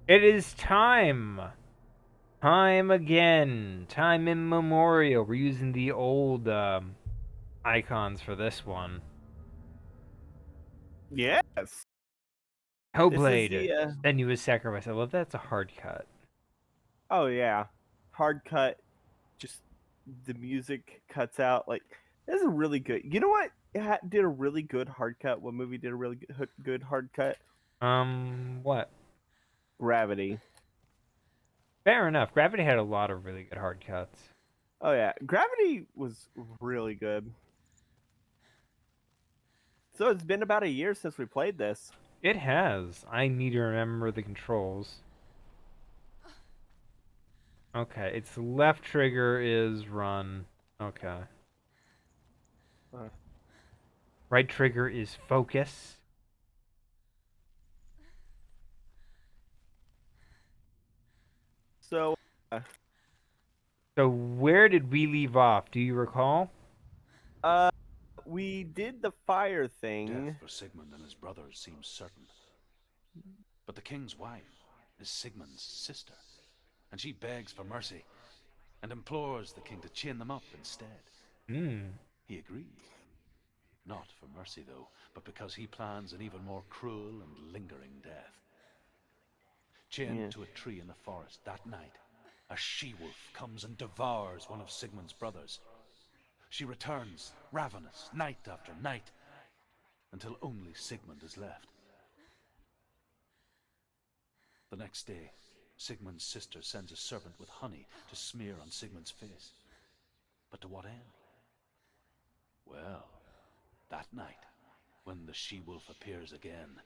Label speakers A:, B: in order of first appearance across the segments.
A: It is time. Time again. Time immemorial. We're using the old icons for this one.
B: Yes. This is
A: Hellblade.
B: the
A: Senua's Sacrifice. I love that it's a hard cut.
B: oh yeah, hard cut. Just the music cuts out. Like this is really good. You know what? Did a really good hard cut. What movie did a really good hard cut?
A: What?
B: Gravity.
A: Fair enough. Gravity had a lot of really good hard cuts.
B: Oh yeah, Gravity was really good. So it's been about a year since we played this.
A: It has. I need to remember the controls. Okay, its left trigger is run. Okay.
B: Uh,
A: Right trigger is focus.
B: so
A: So where did we leave off? Do you recall?
B: uh, we did the fire
C: Death
B: thing.
C: for Sigmund and his brothers seems certain. But the king's wife is Sigmund's sister, and she begs for mercy and implores the king to chain them up instead.
A: Hmm.
C: He agrees. Not for mercy, though, but because he plans an even more cruel and lingering death. Chained
B: Yeah.
C: to a tree in the forest that night, a she-wolf comes and devours one of Sigmund's brothers. She returns, ravenous, night after night, until only Sigmund is left. The next day, Sigmund's sister sends a servant with honey to smear on Sigmund's face. But to what end? Well, that night, when the she-wolf appears again,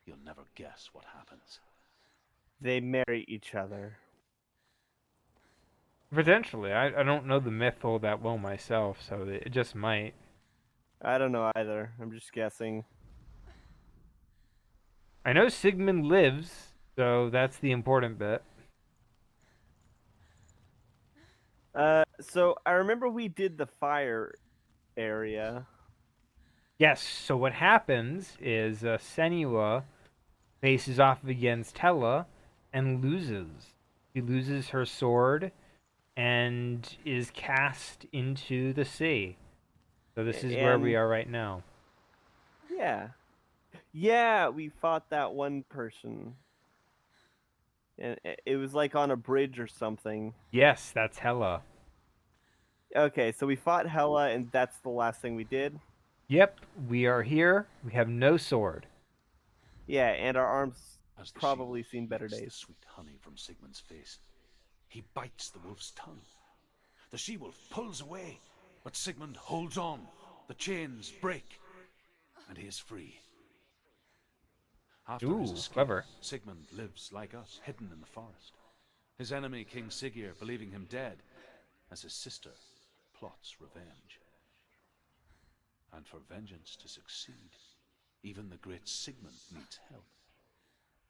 C: you'll never guess what happens.
B: They marry each other.
A: Potentially. I don't know the myth all that well myself, so it just might.
B: I don't know either. I'm just guessing.
A: I know Sigmund lives, so that's the important bit.
B: So I remember we did the fire area.
A: Yes, so what happens is Senua faces off against Hela and loses. She loses her sword and is cast into the sea. So this is where we
B: And
A: are right now.
B: yeah. Yeah, we fought that one person. And it was like on a bridge or something.
A: Yes, that's Hela.
B: Okay, so we fought Hela, and that's the last thing we did.
A: Yep, we are here. We have no sword.
B: Yeah, and our arms
C: As the
B: probably
C: she-wolf
B: seen better
C: licks the
B: days.
C: sweet honey from Sigmund's face, he bites the wolf's tongue. The she-wolf pulls away, but Sigmund holds on. The chains break, and he is free. After his
A: Ooh,
C: escape,
A: clever.
C: Sigmund lives like us, hidden in the forest. His enemy, King Siggeir, believing him dead, as his sister plots revenge. And for vengeance to succeed, even the great Sigmund needs help.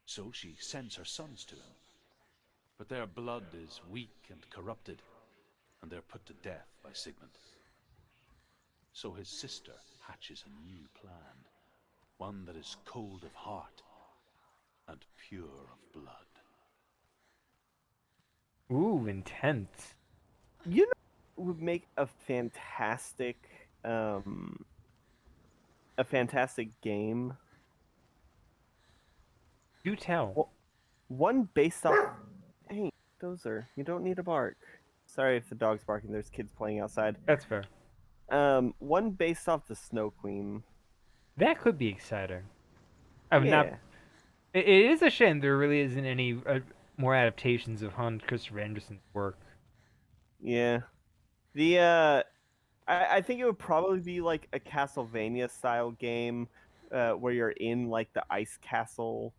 C: So she sends her sons to him. But their blood is weak and corrupted, and they're put to death by Sigmund. So his sister hatches a new plan, one that is cold of heart and pure of blood.
A: Ooh, intense.
B: You know, would make a fantastic game.
A: Do tell.
B: Well, one based off. Hey, Dozer, you don't need to bark. Sorry if the dog's barking. There's kids playing outside.
A: That's fair.
B: One based off the Snow Queen.
A: That could be exciting. I'm not.
B: Yeah,
A: It is a shame there really isn't any more adaptations of Hans Christopher Andersen's work.
B: yeah. The I think it would probably be like a Castlevania style game, where you're in like the ice castle.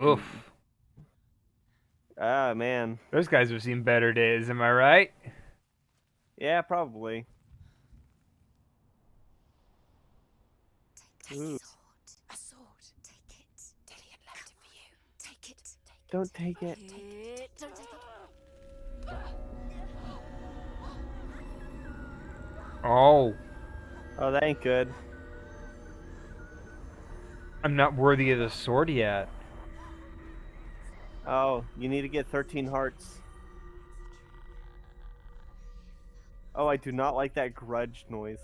A: Oof.
B: Ah man,
A: Those guys have seen better days, am I right?
B: yeah, probably.
D: Take
B: Ooh,
D: a sword. A sword. Take it. Dillian left it for you. Take it.
B: don't take it.
D: Don't take it.
A: Oh,
B: Oh, that ain't good.
A: I'm not worthy of the sword yet.
B: Oh, you need to get 13 hearts. Oh, I do not like that grudge noise.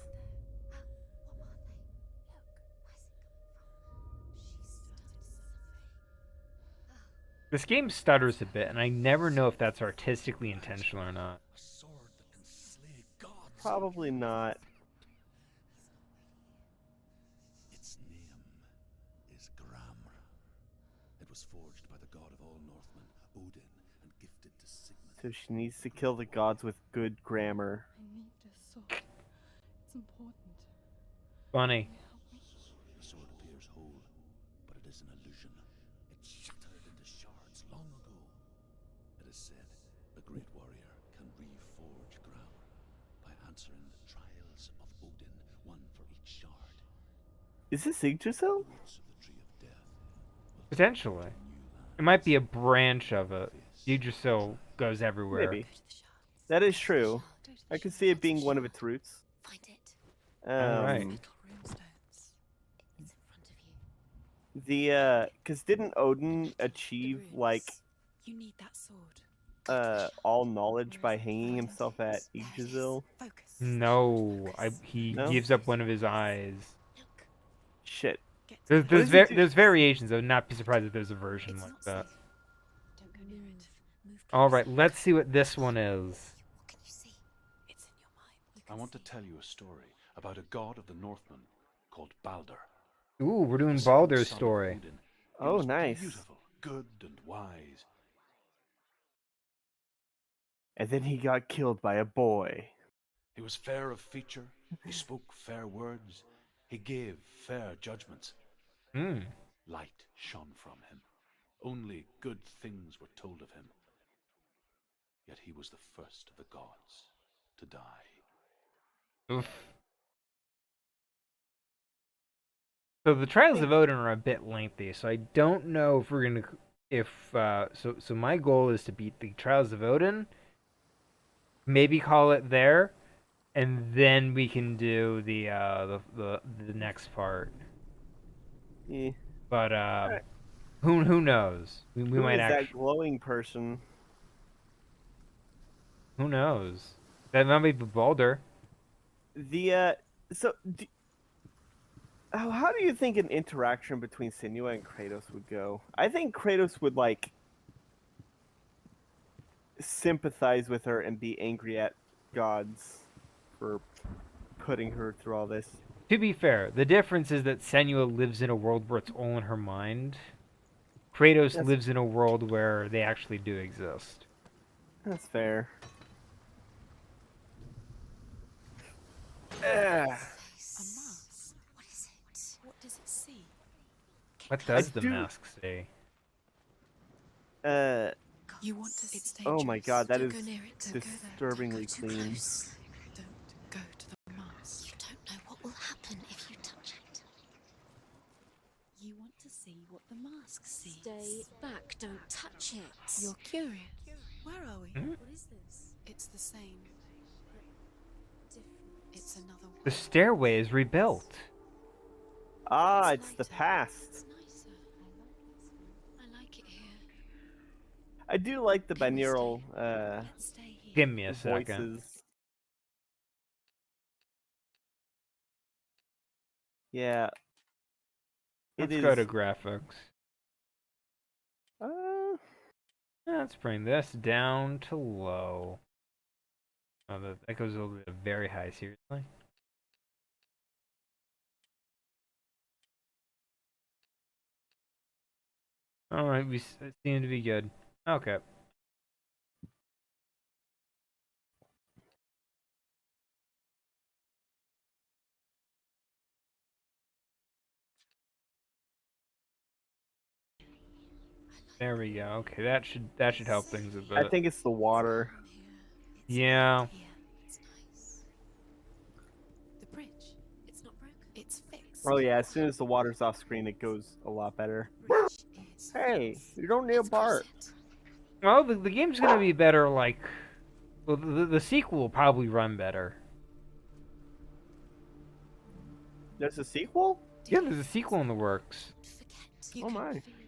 A: This game stutters a bit, and I never know if that's artistically intentional or not.
E: A sword that can slay gods.
B: Probably not.
E: Its name is Gramr. It was forged by the god of all Northmen, Odin, and gifted to Sigmund.
B: So she needs to kill the gods with good grammar.
F: I need this sword. It's important.
A: Funny.
E: The sword appears whole, but it is an illusion. It shattered into shards long ago. It is said a great warrior can reforge Gramr by answering the trials of Odin, one for each shard.
B: Is this Yggdrasil?
E: Roots of the tree of death will
A: Potentially. It might be a branch of it. Yggdrasil goes everywhere.
B: Maybe. That is true. I could see it being one of its roots.
D: Find it.
A: Alright.
F: Little runestones.
D: It's in front of you.
B: Cause didn't Odin achieve like
F: You need that sword.
B: all knowledge by hanging himself at Yggdrasil?
F: Focus.
A: No, he
B: No?
A: gives up one of his eyes.
D: Look.
B: Shit.
F: Get to
A: There's
F: the
A: there's,
B: does he do?
A: there's variations. I would not be surprised if there's a version
F: It's
A: like
F: not
A: that.
F: safe. Don't go near it.
D: Move
A: All
D: closer.
A: right, let's see what this one is.
D: What can you see?
F: It's in your mind. You
C: I
F: can
C: want to
F: see.
C: tell you a story about a god of the Northmen called Balder.
A: Ooh, we're doing
C: The second
A: Baldur's
C: son of
A: story.
C: Odin. He
B: Oh,
C: was
B: nice.
C: Beautiful, good, and wise.
B: And then he got killed by a boy.
C: He was fair of feature. He spoke fair words. He gave fair judgments.
A: Hmm.
C: Light shone from him. Only good things were told of him. Yet he was the first of the gods to die.
A: Oof. So the Trials of Odin are a bit lengthy, so I don't know if we're gonna so my goal is to beat the Trials of Odin, maybe call it there, and then we can do the next part.
B: Yeah.
A: But
B: Alright.
A: who knows? We
B: Who
A: might
B: is that
A: actually.
B: glowing person?
A: Who knows? That might be Baldur.
B: So how do you think an interaction between Senua and Kratos would go? I think Kratos would like sympathize with her and be angry at gods for putting her through all this.
A: To be fair, the difference is that Senua lives in a world where it's all in her mind. Kratos
B: That's-
A: lives in a world where they actually do exist.
B: That's fair.
F: A
B: Ugh.
F: mask.
D: What is it?
F: What does it see?
A: What does the
B: do-
A: mask say?
F: You want to. It's dangerous.
B: Oh my god, that
D: Don't
B: is
D: go near it. Don't go there.
B: disturbingly
D: Don't go too
B: clean.
D: close.
F: Don't go to the mask.
D: You don't know what will happen if you touch it.
F: You want to see what the mask sees.
D: Stay back. Don't touch it.
F: You're curious. Where are we?
A: Hmm?
F: What is this? It's the same.
D: different.
F: It's another
A: The
F: world.
A: stairway is rebuilt.
B: Ah, it's the
D: lighter.
B: past.
D: It's nicer. I like it here.
B: I do like the
D: Can we stay?
B: binaural
D: Let's stay here.
A: Give me a second.
B: voices. Yeah.
A: Let's
B: It
A: go
B: is.
A: to graphics. Let's bring this down to low. Oh, that goes a little bit very high, seriously. Alright, it seem to be good. Okay. There we go. Okay, that should help things a bit.
B: I think it's the water.
D: From here. It's
A: Yeah.
D: like here. It's nice.
F: The bridge. It's not broken. It's fixed.
B: Oh yeah, as soon as the water's off screen, it goes a lot better.
D: Bridge is
B: Hey,
D: fixed.
B: you don't need a
D: Let's cross
B: Bart.
D: it.
A: Well, the game's gonna be better. Like, well, the sequel will probably run better.
B: There's a sequel?
A: Yeah, there's a sequel in the works.
D: Forget.
F: You
B: Oh
F: can
B: my.
D: You can feel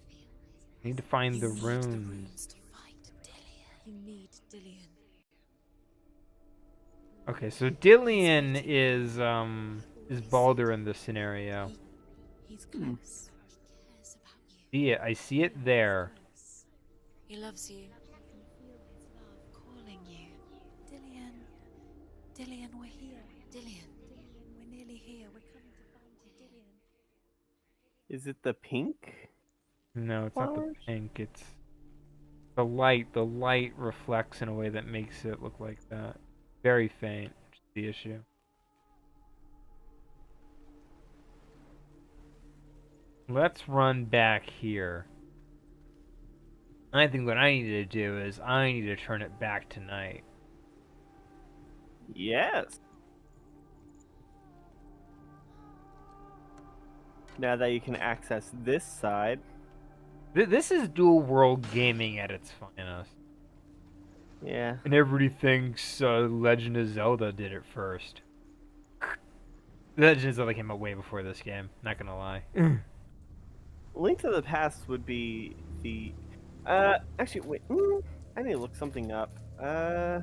D: his
A: Need to find the
F: You need
A: runes.
F: to fight Dillian. You need Dillian.
A: Okay, so Dillian is Baldur in this scenario.
F: He's close. He cares about you.
A: See it, I see it there.
F: Close. He loves you. I can feel his love calling you. Dillian. Dillian, we're here. Dillian. We're nearly here. We're coming to find you, Dillian.
B: Is it the pink?
A: No, it's not the
B: Flowers?
A: pink, it's the light. The light reflects in a way that makes it look like that. Very faint, which is the issue. Let's run back here. I think what I need to do is I need to turn it back to night.
B: Yes. Now that you can access this side.
A: This is dual world gaming at its finest.
B: Yeah.
A: And everybody thinks Legend of Zelda did it first. Legend of Zelda came out way before this game, not gonna lie.
B: Link to the Past would be the. Actually, wait. I need to look something up.
A: I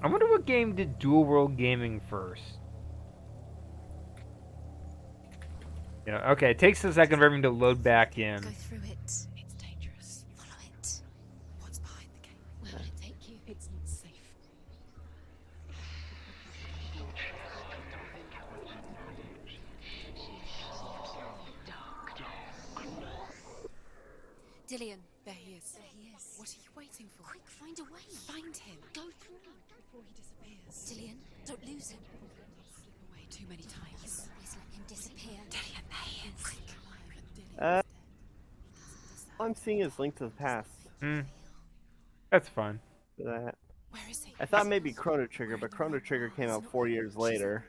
A: wonder what game did dual world gaming first. Yeah, okay, it takes a second for everything to load back in.
F: Go through it. It's dangerous. Follow it. What's behind the gate? Where will it take you? It's not safe. Dillian, there he is. There he is. What are you waiting for? Quick, find a way. Find him. Go through before he disappears. Dillian, don't lose him. Slip away too many times.
D: Always let him disappear.
F: Dillian, there he is. Quick.
B: All I'm seeing is Link to the Past.
A: That's fine.
B: For that.
F: Where is he?
B: I thought maybe Chrono Trigger, but Chrono Trigger came out 4 years later.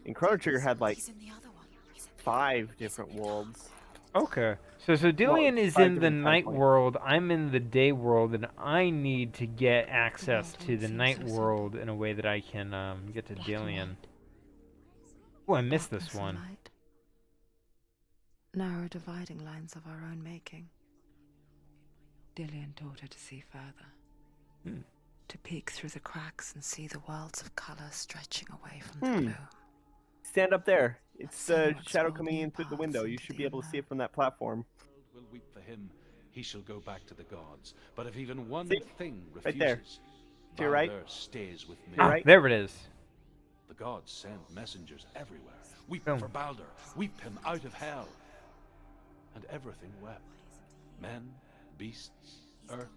B: And Chrono Trigger had like
F: He's in the other one. He's in
B: 5 different worlds.
A: Okay. So Dillian is
B: 5
A: in the
B: different time
A: night
B: points.
A: world, I'm in the day world, and I need to get access to the night world in a way that I can get to Dillian. Oh, I missed this
G: Darkness and
A: one.
G: light. Narrow dividing lines of our own making. Dillian taught her to see further. To peek through the cracks and see the worlds of color stretching away from the gloom.
B: Stand up there. It's
G: So
B: the
G: much
B: shadow
G: will
B: coming
G: be
B: in through the
G: paths
B: window. You
G: into
B: should
G: the
B: be able to see it
G: unknown.
B: from that platform.
C: Will weep for him. He shall go back to the gods. But if even one
B: See?
C: thing
B: Right
C: refuses,
B: there. To your right.
C: Baldur stays with me.
B: You're
A: Ah,
B: right.
A: there it is.
C: The gods send messengers everywhere. Weep
A: Boom.
C: for Baldur. Weep him out of hell. And everything wept. Men, beasts, earth,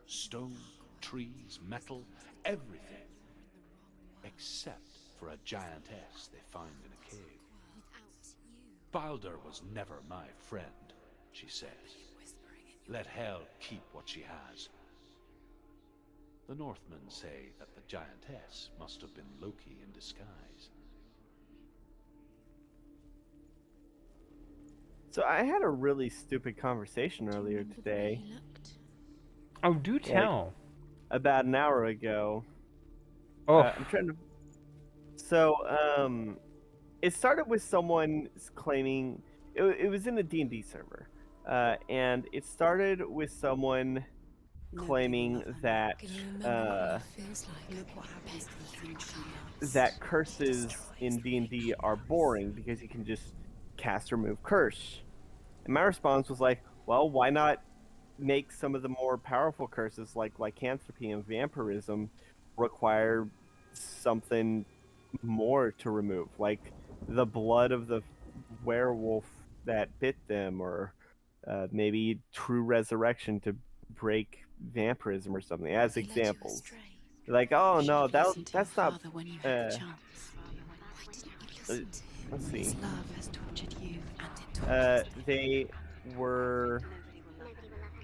C: stone, trees, metal, everything. Except for a giantess they find in a cave. Baldur was never my friend, she says. Let hell keep what she has. The Northmen say that the giantess must have been Loki in disguise.
B: So I had a really stupid conversation earlier today,
A: Oh, do tell.
B: about an hour ago.
A: Oh,
B: I'm trying to. So, it started with someone claiming it was in a D&D server, and it started with someone claiming that
F: Can you remember what it feels like? Look what happens to the things she loves.
B: that curses in D&D are boring because you can just cast or remove curse. And my response was like, well, why not make some of the more powerful curses like lycanthropy and vampirism require something more to remove, like the blood of the werewolf that bit them, or maybe true resurrection to break vampirism or something, as
F: He led you
B: examples.
F: astray.
B: Like, oh
F: You should
B: no,
F: have
B: that's
F: listened to your
B: not.
F: father when you had the
B: uh,
F: chance. Why didn't you listen to him?
B: Let's see.
F: His love has tortured you, and it tortures
B: They were.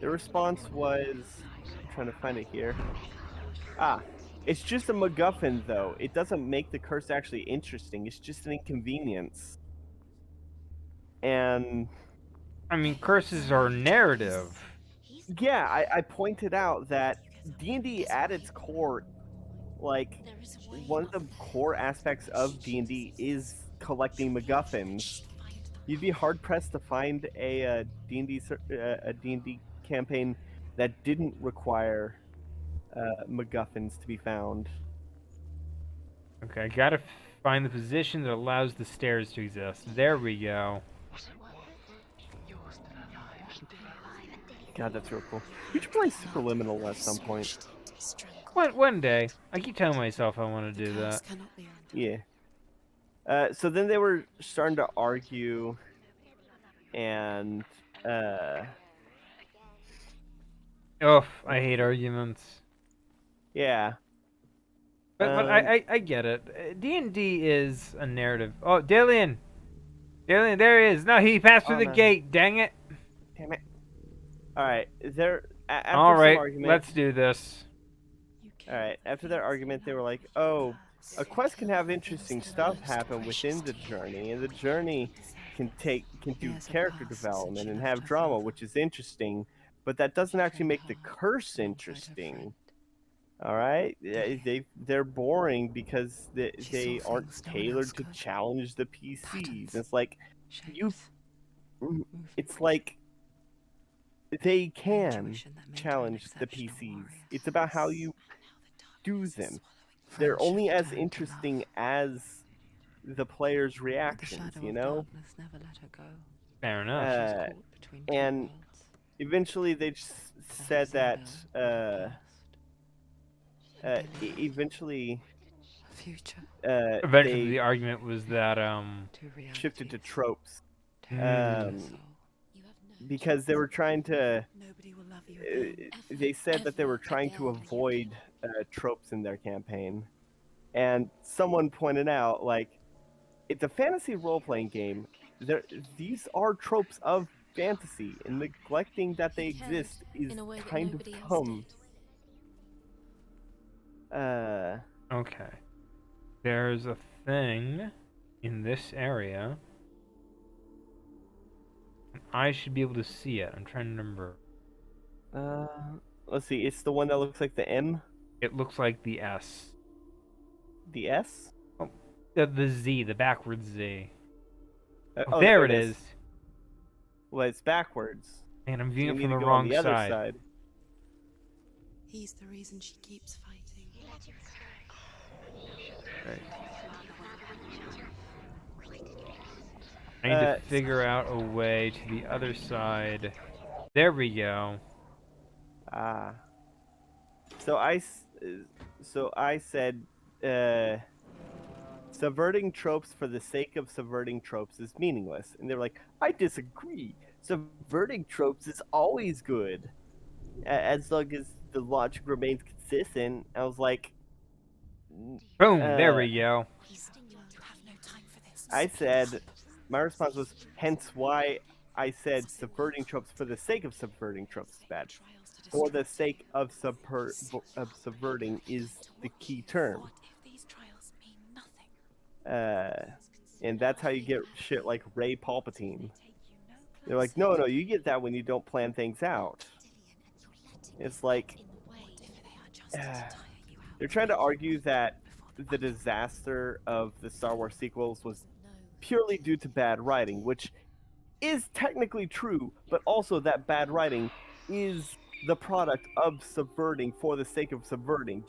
B: The response was. I'm trying to find it here. It's just a MacGuffin, though. It doesn't make the curse actually interesting. It's just an inconvenience. And
A: I mean, curses are narrative.
B: yeah, I pointed out that D&D at its core, like,
F: There is a way
B: one of the
F: up there.
B: core aspects of D&D is collecting MacGuffins.
F: Find them.
B: you'd be hard pressed to find a D&D a D&D campaign that didn't require MacGuffins to be found.
A: Okay, I gotta find the position that allows the stairs to exist. There we go.
B: God, that's real cool. You should play Superliminal at some point.
A: One day. I keep telling myself I want to do that.
F: Cannot be undone.
B: Yeah. So then they were starting to argue, and
A: Oh, I hate arguments.
B: yeah.
A: But I get it. D&D is a narrative. Oh, Dillian! Dillian, there he is. No, he passed through the
B: no.
A: gate. Dang it.
B: Damn it. All right. After
A: All
B: some
A: right,
B: argument,
A: let's do this.
B: All right. After their argument, they were like, "Oh, a quest can have interesting stuff happen within the journey, and the journey can do character development and have drama, which is interesting, but that doesn't actually make the curse interesting." All right, they're boring because they aren't tailored to challenge the PCs. It's like it's like they can challenge the PCs. It's about how you do them. They're only as interesting as the players' reactions, you know?
A: Fair enough.
B: And eventually they just said that eventually
A: Eventually,
B: they
A: the argument was that
B: shifted to tropes
A: hmm,
B: because they were trying to.
F: Nobody will love you again.
B: They said that they were trying to avoid tropes in their campaign, and someone pointed out, like, it's a fantasy role-playing game. These are tropes of fantasy, and neglecting that they exist is
F: in a way that
B: kind of
F: nobody else
B: dumb.
A: okay. There's a thing in this area. And I should be able to see it. I'm trying to remember.
B: Let's see. It's the one that looks like the M,
A: It looks like the S.
B: the S.
A: The Z, the backwards Z.
B: Oh,
A: there it is.
B: Well, it's backwards.
A: And I'm
B: So
A: viewing
B: you
A: it
B: need
A: from
B: to
A: the
B: go on
A: wrong
B: the other
A: side.
B: side.
F: He's the reason she keeps fighting.
A: Right. I need to figure out a way to the other side. There we go.
B: Ah. So I said, subverting tropes for the sake of subverting tropes is meaningless, and they're like, I disagree. Subverting tropes is always good, as long as the logic remains consistent. I was like,
A: Boom, there we go.
F: You have no time for this.
B: I said, my response was, hence why I said subverting tropes for the sake of subverting tropes is bad. For the sake of subverting is the key term.
F: What if these trials mean nothing?
B: And that's how you get shit like Rey Palpatine. They're like, no, you get that when you don't plan things out. It's like, they're trying to argue that the disaster of the Star Wars sequels was purely due to bad writing, which is technically true, but also that bad writing is the product of subverting for the sake of subverting.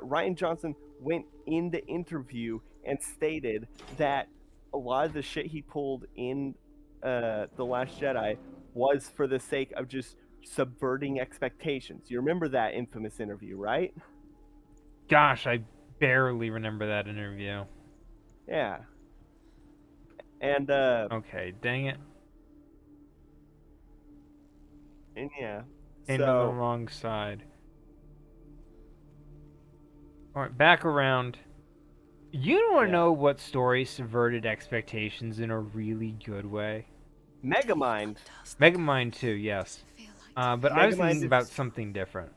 B: Ryan Johnson went in the interview and stated that a lot of the shit he pulled in The Last Jedi was for the sake of just subverting expectations. You remember that infamous interview, right?
A: Gosh, I barely remember that interview.
B: Yeah. And
A: Okay, dang it.
B: and yeah.
A: Came on the wrong side. Alright, back around. You don't want to know what story subverted expectations in a really good way?
B: Megamind.
A: Megamind 2, yes. But I was
B: Megamind
A: thinking about something different.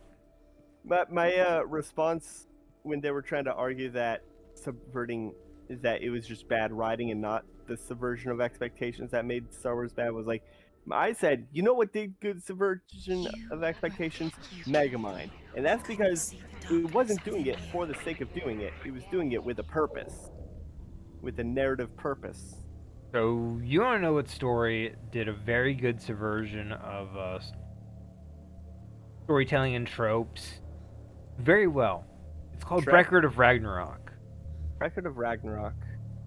B: But my response when they were trying to argue that subverting is that it was just bad writing and not the subversion of expectations that made Star Wars bad was like, I said, you know what did good subversion of expectations? Megamind. And that's because it wasn't doing it for the sake of doing it. It was doing it with a purpose. With a narrative purpose.
A: So you want to know what story did a very good subversion of storytelling and tropes very well? It's called
B: Shrek?
A: Record of Ragnarok.
B: Record of Ragnarok.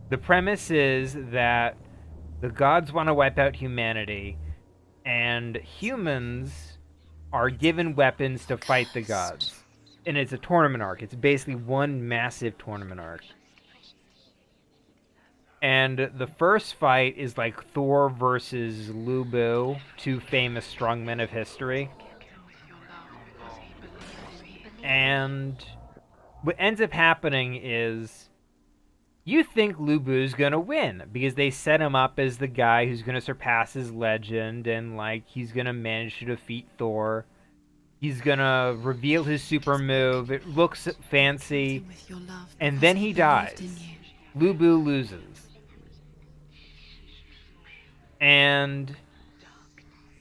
A: The premise is that the gods want to wipe out humanity, and humans are given weapons to fight the gods. And it's a tournament arc. It's basically one massive tournament arc. And the first fight is like Thor versus Lubu, two famous strongmen of history. And what ends up happening is you think Lubu's gonna win because they set him up as the guy who's gonna surpass his legend and like he's gonna manage to defeat Thor. He's gonna reveal his super move. It looks fancy, and then he dies. Lubu loses. And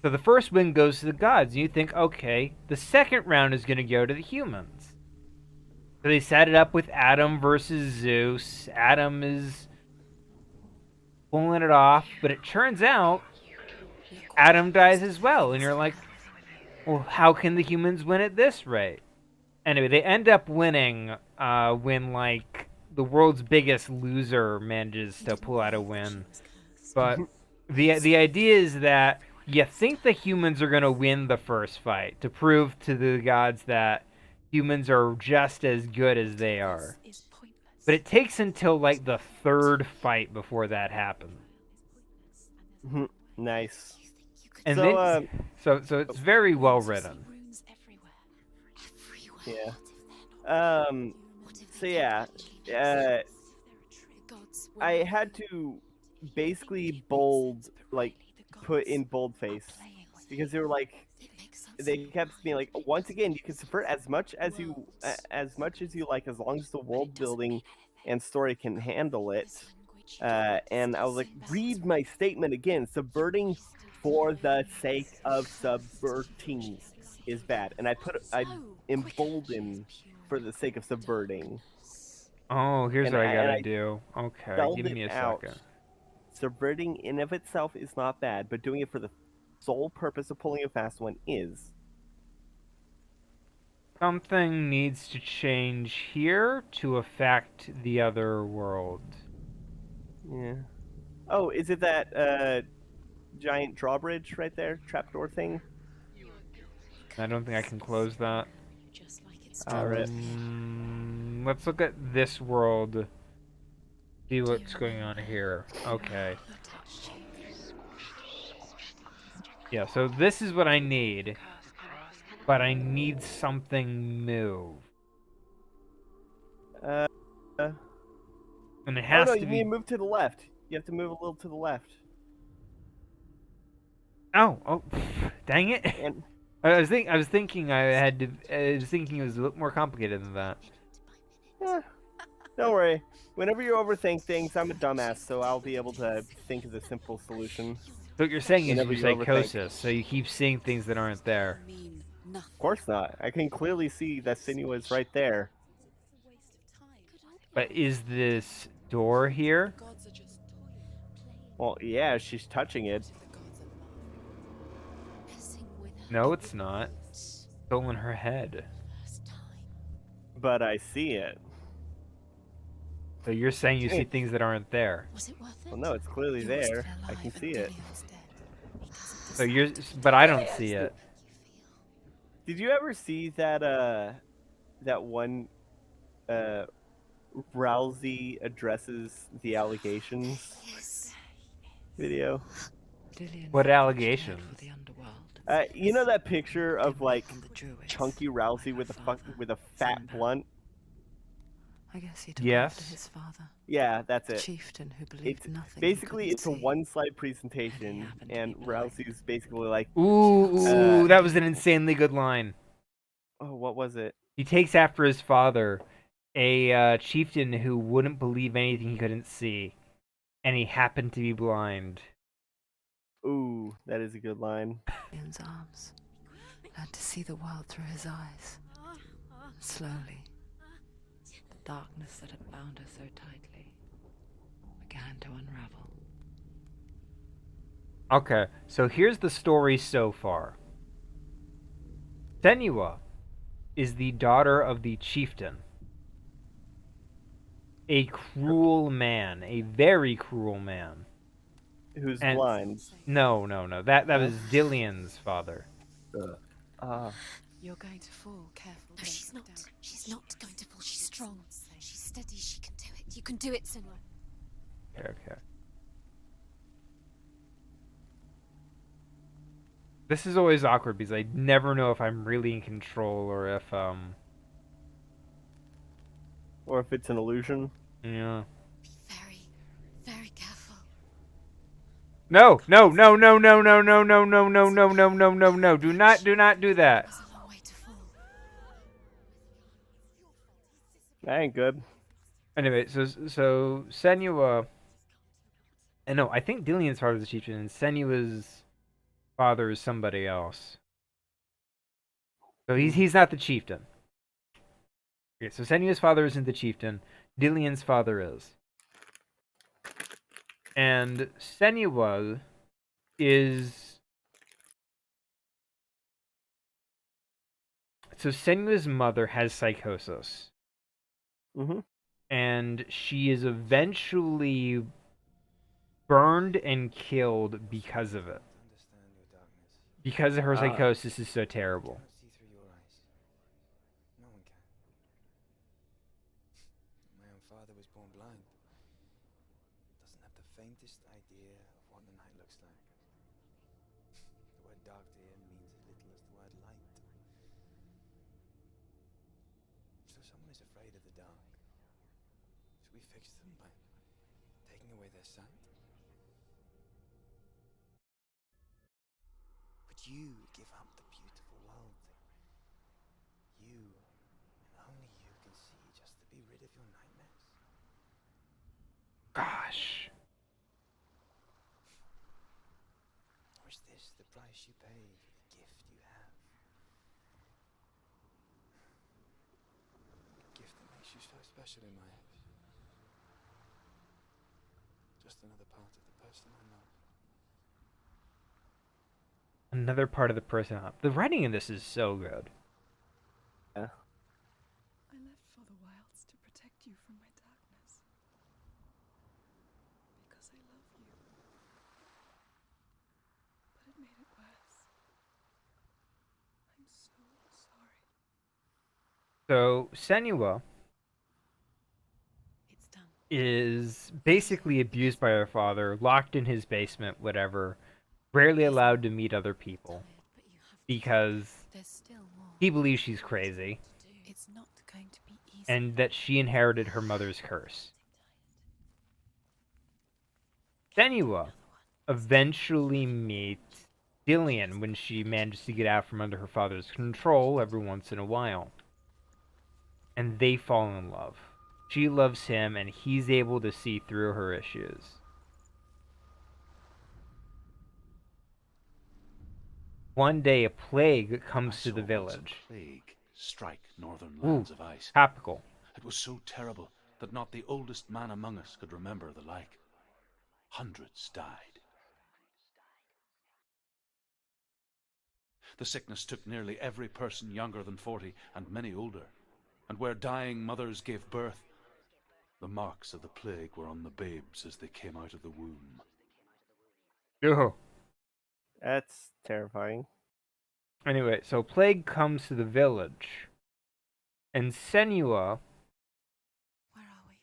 A: so the first win goes to the gods. And you think, okay, the second round is going to go to the humans. So they set it up with Adam versus Zeus. Adam is pulling it off, but it turns out Adam dies as well. And you're like, well, how can the humans win at this rate? Anyway, they end up winning when, like, the world's biggest loser manages to pull out a win. But the idea is that you think the humans are going to win the first fight to prove to the gods that humans are just as good as they are. But it takes until like the third fight before that happens.
B: Nice.
A: And
B: So,
A: then, so it's very well written.
B: Yeah. So yeah, I had to basically put in boldface because they were like, they kept being like, once again, you can subvert as much as you like, as long as the world building and story can handle it. And I was like, read my statement again. Subverting for the sake of subverting is bad, and I embolden for the sake of subverting.
A: Oh, here's
B: And
A: what I gotta
B: I
A: do. Okay,
B: spelled
A: give me
B: it
A: a
B: out.
A: second.
B: Subverting in of itself is not bad, but doing it for the sole purpose of pulling a fast one is.
A: Something needs to change here to affect the other world.
B: Yeah. Oh, is it that giant drawbridge right there, trapdoor thing?
A: I don't think I can close that.
B: Alright.
A: Let's look at this world. See what's going on here. Okay. Yeah, so this is what I need. But I need something move.
B: Uh,
A: And it
B: oh
A: has
B: no,
A: to
B: you
A: be...
B: need to move to the left. You have to move a little to the left.
A: Oh, dang it.
B: And
A: I was thinking it was a little more complicated than that.
B: yeah, don't worry. Whenever you overthink things, I'm a dumbass, so I'll be able to think of the simple solution.
A: So what you're saying is
B: Whenever
A: you're
B: you overthink.
A: psychosis, so you keep seeing things that aren't there.
B: Of course not. I can clearly see that Senua is right there.
A: But is this door here?
B: Well, yeah, she's touching it.
A: No, it's not. Stolen her head.
B: But I see it.
A: So you're saying you see things that aren't there.
B: Well, no, it's clearly there. I can see it.
A: So but I don't see it.
B: Did you ever see that that one Rousey addresses the allegations video?
A: What allegations?
B: You know that picture of like chunky Rousey with a fat blunt?
G: I guess he
A: Yes.
G: after his father.
B: Yeah, that's
G: The
B: it.
G: chieftain who believed
B: It's
G: nothing he
B: basically
G: couldn't
B: it's a
G: see.
B: one-slide presentation,
G: happened to
B: and
G: be blind.
B: Rousey's basically like,
A: Ooh, that was an insanely good line.
B: oh, what was it?
A: He takes after his father, a chieftain who wouldn't believe anything he couldn't see, and he happened to be blind.
B: Ooh, that is a good line.
G: In his arms, learned to see the world through his eyes. Slowly, the darkness that had bound her so tightly began to unravel.
A: Okay, so here's the story so far. Senua is the daughter of the chieftain. A cruel man, a very cruel man.
B: Who's
A: And
B: blind?
A: no. That
B: No?
A: was Dillian's father.
B: Ah,
G: You're going to fall. Careful.
D: No,
G: don't
D: she's
G: look
D: not.
G: down.
D: She's not going to fall. She's strong. She's steady. She can do it. You can do it, Senua.
A: Okay. This is always awkward because I never know if I'm really in control or if
B: or if it's an illusion.
A: yeah.
D: Be very, very careful.
A: No. Do not do that.
D: There's a long way to fall.
B: That ain't good.
A: Anyway, so Senua, and no, I think Dillian's father is the chieftain, and Senua's father is somebody else. So he's not the chieftain. Okay, so Senua's father isn't the chieftain. Dillian's father is. And Senua is... So Senua's mother has psychosis.
B: Mm-hmm.
A: And she is eventually burned and killed because of it. Because her
B: Ah.
A: psychosis is so terrible.
H: See through your eyes. No one can. My own father was born blind. Doesn't have the faintest idea of what the night looks like. The word dark to him means as little as the word light. So someone is afraid of the dark. Should we fix them by taking away their sight? But you give up the beautiful world. You, and only you, can see just to be rid of your nightmares.
A: Gosh.
H: Or is this the price you pay for the gift you have? A gift that makes you so special in my eyes. Just another part of the person I love.
A: Another part of the person. The writing in this is so good.
B: Yeah.
I: I left for the wilds to protect you from my darkness. Because I love you. But it made it worse. I'm so sorry.
A: So Senua
G: It's done.
A: is basically abused by her father, locked in his basement, whatever, rarely allowed to meet other people
D: But you have
A: because
G: There's still more
A: he believes she's crazy
G: to do. It's not going to be easy.
A: and that she inherited her mother's curse. Senua eventually meets Dillian when she manages to get out from under her father's control every once in a while. And they fall in love. She loves him and he's able to see through her issues. One day a plague comes to the village.
C: A plague strike northern
A: Ooh,
C: lands of ice.
A: topical.
C: It was so terrible that not the oldest man among us could remember the like. Hundreds died. The sickness took nearly every person younger than 40 and many older. And where dying mothers gave birth, the marks of the plague were on the babes as they came out of the womb.
A: Ugh.
B: That's terrifying.
A: Anyway, so plague comes to the village. And Senua,
D: Where are we?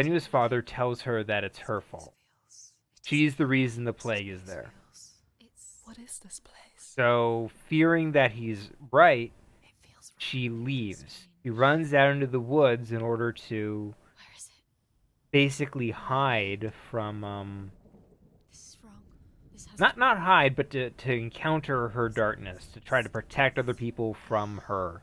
A: Senua's father tells her that it's her fault. She's the reason the plague is there.
D: It's.
I: What is this place?
A: So, fearing that he's right,
D: It feels.
A: she leaves. She runs out into the woods in order to
D: Where is it?
A: basically hide from
D: This is wrong. This has.
A: not hide, but to encounter her darkness, to try to protect other people from her.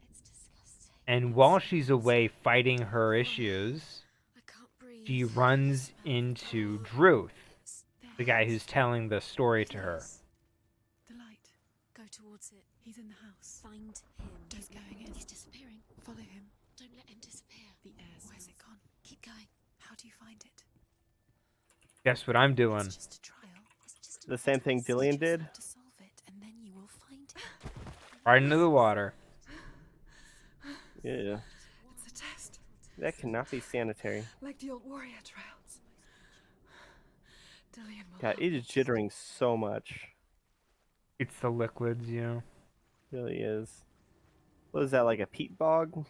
D: It's disgusting.
A: And while she's away fighting her issues,
D: I can't breathe.
A: she runs into Druth, the guy who's telling the story to her.
I: The light.
D: Go towards it.
I: He's in the house.
D: Find him.
I: He's going in.
D: He's disappearing.
I: Follow him.
D: Don't let him disappear.
I: The air's
D: Where's
I: smooth.
D: it gone? Keep going.
I: How do you find it?
A: Guess what I'm doing?
D: It's just a trial. It's just
B: The same thing Dillian
F: You
B: did?
F: have to solve it, and then you will find him.
A: Right into the water.
B: Yeah.
I: It's a test,
B: That cannot be sanitary.
I: like the old warrior trials. Dillian will
B: God,
I: help
B: it is
I: us.
B: jittering so much.
A: It's the liquids, you know.
B: Really is. What is that, like a peat bog?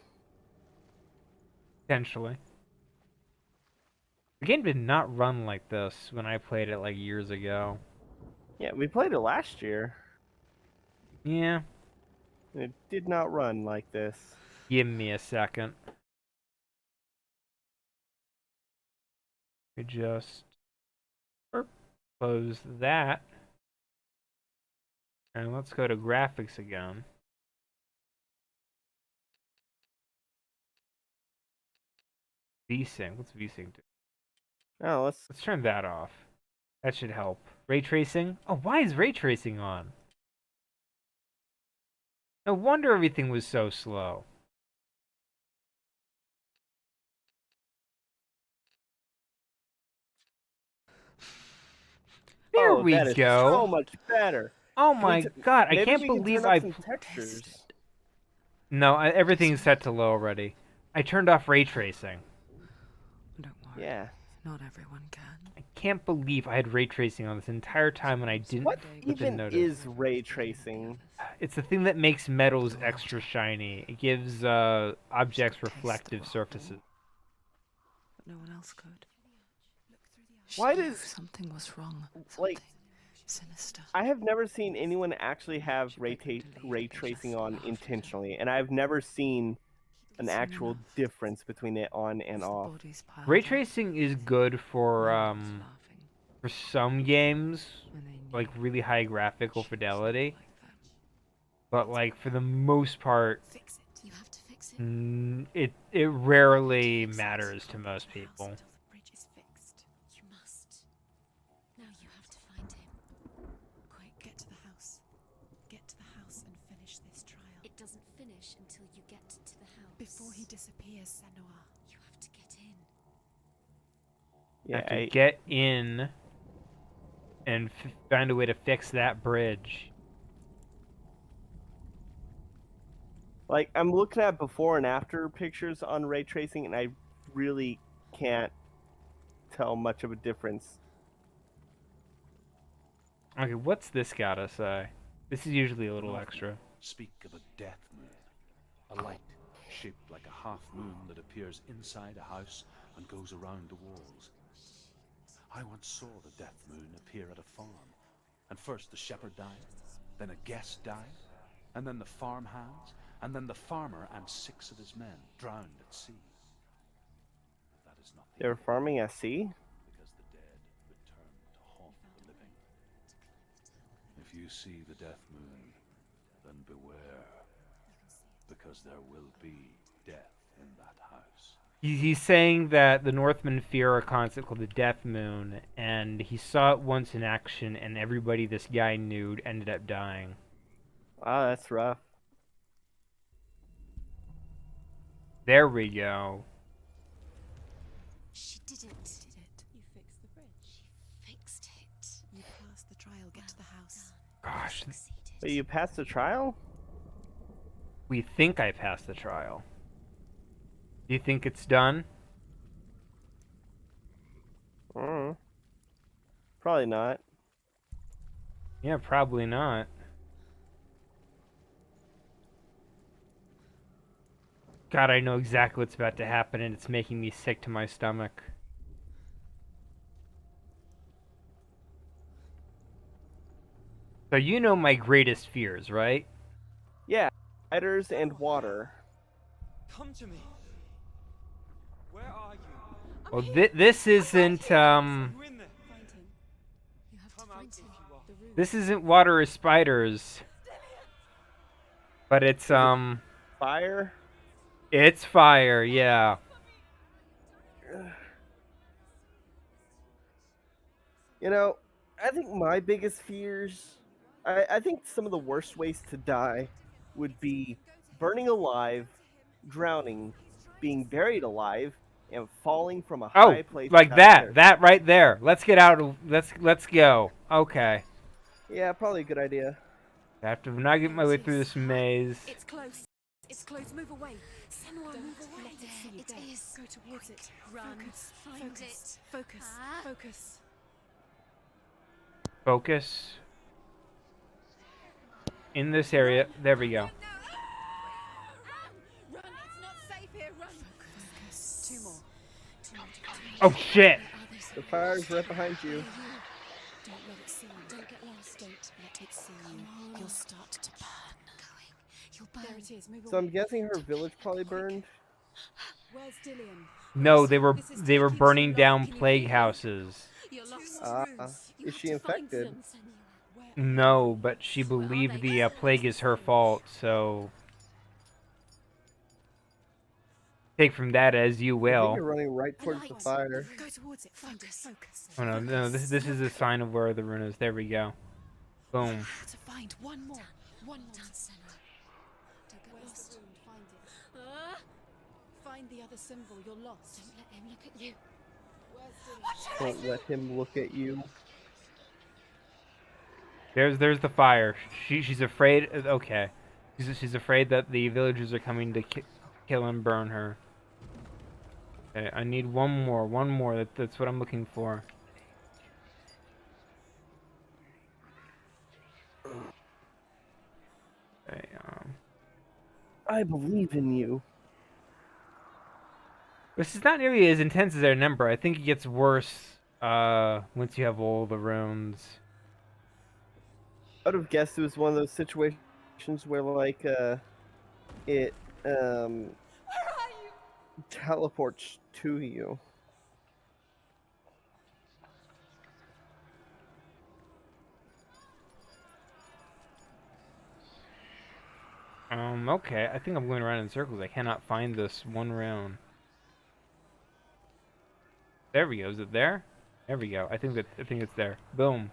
A: Potentially. The game did not run like this when I played it like years ago.
B: Yeah, we played it last year.
A: Yeah.
B: And it did not run like this.
A: Give me a second. We just close that. And let's go to graphics again. VSync. What's VSync do?
B: Oh,
A: Let's turn that off. That should help. Ray tracing? Oh, why is ray tracing on? No wonder everything was so slow. There
B: oh,
A: we
B: that is
A: go.
B: so much better.
A: Oh
B: Can we
A: my god, I
B: maybe
A: can't
B: we can
A: believe
B: turn up
A: I...
B: some textures.
A: No, everything's set to low already. I turned off ray tracing.
G: Don't worry.
B: Yeah.
G: Not everyone can.
A: I can't believe I had ray tracing on this entire time and I didn't
B: What
A: even
B: even
A: notice.
B: is ray tracing?
A: It's the thing that makes metals extra shiny. It gives objects reflective surfaces.
G: But no one else could.
B: Why
G: She knew
B: does
G: something was wrong?
B: like
G: Something sinister.
B: I have never seen anyone actually have ray tracing on intentionally, and I've never seen an actual difference between it on and off.
A: Ray tracing is good for some games, like really high graphical fidelity. But like for the most part,
F: Fix it. You have to fix it.
A: it rarely matters to most people.
F: Until the bridge is fixed. You must. Now you have to find him. Quick, get to the house. Get to the house and finish this trial. It doesn't finish until you get to the house. Before he disappears, Senua. You have to get in.
B: Yeah,
A: Have to get in and find a way to fix that bridge.
B: like I'm looking at before and after pictures on ray tracing, and I really can't tell much of a difference.
A: Okay, what's this gotta say? This is usually a little extra.
C: Speak of a death moon, a light shaped like a half moon that appears inside a house and goes around the walls. I once saw the death moon appear at a farm, and first the shepherd died, then a guest died, and then the farm hands, and then the farmer and 6 of his men drowned at sea. But that is not the
B: They were
C: end,
B: farming at sea?
C: because the dead return to haunt the living. If you see the death moon, then beware, because there will be death in that house.
A: He's saying that the Northmen fear a concept called the Death Moon, and he saw it once in action, and everybody this guy knew ended up dying.
B: Wow, that's rough.
A: There we go.
F: She did it. You fixed the bridge. She fixed it. You passed the trial. Get to the house.
A: Gosh,
B: But you passed the trial?
A: we think I passed the trial. Do you think it's done?
B: Probably not.
A: Yeah, probably not. God, I know exactly what's about to happen, and it's making me sick to my stomach. So you know my greatest fears, right?
B: Yeah, spiders and water.
H: Come to me. Where are you?
A: Well, this isn't
H: You in there?
F: Find him. You have to
H: Come out
F: find
H: if
F: him.
H: you are.
F: The room.
A: this isn't water or spiders, but it's
B: Fire?
A: it's fire. Yeah.
B: You know, I think my biggest fears, I think some of the worst ways to die would be burning alive, drowning, being buried alive, and falling from a
A: Oh,
B: high place.
A: like
B: without
A: that.
B: parachute.
A: That right there. Let's get out of. Let's go. Okay.
B: Yeah, probably a good idea.
A: I have to navigate my
F: There
A: way
F: it
A: through
F: is.
A: this maze.
F: It's close. It's close. Move away. Senua,
I: Don't
F: move away.
I: let it see you.
F: It
I: Go.
F: is.
I: Go towards it.
F: Run.
I: Focus.
F: Find
I: Focus.
F: it.
I: Focus.
F: Ah.
I: Focus.
A: Focus. In this area. There we go.
F: Run! It's not safe here. Run.
I: Focus. Two more.
F: Two more to go.
A: Oh shit!
F: Where are they?
B: The fire's right behind you.
F: Don't let it see you. Don't get lost. Don't let it see you. You'll start to burn. You'll burn.
I: There it is. Move
B: So I'm
I: away.
B: guessing her village probably burned.
I: Where's Dillian?
A: No,
F: This is
A: they were
F: taking
A: burning
F: too long.
A: down
F: Can you
A: plague
F: hear me?
A: houses.
F: You're lost.
B: Ah,
F: You
B: is
F: have
B: she
F: to find
B: infected?
F: them, Senua.
I: Where?
A: No, but she
F: Where are
A: believed
F: they?
A: the plague is her fault, so take from that as you
B: I think
A: will.
B: you're running right towards the
F: light.
B: fire.
I: Go towards it. Find it. Focus.
A: Oh no, no, this is a sign of where the rune is. There we go. Boom.
I: Have to find one more. One more.
F: Down, Senua. Don't get
I: Where's
F: lost.
I: the wound? Find it.
F: Ah!
I: Find the other symbol. You're lost.
F: Don't let him look at you.
I: Where's Dillian?
B: Don't let him look at you.
A: There's the fire. She's afraid. Okay, she's afraid that the villagers are coming to kill and burn her. Okay, I need one more. One more. That's what I'm looking for. Okay,
B: I believe in you.
A: this is not nearly as intense as I remember. I think it gets worse once you have all the runes.
B: I would have guessed it was one of those situations where like it teleports to you.
A: Okay. I think I'm going around in circles. I cannot find this one rune. There we go. Is it there? There we go. I think it's there. Boom.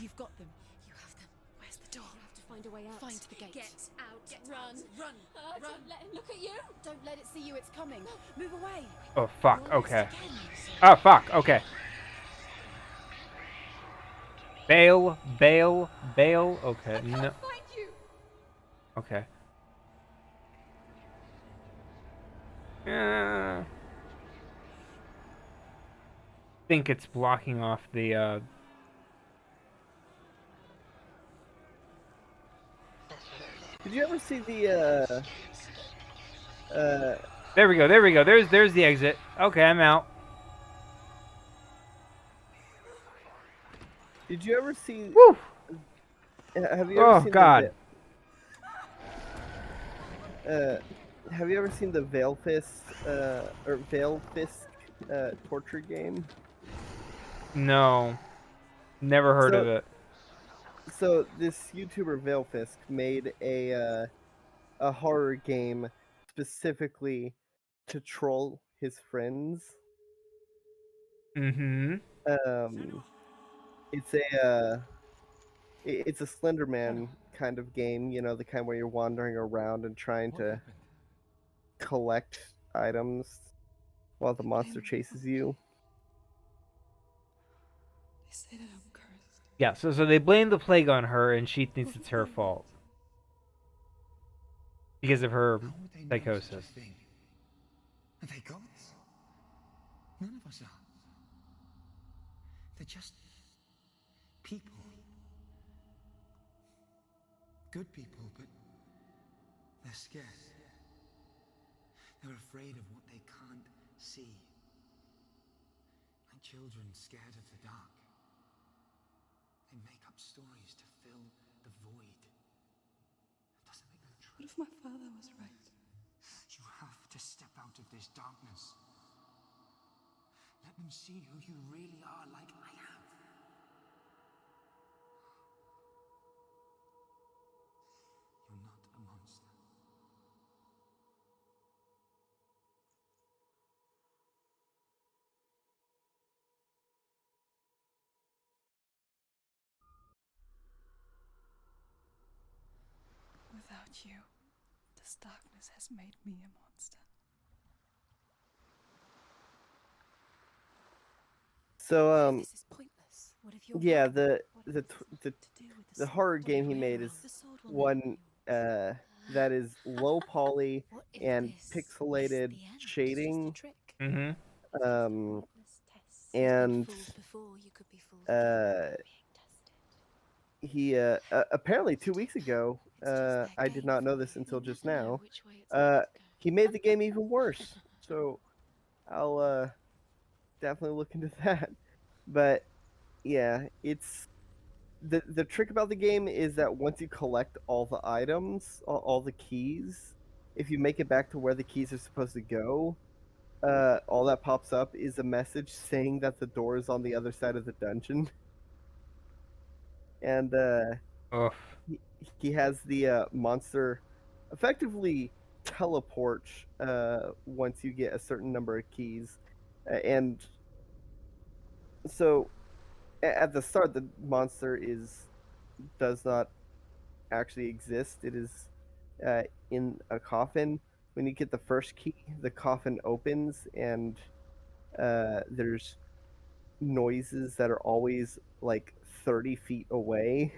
I: You've got them.
F: You have them.
I: Where's the door?
F: You have to find a way out.
I: Find the gate.
F: Get out.
I: Run. Run.
F: Run.
I: Run.
F: Don't let him look at you.
I: Don't let it see you. It's coming. Move away.
A: Oh fuck.
I: You're lost
A: Okay.
I: again.
A: Oh fuck. Okay. Bail. Bail. Bail. Okay. No.
F: Find you.
A: Okay. I think it's blocking off the.
B: Did you ever see the
A: There we go. There we go. There's the exit. Okay, I'm out.
B: did you ever see
A: Woo!
B: have you ever
A: Oh
B: seen
A: God.
B: have you ever seen the Veil Fist or Veil Fist torture game?
A: No. Never heard
B: So-
A: of it.
B: So this YouTuber Veilfisk made a horror game specifically to troll his friends.
A: Mm-hmm.
B: It's it's a Slender Man kind of game, you know, the kind where you're wandering around and trying to collect items while the monster chases you.
I: They say that I'm cursed.
A: Yeah, so they blame the plague on her, and she thinks it's her fault because of her
J: How would they know such a
A: psychosis.
J: thing? Are they gods? None of us are. They're just people. Good people, but they're scared. They're afraid of what they can't see. Like children scared of the dark. They make up stories to fill the void. That doesn't make them true.
I: What if my father was right?
J: You have to step out of this darkness. Let them see who you really are, like I have. You're not a monster.
I: Without you, this darkness has made me a monster.
B: So
F: This is pointless. What if you're
B: yeah,
F: right?
B: the horror game he made is one that is low poly
F: What if
B: and
F: this
B: pixelated
F: is the end?
B: shading.
F: Just a trick.
A: Mm-hmm.
B: Um,
F: Pointless tests.
B: and
F: Fooled before, you could be fooled
B: uh,
F: again. Being tested.
B: he apparently 2 weeks ago,
F: It's just their
B: I did
F: game
B: not
F: for
B: know
F: you.
B: this until
F: You
B: just
F: never know
B: now.
F: which way it's
B: Uh,
F: going to go.
B: he made the game even worse. So I'll definitely look into that. But yeah, it's the trick about the game is that once you collect all the items, all the keys, if you make it back to where the keys are supposed to go, all that pops up is a message saying that the door is on the other side of the dungeon. And
A: Oof.
B: he has the monster effectively teleport once you get a certain number of keys. And so at the start, the monster does not actually exist. It is in a coffin. When you get the first key, the coffin opens, and there's noises that are always like 30 feet away.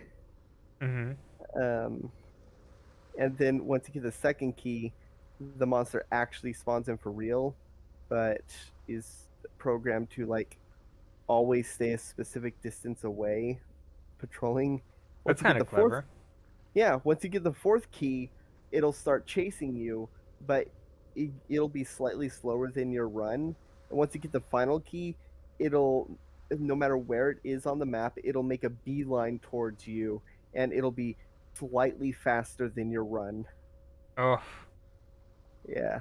A: Mm-hmm.
B: Um, and then once you get the second key, the monster actually spawns in for real, but is programmed to like always stay a specific distance away, patrolling.
A: That's
B: Once you get
A: kind
B: the
A: of
B: fourth
A: clever.
B: Yeah, once you get the fourth key, it'll start chasing you, but it'll be slightly slower than your run. And once you get the final key, it'll, no matter where it is on the map, it'll make a beeline towards you, and it'll be slightly faster than your run.
A: Oh.
B: Yeah.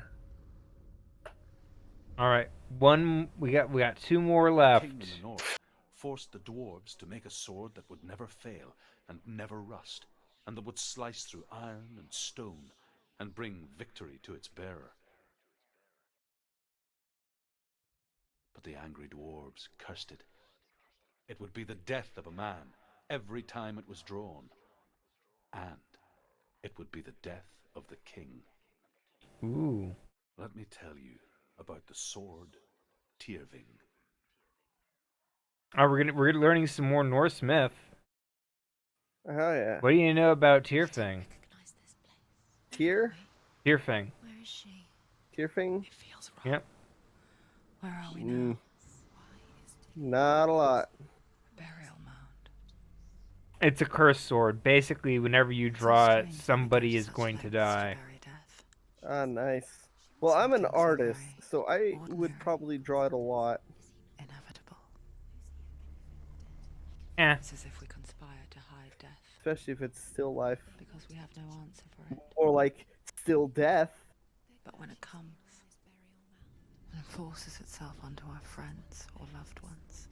A: All right. We got two more
C: The king in
A: left.
C: the north forced the dwarves to make a sword that would never fail and never rust, and that would slice through iron and stone and bring victory to its bearer. But the angry dwarves cursed it. It would be the death of a man every time it was drawn, and it would be the death of the king.
A: Ooh.
C: Let me tell you about the sword Tyrving.
A: Oh, we're learning some more Norse myth.
B: Oh yeah.
A: What do you know about
F: I don't
A: Tyrfing?
F: recognize this place.
B: Tyr?
A: Tyrfing.
F: Where is she?
B: Tyrfing?
G: It feels right.
A: Yep.
G: Where are we now?
B: Mm,
F: Why is
B: not a lot.
G: Burial mound.
A: It's a cursed sword. Basically, whenever you
G: It's so
A: draw it,
G: strange that we
A: somebody
G: go
A: is
G: such
A: going to
G: lengths
A: die.
G: bury death.
B: Ah, nice. Well, I'm an
G: Something so
B: artist,
G: very
B: so I would
G: ordinary.
B: probably draw it a lot.
G: Inevitable.
A: Eh.
G: It's as if we conspire to hide death
B: Especially if it's still life.
G: because we have no answer for it.
B: Or like still death.
G: But when it comes and forces itself onto our friends or loved ones,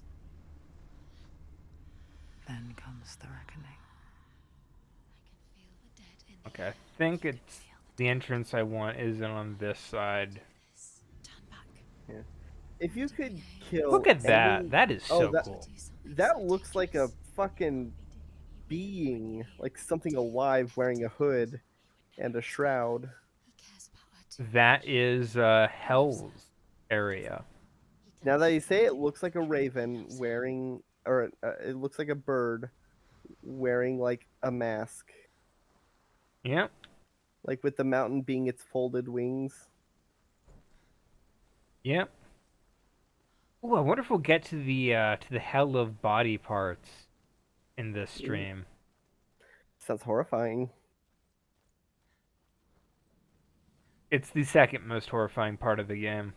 G: then comes the reckoning.
F: I can feel the dead in
A: Okay. I think it's the entrance I want isn't on this side.
F: this. Turn back.
B: Yeah. If you could kill
A: Look at that.
B: any-
A: That is
B: Oh,
A: so
B: that
A: cool.
F: Do something
B: that
F: so
B: looks like a
F: dangerous.
B: fucking being, like something alive wearing a hood and a shroud.
F: He cares about her too.
A: That is Hell's area.
B: Now that you say it, looks like a raven wearing, or it looks like a bird wearing like a mask,
A: Yep.
B: like with the mountain being its folded wings.
A: Yep. Ooh, I wonder if we'll get to the hell of body parts in this stream.
B: Sounds horrifying.
A: It's the second most horrifying part of the game.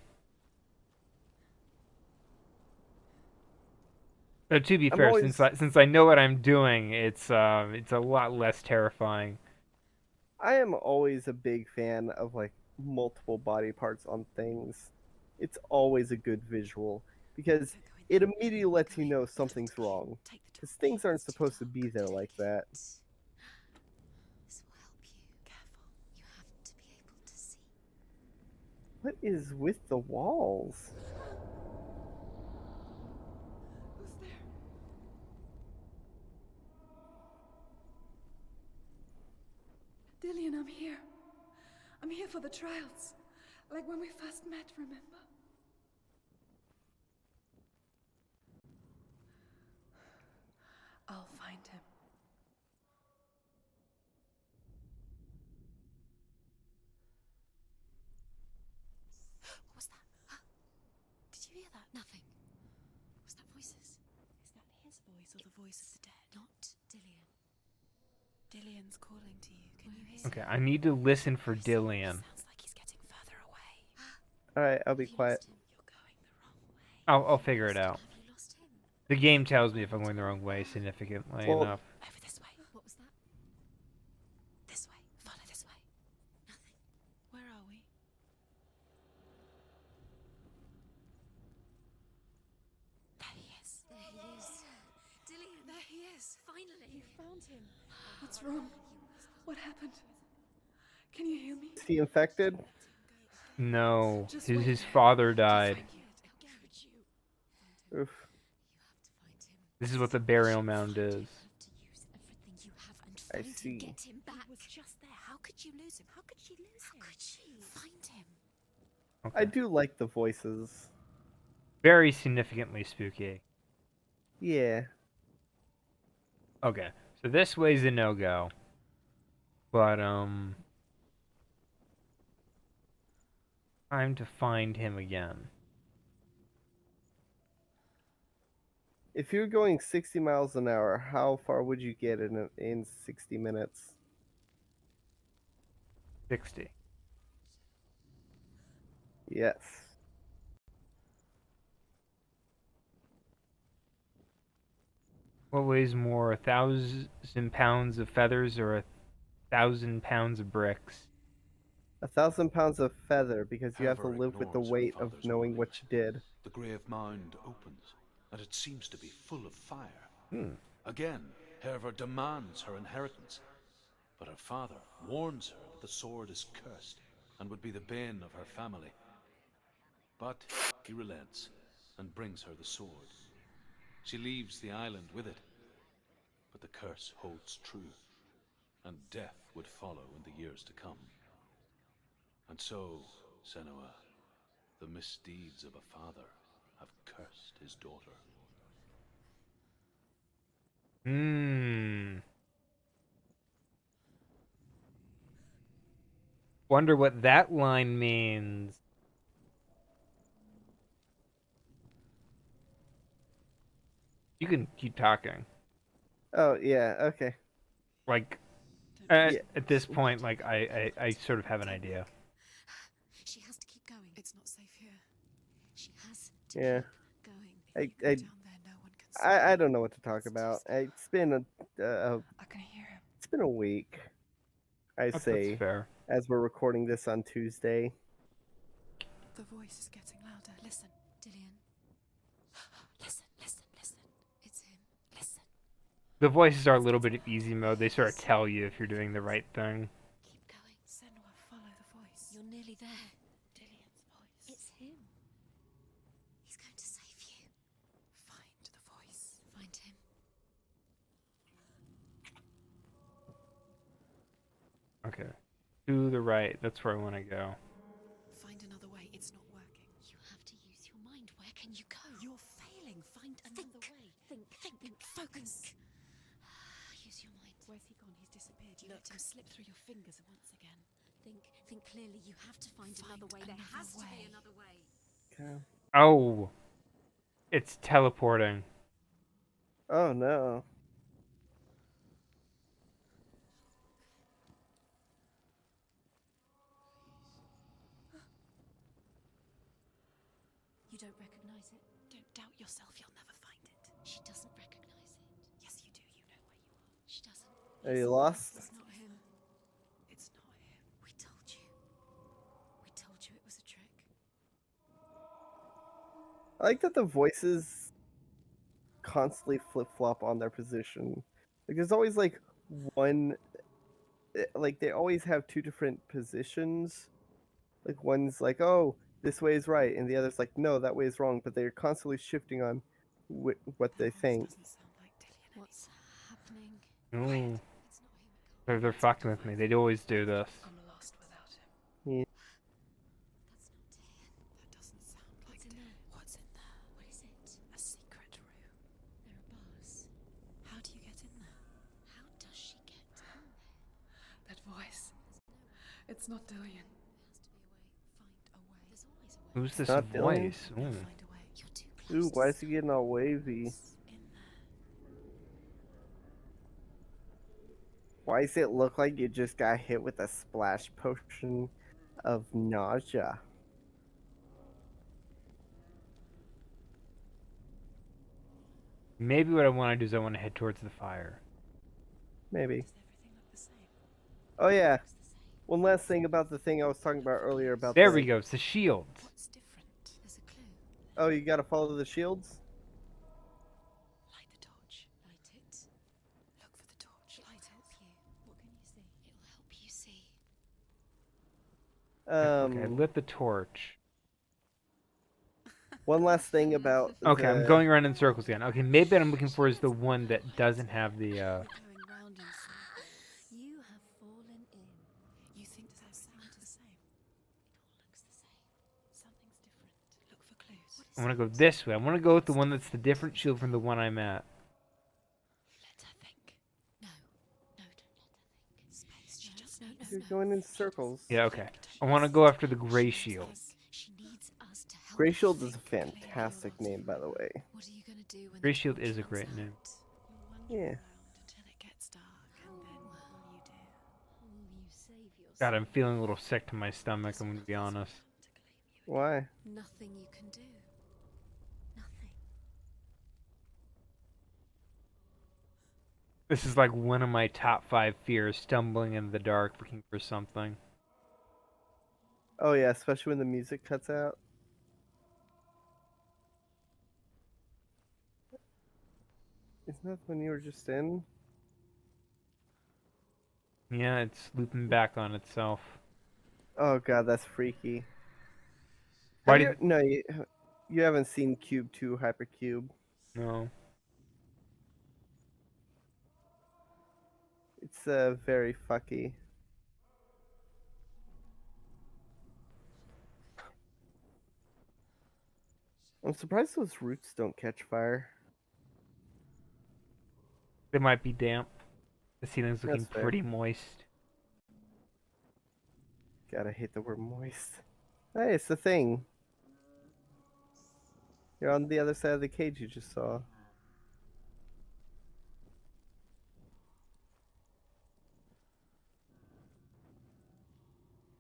A: But to be
B: I'm
A: fair,
B: always-
A: since I know what I'm doing, it's a lot less terrifying.
B: I am always a big fan of like multiple body parts on things. It's always a good visual because it immediately lets you know something's wrong. Because things aren't supposed to be there like that.
F: This will help you. Careful. You have to be able to see.
B: What is with the walls?
I: Who's there? Dillian, I'm here. I'm here for the trials. Like when we first met, remember? I'll find him.
F: What was that? Huh? Did you hear that? Nothing. Was that voices?
I: Is that his voice or the voice of the dead?
F: Not Dillian.
I: Dillian's calling to you. Can you hear?
A: Okay, I need to listen for Dillian.
I: Sounds like he's getting further away.
B: All right, I'll be
F: Have you
B: quiet.
F: lost him?
I: You're going the wrong way.
A: I'll figure it out.
F: Have you lost him?
A: The game tells me if I'm going the wrong way significantly
B: Well-
A: enough.
I: Over this way.
F: What was that?
I: This way. Follow this way.
F: Nothing.
I: Where are we?
F: There he is. There he is. Dillian.
I: There he is.
F: Finally.
I: You found him. What's wrong? What happened? Can you hear me?
B: Is he infected?
A: No,
I: Just
A: his,
I: wait
A: his
I: there.
A: father died.
I: How could you?
B: Oof.
F: You have to find him.
A: This is what the burial mound is.
F: You have to use everything you have and
B: I
F: find
B: see.
F: him. Get him back.
I: He was just there. How could you lose him? How could she lose
F: How
I: him?
F: could she? Find him.
A: Okay.
B: I do like the voices.
A: Very significantly spooky.
B: Yeah.
A: Okay, so this way's a no-go. But, time to find him again.
B: If you're going 60 miles an hour, how far would you get in 60 minutes?
A: 60.
B: Yes.
A: What weighs more, 1,000 pounds of feathers or 1,000 pounds of bricks?
B: 1,000 pounds of feather, because you have to
C: Herva
B: live with the
C: ignores her
B: weight of
C: father's
B: knowing what
C: warnings.
B: you did.
C: The grave mound opens, and it seems to be full of fire.
A: Hmm.
C: Again, Herva demands her inheritance, but her father warns her that the sword is cursed and would be the bane of her family. But he relents and brings her the sword. She leaves the island with it, but the curse holds true, and death would follow in the years to come. And so, Senua, the misdeeds of a father have cursed his daughter.
A: Wonder what that line means. You can keep talking.
B: Oh, yeah, okay.
A: Like,
B: Yeah.
A: at this point, like, I sort of have an idea.
F: She has to keep going.
I: It's not safe here.
F: She has to
B: Yeah.
F: keep going.
B: I,
I: Go
B: I,
I: down there, no one can see.
B: I don't know what to talk about. It's been
I: I can hear him.
B: it's been a week, I
A: That's
B: say,
A: fair.
B: as we're recording this on Tuesday.
I: The voice is getting louder. Listen.
F: Dillian. Listen, listen, listen. It's him. Listen.
A: The voices are a little bit of easy mode. They sort of tell you if you're doing the right thing.
F: Keep going.
I: Senua, follow the voice.
F: You're nearly there.
I: Dillian's voice.
F: It's him. He's going to save you.
I: Find the voice.
F: Find him.
A: Okay. To the right. That's where I want to go.
I: Find another way. It's not working.
F: You have to use your mind. Where can you go?
I: You're failing. Find another way.
F: Think. Focus. Use your mind.
I: Where's he gone? He's disappeared. You let him slip through your fingers once again.
F: Think clearly. You have to find another way. There
I: another
F: has to be
I: way.
F: another way.
B: Okay.
A: Oh! It's teleporting.
B: Oh no.
F: You don't recognize it?
I: Don't doubt yourself. You'll never find it.
F: She doesn't recognize it.
I: Yes, you do. You know where you are.
F: She doesn't.
B: Are you lost?
I: It's not him. It's not him.
F: We told you. We told you it was a trick.
B: I like that the voices constantly flip-flop on their position. Like, there's always, like, one... Like, they always have two different positions. Like, one's like, oh, this way is right, and the other's like, no, that way is wrong, but they're constantly shifting on what they
I: That voice
B: think.
I: doesn't sound like Dillian
F: What's happening?
A: Ooh.
F: It's not him.
A: They're fucking with me. They always do this.
I: anymore. I'm lost without him.
F: That's not Dillian.
I: That doesn't sound like
F: What's in
I: Dillian.
F: there?
I: What's in there?
F: What is it?
I: A secret room.
F: There are bars.
I: How do you It's not Dillian.
A: Who's this
B: not Dylan?
A: voice? Ooh.
B: Ooh, why is he getting all wavy? Why does it look like you just got hit with a splash potion of nausea?
A: Maybe what I want to do is I want to head towards the fire.
B: Maybe. Oh yeah. One last thing about the thing I was talking about earlier about
A: There
B: the...
A: we go. It's the shields.
F: What's different? There's a clue.
B: Oh, you gotta follow the shields?
F: Light the torch. Light it. Look for the torch. Light help you. What can you see? It'll help you see.
A: Okay, I lit the torch.
B: One last thing about
A: Okay, I'm
B: the...
A: going around in circles again. Okay, maybe what I'm looking for is the one that doesn't have the,
F: Going round in circles. You have fallen in. You think that sounds the same? It all looks the same. Something's different. Look for clues.
A: I want to go this way. I want to go with the one that's the different shield from the one I'm at.
F: Let her think. No. No, don't let her think. Space. She just needs.
B: You're going in circles.
A: Yeah, okay. I want to go after the gray shield.
F: She needs us to help.
B: Gray Shield is a fantastic name, by the way.
F: What are you gonna do when
A: Gray
F: the
A: shield
F: torch
A: is a
F: runs
A: great name.
F: out?
B: Yeah.
F: Until it gets dark, and then what will you do? Will you save yourself?
A: God, I'm feeling a little sick to my stomach, I'm going to be honest.
B: Why?
F: Nothing you can do. Nothing.
A: This is like one of my top 5 fears, stumbling in the dark looking for something.
B: Oh yeah, especially when the music cuts out. Isn't that when you were just in?
A: Yeah, it's looping back on itself.
B: Oh god, that's freaky.
A: Why
B: Have you,
A: did...
B: no, you haven't seen Cube 2 Hypercube.
A: No.
B: It's very fucky. I'm surprised those roots don't catch fire.
A: They might be damp. The ceiling's looking
B: That's fair.
A: pretty moist.
B: God, I hate the word moist. Hey, it's the thing. You're on the other side of the cage you just saw.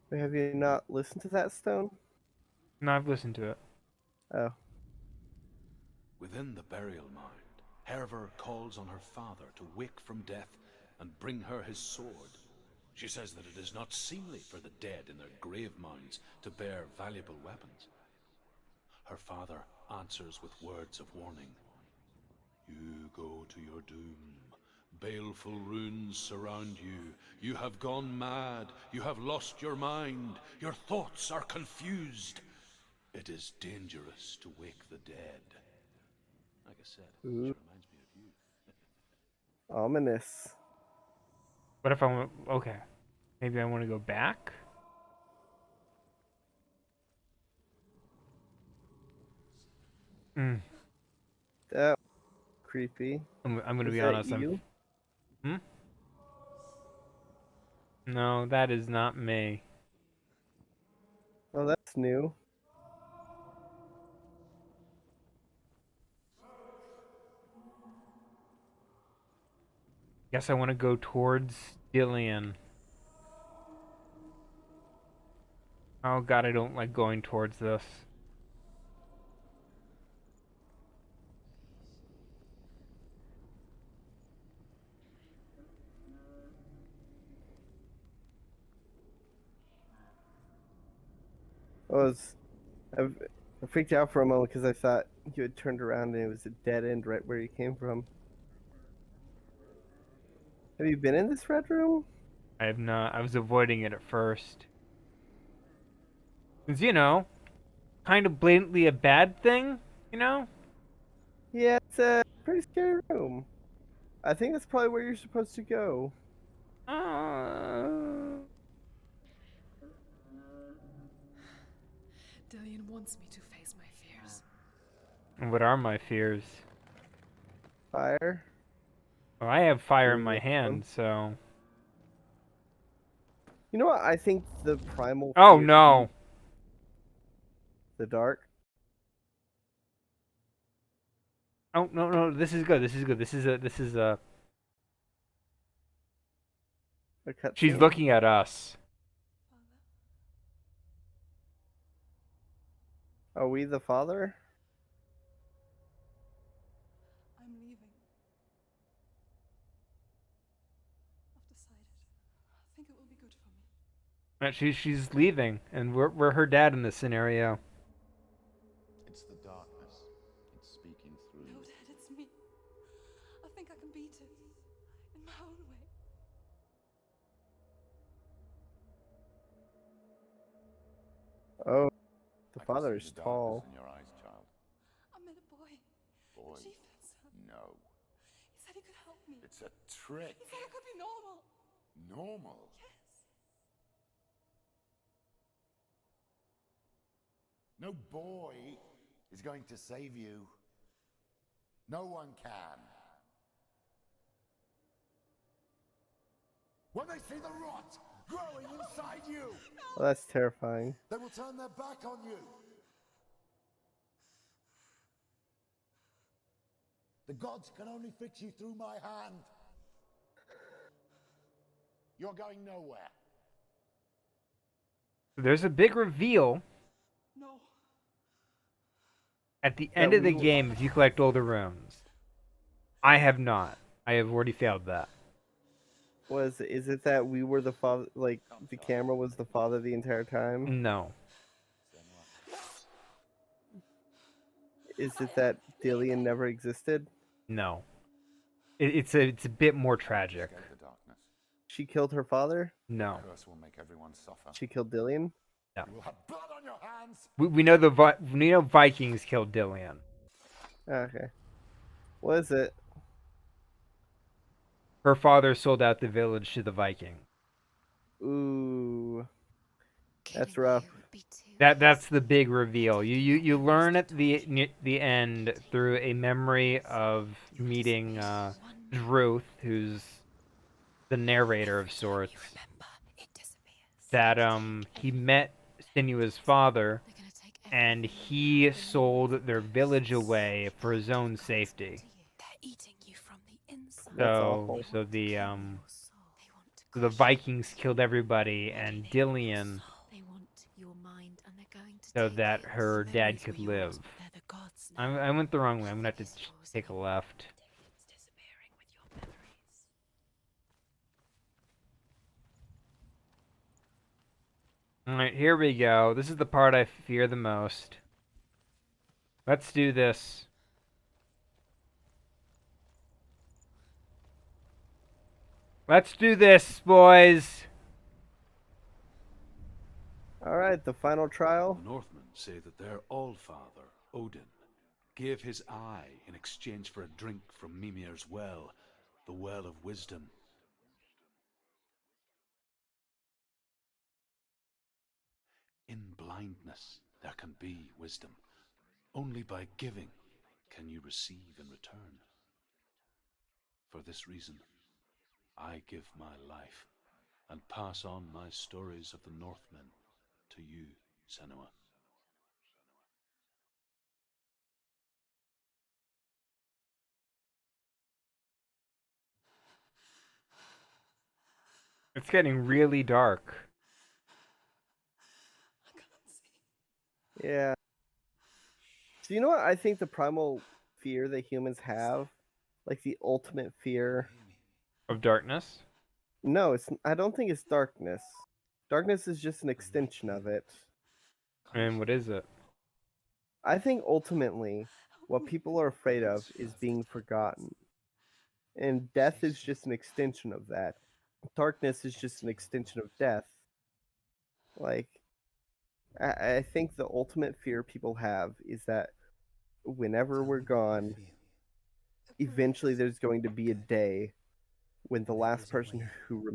B: Wait, have you not listened to that stone?
A: No, I've listened to it.
B: Oh.
C: Within the burial mound, Herver calls on her father to wake from death and bring her his sword. She says that it is not seemly for the dead in their grave mounds to bear valuable weapons. Her father answers with words of warning. You go to your doom. Baleful runes surround you. You have gone mad. You have lost your mind. Your thoughts are confused. It is dangerous to wake the dead. Like I said, she
B: Ooh.
C: reminds me of you.
B: Ominous.
A: What if I want... Okay. Maybe I want to go back? Hmm.
B: That creepy.
A: I'm going to
B: Is
A: be
B: that
A: honest.
B: you?
A: Hmm? No, that is not me.
B: Oh, that's new.
A: Guess I want to go towards Dillian. Oh god, I don't like going towards this.
B: I freaked out for a moment because I thought you had turned around and it was a dead end right where you came from. Have you been in this red room?
A: I have not. I was avoiding it at first. Because, you know, kind of blatantly a bad thing, you know?
B: Yeah, it's a pretty scary room. I think that's probably where you're supposed to go.
I: Dillian wants me to face my fears.
A: What are my fears?
B: Fire.
A: Well, I have fire in
B: Ooh,
A: my
B: that's
A: hand, so...
B: You know what? I think the primal.
A: Oh
B: fear-
A: no.
B: The dark.
A: Oh no, this is good. This is good. This is a
B: A cutscene.
A: she's looking at us.
B: Are we the father?
I: I'm leaving. I've decided. I think it will be good for me.
A: She's leaving, and we're her dad in this scenario.
E: It's the darkness. It's speaking through
I: No,
E: you.
I: Dad, it's me. I think I can beat it. In my own way.
B: Oh, the
E: I can
B: father
E: see
B: is
E: the darkness
B: tall.
E: in your eyes, child.
I: I met a boy.
E: Boy,
I: The chieftain, son.
E: no.
I: He said he could help me.
E: It's a trick.
I: He said I could be normal.
E: Normal.
I: Yes.
E: No boy is going to save you. No one can. When they see the rot growing inside you,
B: Oh, that's terrifying.
E: they will turn their back on you. The gods can only fix you through my hand. You're going nowhere.
A: There's a big reveal
I: No.
A: at the end of the game if you collect all the runes. I have not. I have already failed that.
B: Is it that we were the father? Like the camera was the father the entire time?
A: No.
B: Is it that Dillian never existed?
A: No. It's a bit more tragic.
E: Escape the darkness.
B: She killed her father?
A: No.
E: The curse will make everyone suffer.
B: She killed Dillian?
A: No.
E: You will have blood on your hands.
A: We know we know Vikings killed Dillian.
B: Okay. What is it?
A: Her father sold out the village to the Viking.
B: Ooh. That's
D: Killing
B: rough.
D: you would be too
A: That's the big reveal. You learn at the end through a memory of meeting Druth, who's the narrator of sorts,
D: remember, it disappears.
A: that he met Sinua's father,
D: They're gonna take
A: and
D: everything
A: he sold their village away for his own safety.
D: to you. They're eating you from the inside.
B: That's
A: So
B: awful.
A: so the
D: Your soul. They want to
A: the
D: crush
A: Vikings killed everybody and Dillian
D: They want your mind, and they're going to
A: so
D: take
A: that
D: it.
A: her dad
D: Memories
A: could
D: were yours,
A: live.
D: but they're the gods now.
A: I went the wrong way. I'm gonna have to take a left.
D: Dillian's disappearing with your memories.
A: Alright, here we go. This is the part I fear the most. Let's do this. Let's do this, boys.
B: Alright, the final trial.
C: The Northmen say that their Allfather, Odin, gave his eye in exchange for a drink from Mimir's well, the Well of Wisdom. In blindness there can be wisdom. Only by giving can you receive in return. For this reason, I give my life and pass on my stories of the Northmen to you, Senua.
A: It's getting really dark.
I: I can't see.
B: Yeah. So you know what I think the primal fear that humans have? Like the ultimate fear.
A: Of darkness?
B: No, I don't think it's darkness. Darkness is just an extension of it.
A: And what is it?
B: I think ultimately what people are afraid of is being forgotten. And death is just an extension of that. Darkness is just an extension of death. Like, I think the ultimate fear people have is that whenever we're gone, eventually there's going to be a day when the last person who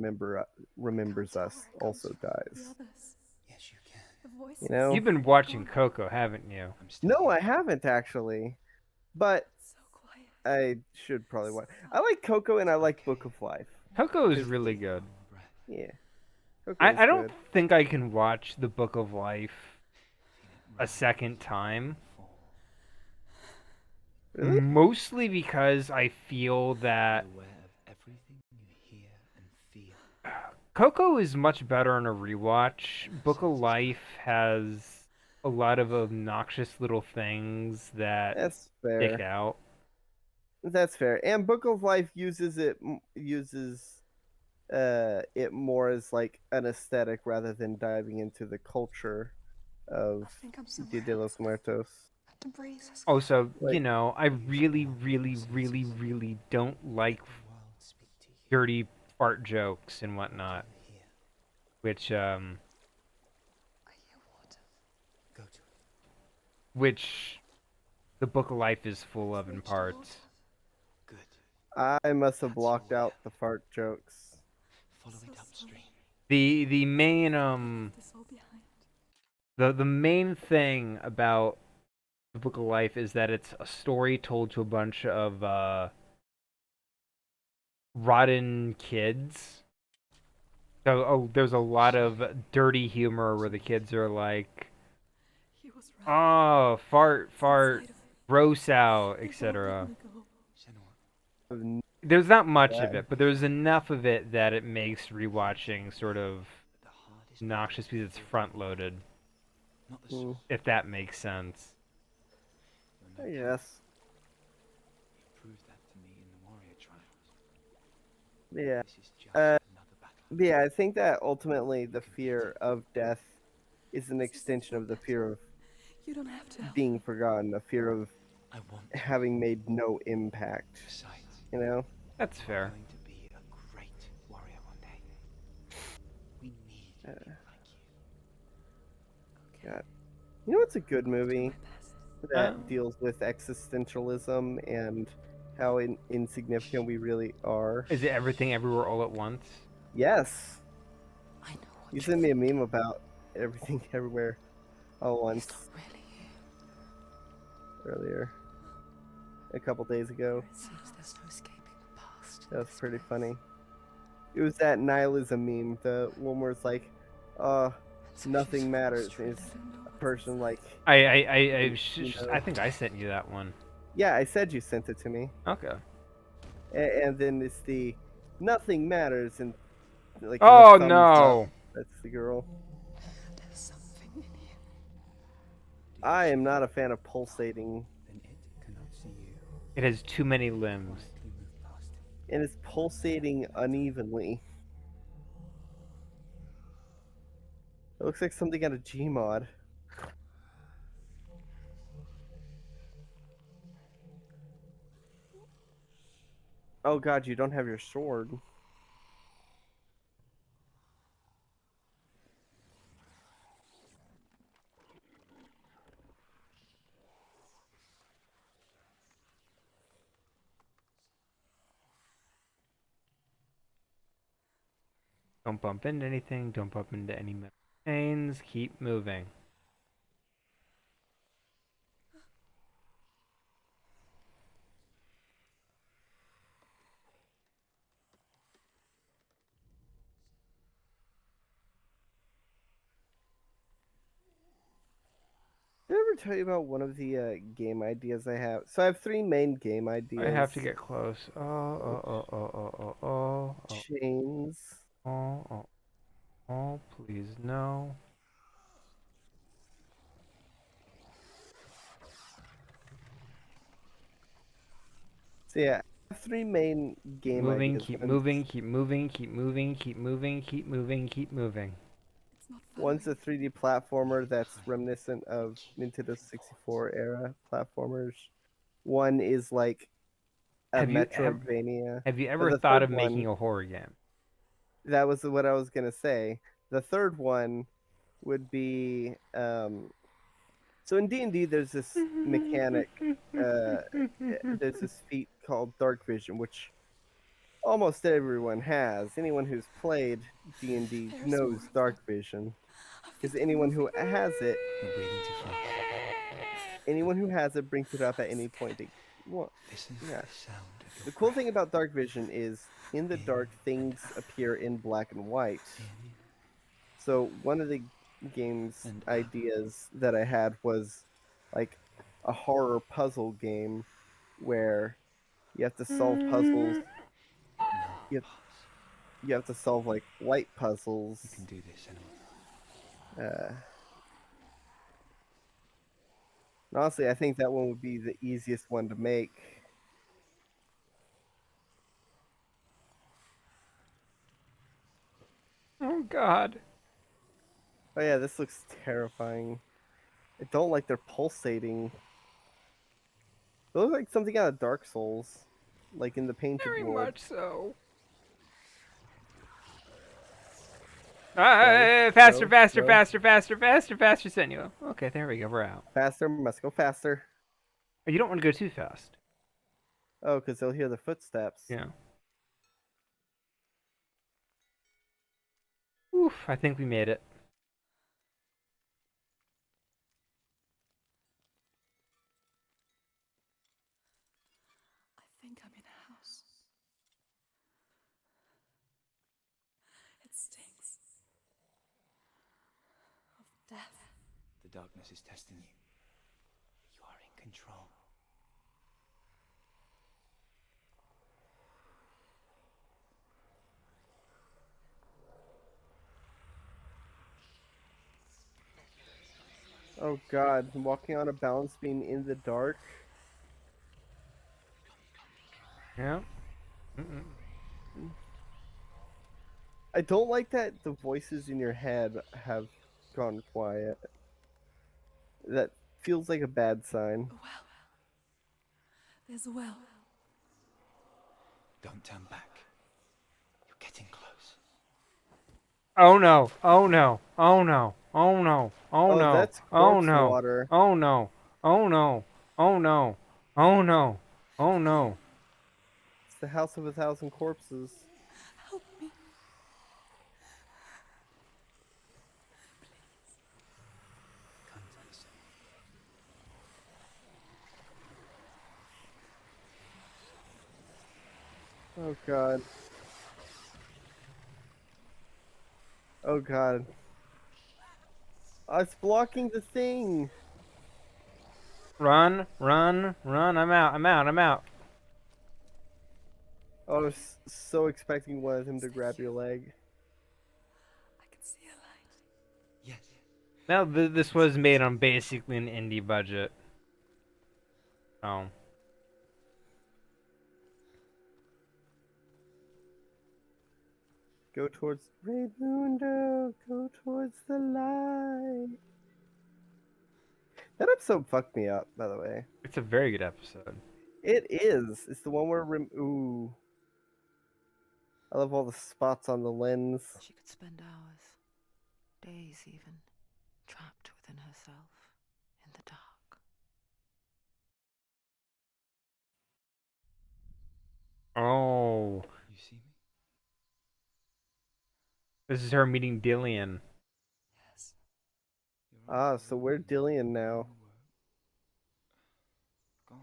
B: remembers us also dies.
I: The others.
J: Yes, you can.
I: The voices.
B: You know?
A: You've been watching Coco, haven't you?
J: I'm still
B: No, I
J: here.
B: haven't actually. But
I: So quiet.
B: I should probably watch. I like Coco and I like Book of Life.
A: Coco is really good.
B: Yeah. Coco's
A: I don't
B: good.
A: think I can watch The Book of Life a second time.
B: Really?
A: Mostly because I feel that
E: Aware of everything you hear and feel.
A: Coco is much better on a rewatch. Book of Life has a lot of obnoxious little things that
B: That's
A: stick
B: fair.
A: out.
B: That's fair. And Book of Life uses it more as like an aesthetic rather than diving into the culture of
I: I think I'm
B: Dia
I: somewhere
B: de los
I: else.
B: Muertos.
I: To breathe.
A: Also,
B: Like,
A: I really, really, really, really don't like
E: The world speak to you.
A: dirty fart jokes and whatnot,
E: Here,
A: which
I: I hear water.
E: go to it.
A: which the Book of Life is full of in
I: Reach the
A: parts.
E: Good.
B: I must have
E: That's your
B: blocked
E: way
B: out
E: out.
B: the fart jokes.
E: Follow
I: So
E: it upstream.
A: The main
I: This all behind.
A: the main thing about the Book of Life is that it's a story told to a bunch of rotten kids. So there's a lot of dirty humor where the kids are like,
I: He was right.
A: "Oh, fart,
I: It's
A: fart,
I: inside of me.
A: gross out,"
I: They won't let
A: etc.
I: me go.
E: Senua,
B: I've n-
A: There's not much of
B: that.
A: it, but there's enough of it that it makes rewatching sort of
E: the hardest
A: noxious because it's front loaded,
E: not the
B: Hmm,
E: sword.
A: if that makes sense.
E: You're
B: I
E: no
B: guess.
E: You proved that to me in the warrior trials.
B: Yeah.
E: This is just
B: Uh,
E: another battle.
B: yeah, I think that ultimately the fear of death is an extension of the fear of
I: You don't have to help.
B: being forgotten, a fear of
E: I want to.
B: having made no impact.
E: Besides,
B: You know?
A: That's
E: you're
A: fair.
E: going to be a great warrior one day. We need
B: Uh,
E: people like you.
B: God. You know what's a good
I: I'll do
B: movie
I: my best.
B: that deals with existentialism and how insignificant we really are?
A: Is it Everything Everywhere All at Once?
B: Yes.
G: I know what
B: You
G: you're
B: sent me a
G: thinking.
B: meme about everything everywhere all at
G: He's
B: once
G: not really here.
B: earlier, a couple days ago.
G: Seems there's no escaping the past.
B: That
G: in
B: was
G: this
B: pretty
G: place.
B: funny. It was that nihilism meme, the one where it's like,
G: And so
B: nothing
G: she's
B: matters.
G: frustrated.
B: Is
I: I don't know
B: a
I: what's
B: person
I: inside.
B: like,
A: I
B: you
A: I
B: know?
A: think I sent you that one.
B: Yeah, I said you sent it to me.
A: Okay.
B: And then it's the nothing matters and like the
A: Oh
B: thumbs up.
A: no!
B: That's the girl.
I: There's something in here.
B: I am not a fan of pulsating,
E: Then it cannot see you.
A: It has too many limbs.
E: Quietly move past it.
B: and it's pulsating unevenly. It looks like something out of Gmod. Oh god, you don't have your sword.
A: Don't bump into anything. Don't bump into any metal chains. Keep moving.
B: Did I ever tell you about one of the game ideas I have? So I have three main game
A: I
B: ideas.
A: have to get close. Oh.
B: Chains.
A: Oh, please, no.
B: So yeah, I have three main
A: Keep
B: game
A: moving,
B: ideas.
A: keep moving, keep moving, keep moving, keep moving, keep moving, keep moving.
I: It's not
B: One's a
I: following.
B: 3D platformer that's reminiscent of Nintendo 64 era platformers. One is like a
A: Have you
B: Metroidvania.
A: have you
B: But
A: ever
B: the
A: thought
B: third
A: of
B: one,
A: making a horror game?
B: that was what I was gonna say. The third one would be so in D&D there's this mechanic, there's this feat called Dark Vision, which almost everyone has. Anyone who's played D&D
I: There's more
B: knows
I: of
B: Dark
I: them.
B: Vision,
I: I
B: because
I: think they're
B: anyone who
I: moving.
B: has it,
E: You're breathing too fast.
B: brings it up at any point they want.
E: Listen
B: Yeah.
E: to the sound of your
B: The cool
E: breath.
B: thing about Dark Vision is in the dark things appear in black and white.
E: In
B: So one of the game's
J: And,
B: ideas that I had was like a horror puzzle game where you have to solve puzzles.
J: No,
B: You have, you have to solve like light puzzles.
J: you can do this, Senua.
B: And honestly, I think that one would be the easiest one to make.
A: Oh God.
B: Oh yeah, this looks terrifying. I don't like they're pulsating. They look like something out of Dark Souls, like in the painted
A: Very
B: world.
A: much so.
B: Go,
A: Faster,
B: go,
A: faster,
B: go.
A: faster, faster, faster, faster, Senua. Okay, there we go. We're out.
B: Faster, must go faster.
A: Oh, you don't want to go too fast.
B: Oh, because they'll hear the footsteps.
A: Yeah. Oof, I think we made it.
I: I think I'm in a house. It stinks of death.
J: The darkness is testing you. You are in control.
B: Oh god, walking on a balance beam in the dark.
A: Yeah.
B: I don't like that the voices in your head have gone quiet. That feels like a bad sign.
I: A well. There's a well.
J: Don't turn back. You're getting close.
A: Oh no! Oh no! Oh no! Oh no! Oh
B: Oh,
A: no!
B: that's
A: Oh
B: corpse
A: no!
B: water.
A: Oh no! Oh no! Oh no! Oh no! Oh no!
B: It's the House of a Thousand Corpses.
I: Help me.
J: Come to the center.
B: Oh god. Oh god. Oh, it's blocking the thing.
A: Run! Run! Run! I'm out! I'm out! I'm out!
B: I was so expecting one of them to grab your leg.
I: I can see a light.
J: Yes.
A: Now this was made on basically an indie budget. Oh.
B: Go towards Raymundo. Go towards the light. That episode fucked me up, by the way.
A: It's a very good episode.
B: It is. It's the one where ooh. I love all the spots on the lens.
G: She could spend hours, days even, trapped within herself, in the dark.
A: Oh.
J: You see me?
A: This is her meeting Dillian.
I: Yes.
B: Ah, so we're Dillian now.
J: Gone.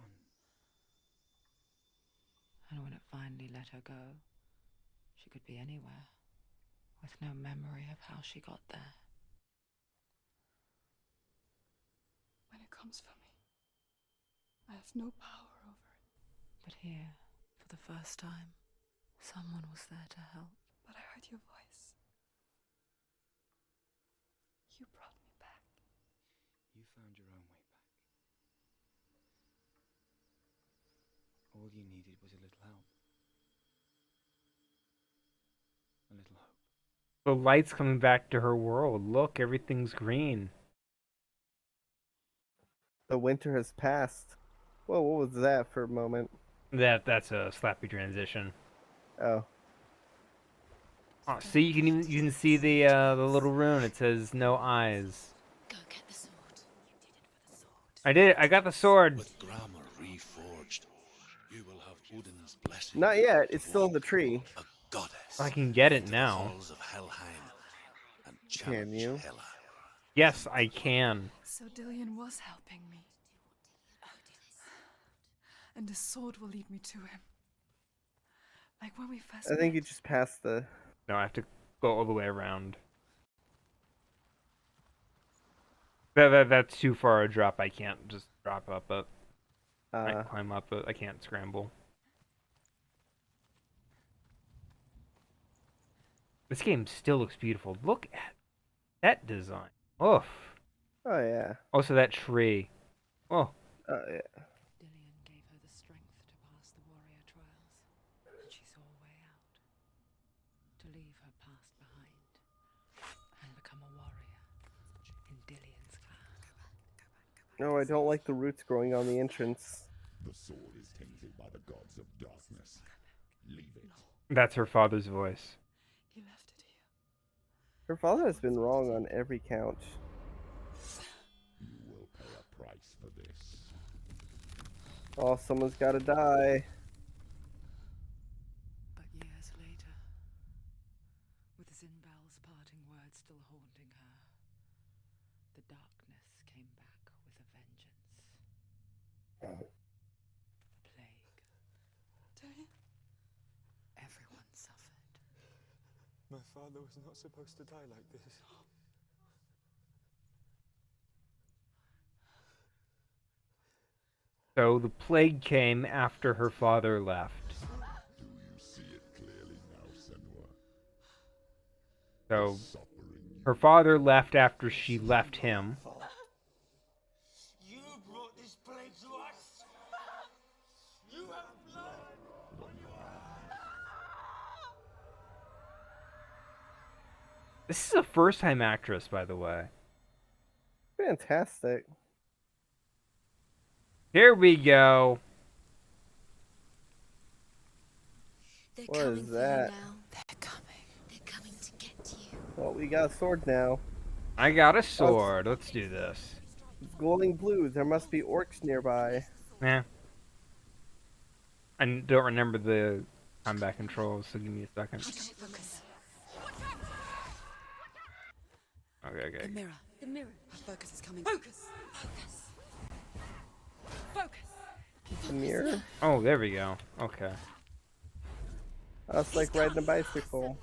G: And when it finally let her go, she could be anywhere, with no memory of how she got there.
I: When it comes for me, I have no power over it.
G: But here, for the first time, someone was there to help.
I: But I heard your voice. You brought me back.
J: You found your own way back. All you needed was a little help. A little hope.
A: The light's coming back to her world. Look, everything's green.
B: The winter has passed. Whoa, what was that for a moment?
A: That's a slappy transition.
B: Oh.
A: Oh, see, you can see the little rune. It says no eyes.
F: Go get the sword. You did it for the sword.
A: I did it. I got the sword.
E: With grammar reforged, you will have Odin's blessing.
B: Not yet. It's still in the tree.
E: A goddess.
A: I can get it
E: into the
A: now.
E: halls of Helheim and challenge
B: you?
E: Hela.
A: Yes, I can.
I: So Dillian was helping me. And the sword will lead me to him. Like when we first
B: I think
I: met.
B: you just passed the...
A: No, I have to go all the way around. That's too far a drop. I can't just drop up it. I
B: Uh,
A: climb up it. I can't scramble. This game still looks beautiful. Look at that design. Oof.
B: oh yeah.
A: Also that tree. Oh.
B: Oh yeah.
G: Dillion gave her the strength to pass the warrior trials, and she saw a way out. To leave her past behind and become a warrior in Dillion's clan.
B: No, I don't like the roots growing on the entrance.
E: The sword is tainted by the gods of darkness. Leave it.
A: That's her father's voice.
I: He left it here.
B: Her father has been wrong on every count.
E: You will pay a price for this.
B: Oh, someone's gotta die.
G: But years later, with Zinbel's parting words still haunting her, the darkness came back with a vengeance. Plague.
I: Dillion?
G: Everyone suffered.
H: My father was not supposed to die like this.
A: So the plague came after her father left.
E: Do you see it clearly now, Senua?
A: So
E: Suffering you
A: her father left after she left him.
J: You brought this plague to us. You have blood on your hands.
A: This is a first-time actress, by the way.
B: Fantastic.
A: Here we go.
D: They're
B: What
D: coming
B: is
D: for
B: that?
D: you now. They're coming. They're coming to get you.
B: Well, we got a sword now.
A: I got a sword. Let's do this.
B: It's glowing blue. There must be orcs nearby.
A: Yeah. I don't remember the combat controls, so give me a second.
D: Focus.
A: Okay.
D: The mirror. The mirror. Our focus is coming. Focus. Focus. Focus.
B: The mirror?
A: Oh, there we go. Okay.
B: That's like riding a bicycle.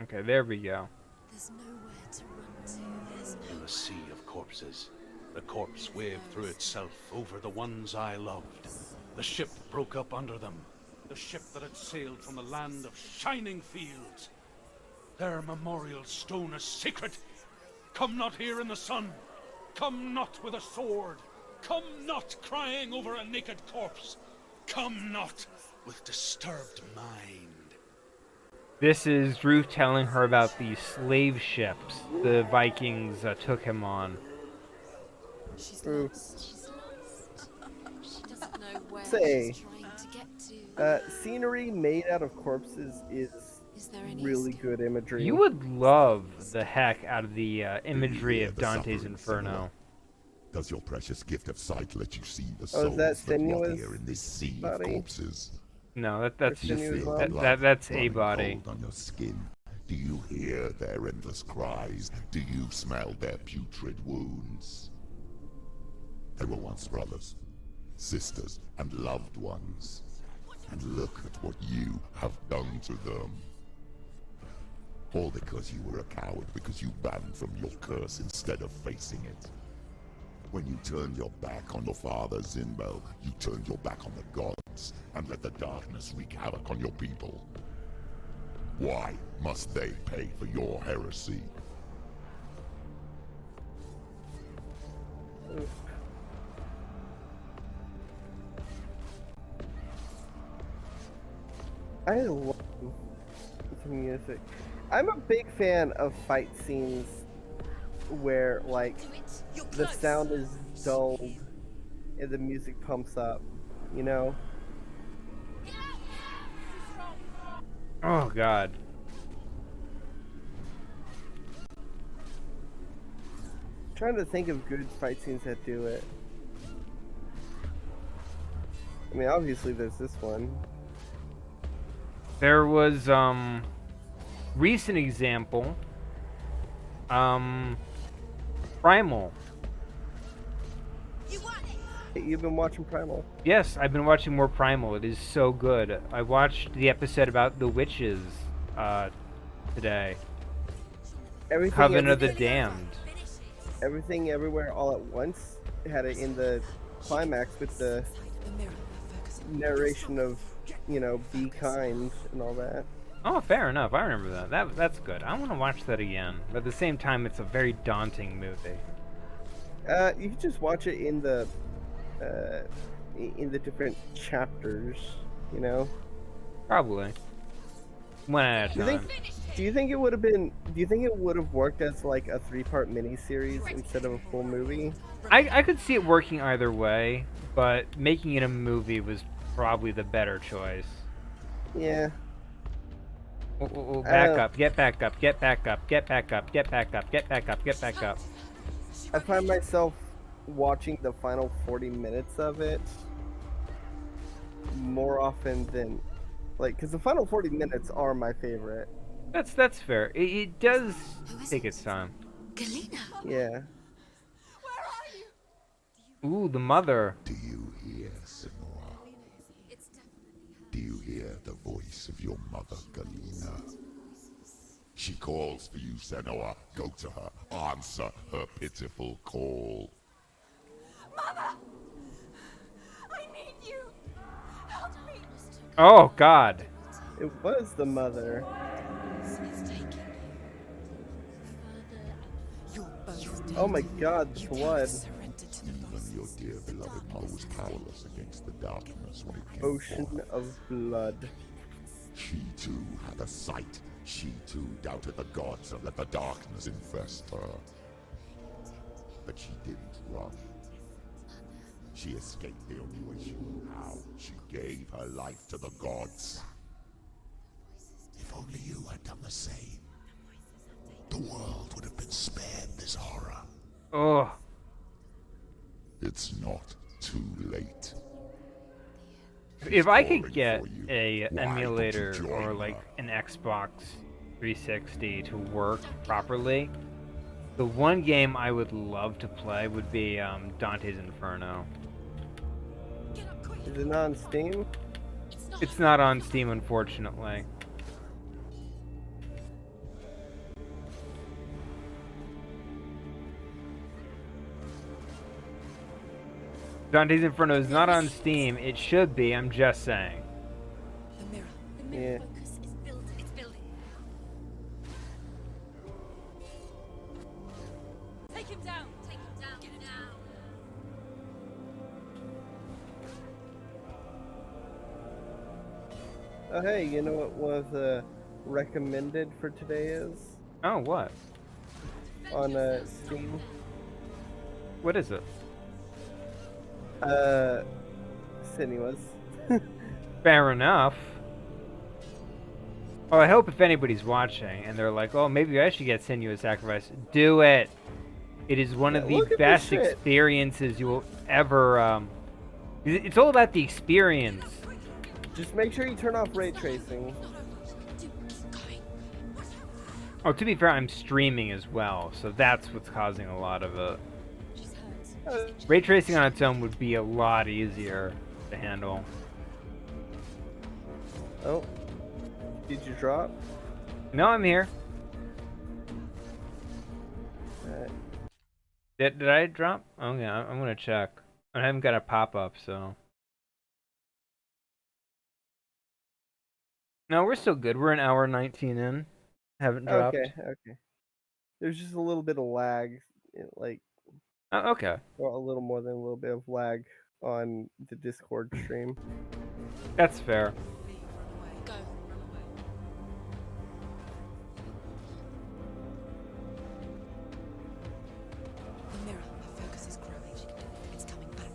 A: Okay, there we go.
D: There's nowhere to run to. There's
C: In
D: no.
C: a sea of corpses, the corpse waved through itself over the ones I loved. The ship broke up under them. The ship that had sailed from the land of shining fields. Their memorial stone is sacred. Come not here in the sun. Come not with a sword. Come not crying over a naked corpse. Come not with disturbed mind.
A: This is Ruth telling her about the slave ships the Vikings took him on.
D: She's
B: Ooh.
D: lost. She's lost. She doesn't know where
B: Say,
D: she's trying to get to.
B: Scenery made out of corpses is
D: Is there any
B: really
D: escape?
B: good imagery.
A: You would love the heck out of the imagery
E: hear
A: of
E: the
A: Dante's
E: suffering,
A: Inferno.
E: Does your precious gift of sight let you see the
B: Oh,
E: souls
B: is that
E: that rot
B: Senua's
E: here in this sea
B: body?
E: of corpses?
A: No, that's
B: Christian
A: just
B: News
E: Feel
B: Lab?
E: the blood
A: that's a
E: running
A: body.
E: cold on your skin. Do you hear their endless cries? Do you smell their putrid wounds? They were once brothers, sisters, and loved ones. And look at what you have done to them. All because you were a coward, because you ran from your curse instead of facing it. When you turned your back on your father, Zinbel, you turned your back on the gods, and let the darkness wreak havoc on your people. Why must they pay for your heresy?
B: I love the music. I'm a big fan of fight scenes where, like, the sound is dulled and the music pumps up, you know?
A: Oh God.
B: Trying to think of good fight scenes that do it. I mean, obviously there's this one.
A: There was recent example Primal.
B: you've been watching Primal.
A: Yes, I've been watching more Primal. It is so good. I watched the episode about the witches today.
B: Everything,
A: Coven of the Damned.
B: Everything, everywhere, all at once had it in the climax with the narration of, you know, be kind and all that.
A: Oh, fair enough. I remember that. That's good. I want to watch that again. But at the same time, it's a very daunting movie.
B: You can just watch it in the different chapters, you know.
A: Probably. One at a time.
B: Do you think it would have been? Do you think it would have worked as like a 3-part miniseries instead of a full movie?
A: I could see it working either way, but making it a movie was probably the better choice.
B: Yeah.
A: Back up, get back up, get back up, get back up, get back up, get back up, get back up.
B: I find myself watching the final 40 minutes of it more often than, like, because the final 40 minutes are my favorite.
A: That's fair. It does take its time.
D: Galena.
B: Yeah.
A: Ooh, the mother.
E: Do you hear, Senua? Do you hear the voice of your mother, Galena? She calls for you, Senua. Go to her. Answer her pitiful call.
I: Mother! I need you! Help me!
A: Oh, God.
B: It was the mother. Oh my God, blood.
E: Even your dear beloved mother was powerless against the darkness when it came
B: Ocean
E: for her.
B: of blood.
E: She too had a sight. She too doubted the gods and let the darkness infest her. But she didn't run. She escaped the only way she knew how. She gave her life to the gods. If only you had done the same, the world would have been spared this horror.
A: Oh.
E: It's not too late.
A: If I
E: calling
A: could get
E: for you.
A: a
E: Why don't you
A: emulator
E: join
A: or
E: her?
A: like an Xbox 360 to work properly, the one game I would love to play would be Dante's Inferno.
B: Is it not on Steam?
A: It's not on Steam, unfortunately. Dante's Inferno is not on Steam. It should be. I'm just saying.
B: Yeah.
F: Take him down! Take him down! Get him down!
B: Oh hey, you know what was recommended for today is?
A: Oh, what?
B: On Steam?
A: What is it?
B: Senua's.
A: Fair enough. Oh, I hope if anybody's watching and they're like, oh, maybe I should get Senua Sacrifice, do it. It is one of the
B: look at this
A: best
B: shit.
A: experiences you will ever. It's all about the experience.
B: Just make sure you turn off ray tracing.
A: Oh, to be fair, I'm streaming as well, so that's what's causing a lot of it. Ray tracing on its own would be a lot easier to handle.
B: Oh. Did you drop?
A: No, I'm here.
B: Alright.
A: Did I drop? Oh yeah, I'm gonna check. I haven't got a pop-up, so. No, we're still good. We're an hour 19 in. Haven't dropped.
B: Okay. There's just a little bit of lag, like,
A: Oh, okay.
B: or a little more than a little bit of lag on the Discord stream.
A: That's fair.
F: Go. Run away.
G: The mirror, her focus is growing. It's coming back.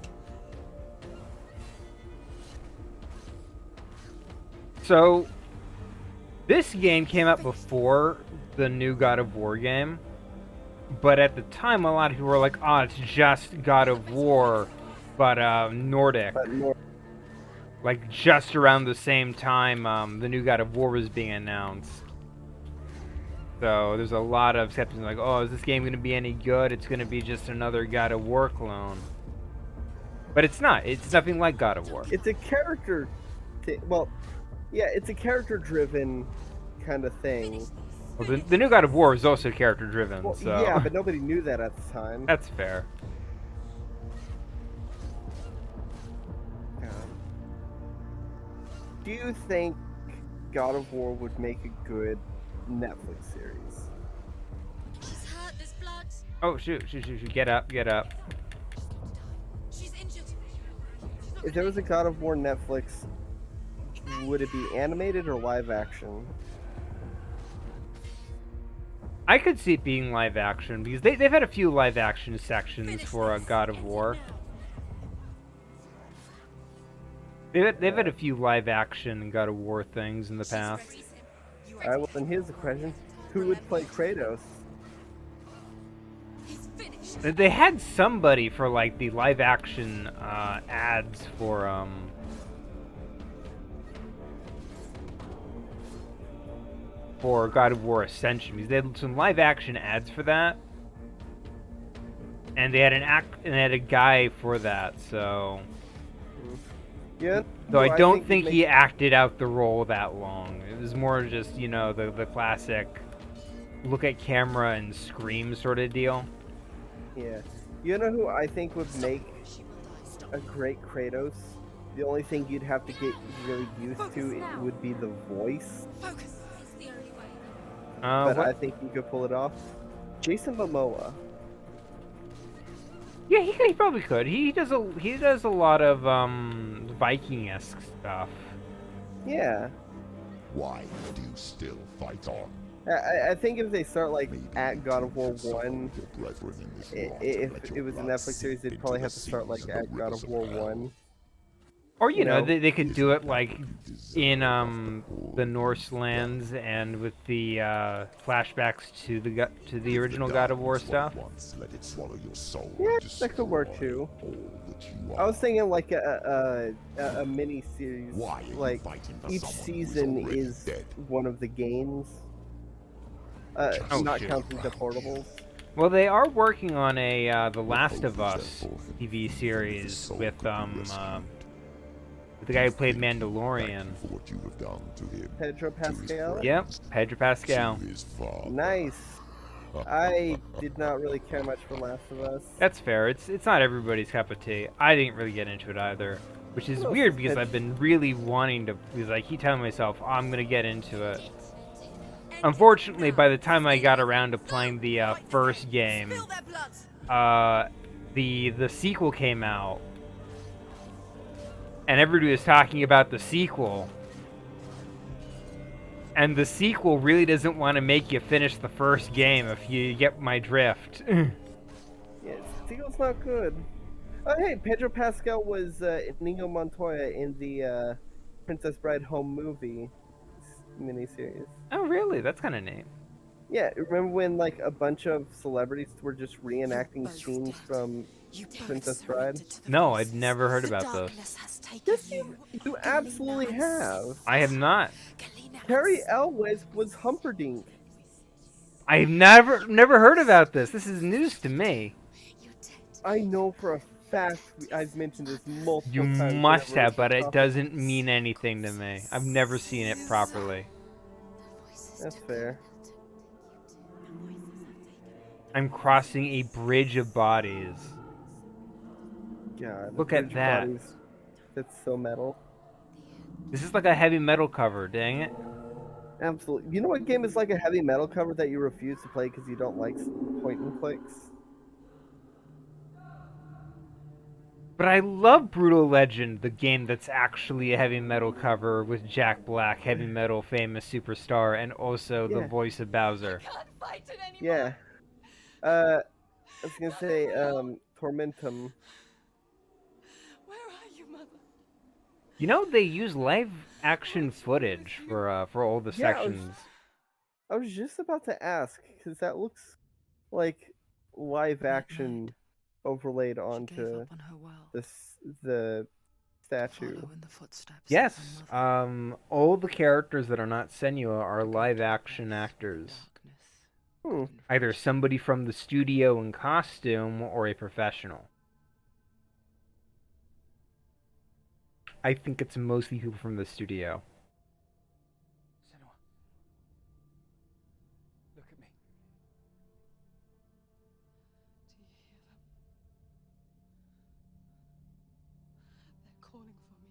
A: So, this game came out before the new God of War game, but at the time, a lot of people were like, "Oh, it's just God of War, but Nordic."
B: But more,
A: Like just around the same time, the new God of War was being announced. So there's a lot of skepticism, like, "Oh, is this game going to be any good? It's going to be just another God of War clone." But it's not. It's nothing like God of War.
B: It's a character well, yeah, it's a character-driven kind of thing.
A: Well, the new God of War is also character-driven,
B: Well,
A: so...
B: yeah, but nobody knew that at the time.
A: That's fair.
B: Do you think God of War would make a good Netflix series?
D: She's hurt. There's blood.
A: Oh, shoot. Get up.
D: She's injured.
B: If there was a God of War Netflix, would it be animated or live action?
A: I could see it being live action, because they've had a few live action sections for God of War. They've had a few live action God of War things in the past.
B: Alright, well then here's the question. Who would play Kratos?
A: They had somebody for like the live action ads for God of War Ascension, because they had some live action ads for that, and they had a guy for that. So
B: Yeah.
A: though I don't think he acted out the role that long. It was more just, you know, the classic look at camera and scream sort of deal.
B: Yeah. You know who I think would make a great Kratos? The only thing you'd have to get really used to would be the voice. But I think you could pull it off. Jason Momoa.
A: Yeah, he probably could. He does a lot of Viking-esque stuff.
B: Yeah.
E: Why do you still fight on?
B: I think if they start like at God of War 1, if it was a Netflix series, they'd probably have to start like at God of War 1.
A: Or you know, they could do it like in the Norse lands and with the flashbacks to the original God of War stuff.
B: Yeah, that could work too. I was thinking like a mini series, like each season is one of the games. Not counting the portables.
A: Well, they are working on a The Last of Us TV series with the guy who played Mandalorian.
B: Pedro Pascal?
A: Yep, Pedro Pascal.
B: Nice. I did not really care much for Last of Us.
A: That's fair. It's not everybody's cup of tea. I didn't really get into it either, which is weird because I've been really wanting to. Because I keep telling myself, oh, I'm gonna get into it. Unfortunately, by the time I got around to playing the first game, the sequel came out, and everybody was talking about the sequel. And the sequel really doesn't want to make you finish the first game, if you get my drift.
B: Yeah, the sequel's not good. Oh hey, Pedro Pascal was Inigo Montoya in the Princess Bride home movie miniseries.
A: Oh really? That's kind of neat.
B: Yeah, remember when like a bunch of celebrities were just reenacting scenes from Princess Bride?
A: No, I'd never heard about this.
B: Yes, you absolutely have.
A: I have not.
B: Carrie Elwes was Humperdinck.
A: I've never heard about this. This is news to me.
B: I know for a fact I've mentioned this multiple
A: You
B: times.
A: must have, but it doesn't mean anything to me. I've never seen it properly.
B: That's fair.
A: I'm crossing a bridge of bodies.
B: God,
A: look at that.
B: That's so metal.
A: This is like a heavy metal cover, dang it.
B: Absolutely. You know what game is like a heavy metal cover that you refuse to play because you don't like point and clicks?
A: But I love Brutal Legend, the game that's actually a heavy metal cover with Jack Black, heavy metal famous superstar, and also the voice of Bowser.
B: Yeah. I was gonna say, Tormentum.
I: Where are you, Mother?
A: You know, they use live action footage for all the sections.
B: I was just about to ask, because that looks like live action overlaid onto the statue.
A: Yes, all the characters that are not Senua are live action actors. Either somebody from the studio in costume or a professional. I think it's mostly people from the studio.
J: Senua. Look at me.
I: Do you hear them? They're calling for me.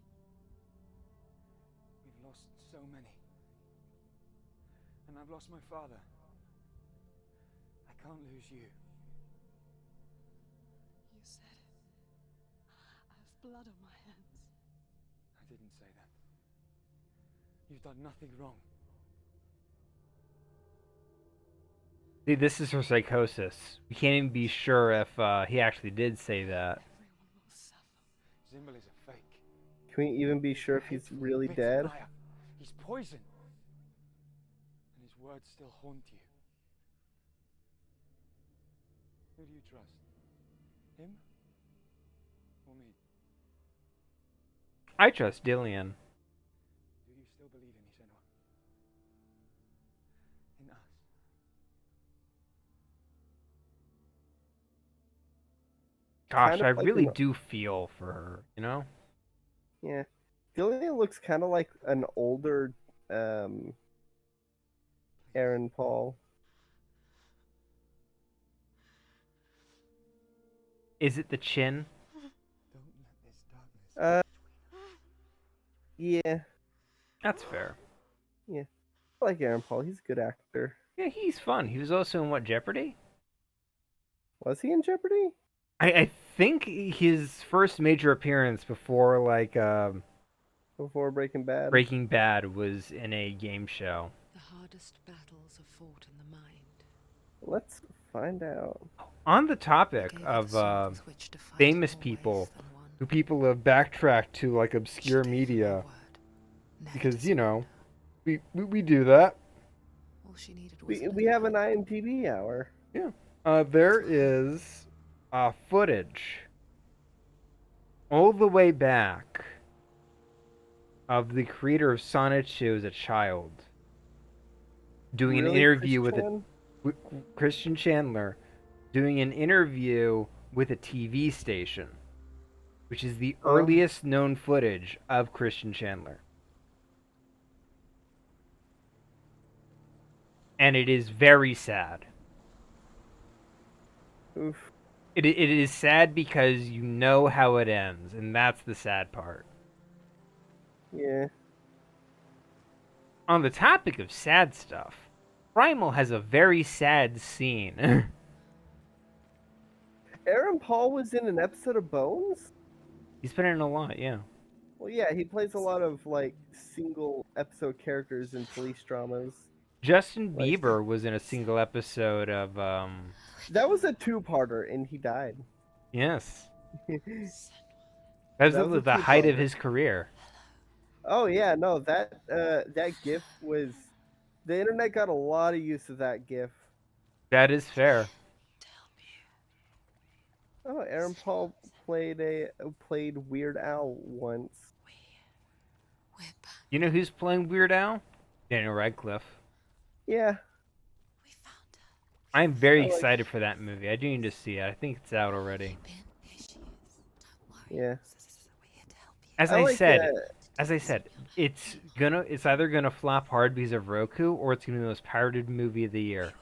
J: We've lost so many. And I've lost my father. I can't lose you.
I: You said it. I have blood on my hands.
J: I didn't say that. You've done nothing wrong.
A: See, this is her psychosis. We can't even be sure if he actually did say that.
I: Everyone will suffer.
J: Zimbel is a fake.
B: Can we even be sure if
J: A
B: he's
J: hateful,
B: really
J: bitter
B: dead?
J: liar. He's poison. And his words still haunt you. Who do you trust? Him? Or me?
A: I trust Dillian.
J: Do you still believe in me, Senua? In us?
A: Gosh,
B: Kind
A: I
B: of like
A: really
B: an-
A: do feel for her, you know?
B: Yeah. Dillian looks kind of like an older um, Aaron Paul.
A: Is it the chin?
J: Don't let this darkness
B: Yeah.
A: That's fair.
B: Yeah. I like Aaron Paul. He's a good actor.
A: Yeah, he's fun. He was also in what, Jeopardy?
B: Was he in Jeopardy?
A: I think his first major appearance before like
B: Before Breaking Bad?
A: Breaking Bad was in a game show.
G: The hardest battles are fought in the mind.
B: Let's find out.
A: On the topic
G: Gave her
A: of
G: the sword with which to fight
A: famous
G: more ways
A: people
G: than one.
A: who people have backtracked to like
G: She
A: obscure
G: gave him her
A: media
G: word, never to
A: because you know
G: surrender.
A: we do that.
G: All she needed was
B: We have an IMDb hour.
A: Yeah. There is footage all the way back of the creator of Sonic 2 as a child doing an
B: Really,
A: interview
B: Christian?
A: with Christian Chandler doing an interview with a TV station, which is the
B: Oh.
A: earliest known footage of Christian Chandler. And it is very sad.
B: Oof.
A: It is sad because you know how it ends, and that's the sad part.
B: Yeah.
A: On the topic of sad stuff, Primal has a very sad scene.
B: Aaron Paul was in an episode of Bones?
A: He's been in a lot, yeah.
B: Well, yeah, he plays a lot of, like, single episode characters in police dramas.
A: Justin
B: Like-
A: Bieber was in a single episode of,
B: That was a two-parter, and he died.
A: yes. That
B: That was
A: was
B: a
A: the height of
B: two-parter.
A: his career.
B: Oh yeah, no, that GIF was. The internet got a lot of use of that GIF.
A: That is fair.
B: Oh, Aaron Paul played Weird Al once.
D: We're back.
A: You know who's playing Weird Al? Daniel Radcliffe.
B: Yeah,
D: We found her.
A: I'm very
B: I like-
A: excited for that movie. I do need to see it. I think it's out already.
D: Ben, here she is. Don't worry.
B: yeah.
D: We're here to help you.
A: As
B: I
A: I
B: like,
A: said, it's either gonna flop hard because of Roku, or it's gonna be the most pirated movie of the year.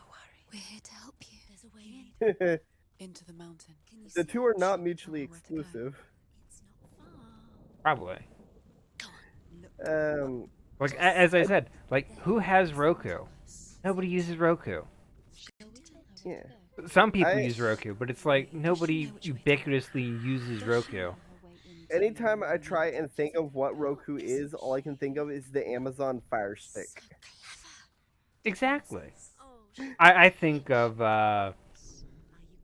D: We're here to help you. There's a way in.
B: The
G: Into the mountain.
D: Can you see
B: two are
D: it?
B: not mutually
G: Where to go?
B: exclusive.
D: It's not far.
A: Probably.
D: Come on. Look.
A: Like as I said, like who has Roku? Nobody uses Roku.
B: Yeah.
A: Some people
B: I-
A: use Roku, but it's like nobody ubiquitously uses Roku.
B: Anytime I try and think of what Roku is, all I can think of is the Amazon Fire Stick.
D: So clever.
A: Exactly.
D: Oh,
A: I think of
G: Are you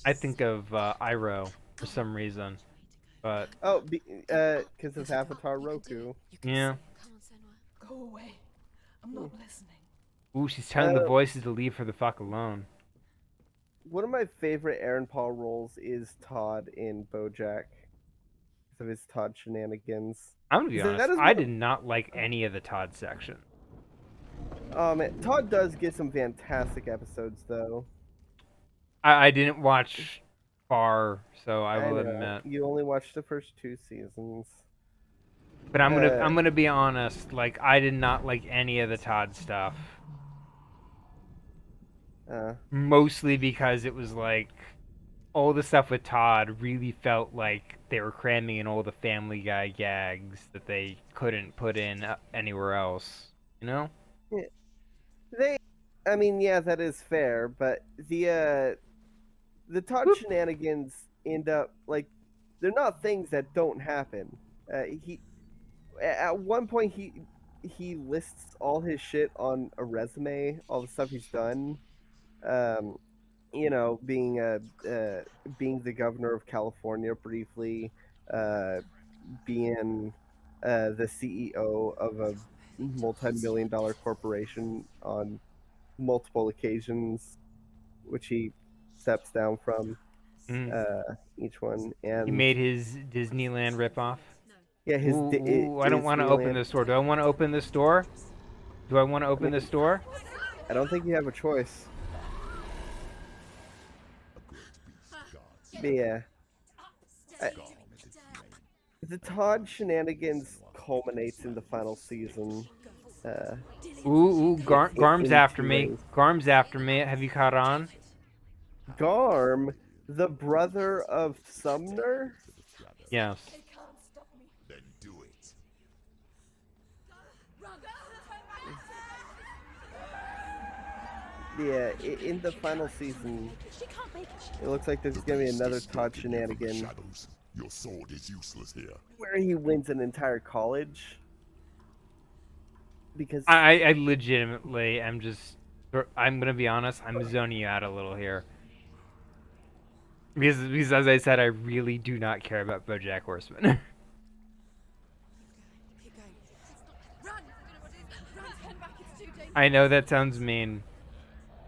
G: glad we're back?
A: Iroh for some reason, but
B: Oh, because of Avatar Roku.
D: you can
A: yeah.
D: see. Come on, Senua.
I: Go away. I'm not listening.
A: Ooh, she's telling the
B: Uh,
A: voices to leave her the fuck alone.
B: One of my favorite Aaron Paul roles is Todd in BoJack. Because of his Todd shenanigans.
A: I'm gonna be
B: So that
A: honest.
B: is
A: I
B: one-
A: did not like any of the Todd section.
B: Todd does get some fantastic episodes, though.
A: I didn't watch far, so I will
B: know.
A: admit.
B: You only watched the first two seasons.
A: But I'm gonna be honest. Like, I did not like any of the Todd stuff. Mostly because it was like all the stuff with Todd really felt like they were cramming in all the Family Guy gags that they couldn't put in anywhere else. You know?
B: Yeah, I mean, yeah, that is fair, but the Todd shenanigans end up like they're not things that don't happen. He at one point he lists all his shit on a resume, all the stuff he's done. Um, you know, being the governor of California briefly, being the CEO of a multi-million dollar corporation on multiple occasions, which he steps down from each one.
A: He
B: And
A: made his Disneyland ripoff.
B: yeah, his
A: Ooh, I don't want to open
B: Disneyland.
A: this door. Do I want to open this door? Do I want to open this door?
B: I don't think you have a choice. But yeah. The Todd shenanigans culminates in the final season.
A: Garm's
B: in
A: after
B: 2
A: me.
B: ways.
A: Garm's after me. Have you caught on?
B: Garm, the brother of Sumner?
A: Yes.
E: Then do it.
B: Yeah, in the final season, it looks like there's gonna be another Todd shenanigan
E: Shadows. Your sword is useless here.
B: where he wins an entire college. Because
A: I legitimately am just. I'm gonna be honest. I'm zoning you out a little here. Because as I said, I really do not care about BoJack Horseman. I know that sounds mean,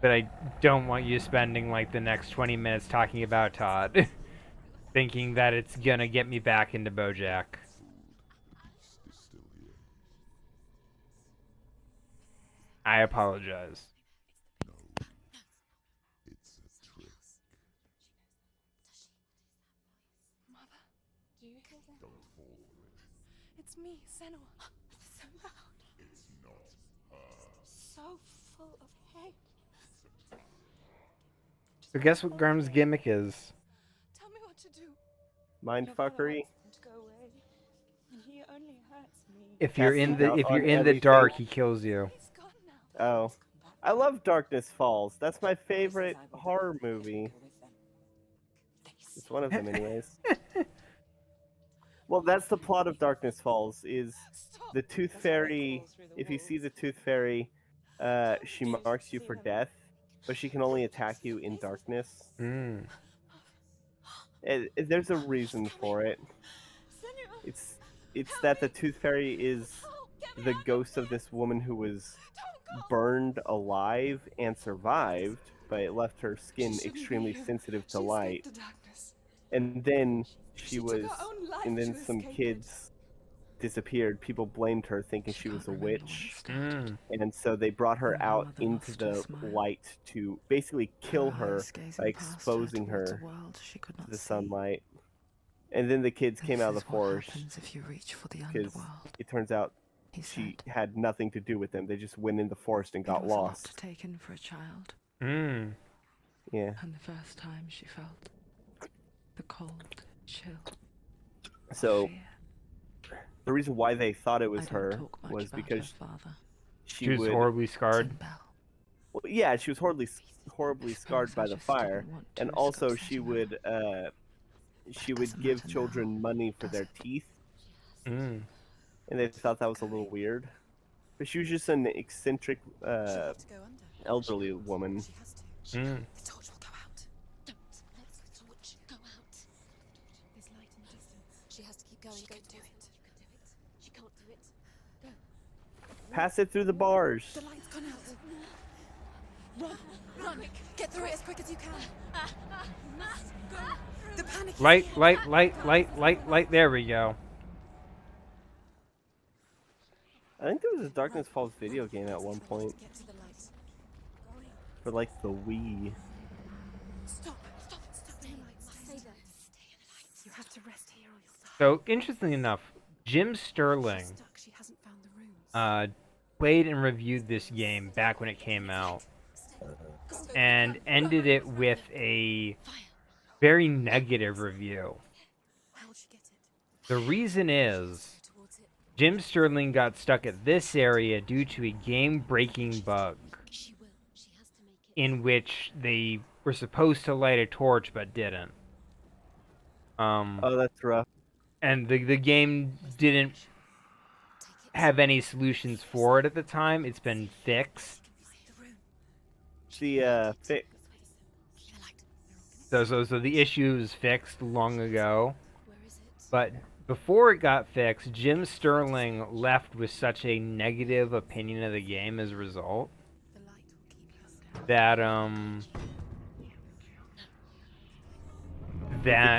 A: but I don't want you spending like the next 20 minutes talking about Todd, thinking that it's gonna get me back into BoJack. I apologize.
E: It's a trick.
I: Mother, do you hear that?
E: Don't fall for it.
I: It's me, Senua. So loud.
E: It's not her.
I: So full of hate.
A: So guess what Garm's gimmick is?
I: Tell me what to do.
B: mindfuckery.
I: To go away, and he only hurts me.
A: If you're
B: Casting
A: in the
B: doubt
A: if you're
B: on
A: in the
B: everything.
A: dark, he kills you.
I: He's gone now.
B: Oh, I love Darkness Falls. That's my favorite horror movie. It's one of them, anyways. Well, that's the plot of Darkness Falls. Is the Tooth Fairy? If you see the Tooth Fairy, she marks you for death, but she can only attack you in darkness.
A: Mm.
B: There's a reason for it. It's that the Tooth Fairy is the ghost of this woman who was burned alive and survived, but it left her skin extremely sensitive to light. And then and then some kids disappeared. People blamed her, thinking she was a witch.
A: Mm.
B: And so they brought her out into the light to basically kill her by exposing her to the sunlight. And then the kids came out of the forest because it turns out she had nothing to do with them. They just went in the forest and got lost.
G: Taken for a child.
A: Mm.
B: Yeah.
G: And the first time she felt the cold chill.
B: So the reason why they thought it was her was because
A: she was horribly scarred.
B: Well, yeah, she was horribly scarred by the fire, and also she would give children money for their teeth.
A: Mm.
B: And they thought that was a little weird. But she was just an eccentric elderly woman.
A: Mm.
F: The torch will go out. Don't let the torch go out.
I: There's light in the distance.
F: She has to keep going.
I: She
F: Go
I: can do
F: towards
I: it.
F: You can do it. She can't do it. Go.
B: Pass it through the bars.
F: The light's gone out. Run! Run! Get through it as quick as you can. Go. The panic.
A: Light. There we go.
B: I think there was a Darkness Falls video game at one point
F: Get to the light.
B: for like the Wii.
F: Stop! Stay there. Stay in the light. You have to rest here or you'll die.
A: So interestingly enough, Jim Sterling
F: She's stuck. She hasn't found the runes.
A: played and reviewed this game back when it came out, and ended it with a very negative review.
F: How'd she get it?
A: The reason is
F: Go towards it.
A: Jim Sterling got stuck at this area due to a game-breaking bug
F: She will. She has to make it.
A: in which they were supposed to light a torch but didn't.
B: Oh, that's rough.
A: And the game didn't have any solutions for it at the time. It's been fixed.
F: The rune.
B: The fix.
F: The light.
A: So the issue was fixed long ago.
F: Where is it?
A: But before it got fixed, Jim Sterling left with such a negative opinion of the game as a result
F: The light will keep us.
A: that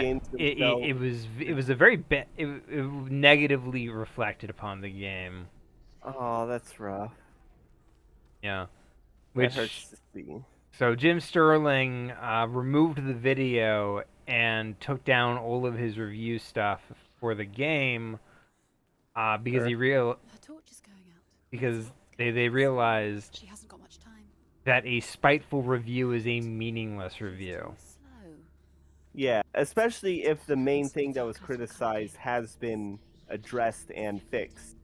B: games themselves-
A: it was a very it negatively reflected upon the game.
B: Oh, that's rough.
A: Yeah.
B: That hurts to see.
A: So Jim Sterling removed the video and took down all of his review stuff for the game because
F: Her torch is going out.
A: they realized
F: She hasn't got much time.
A: that a spiteful review is a meaningless review.
F: Slow.
B: Yeah, especially if the main thing that was criticized has been addressed and fixed.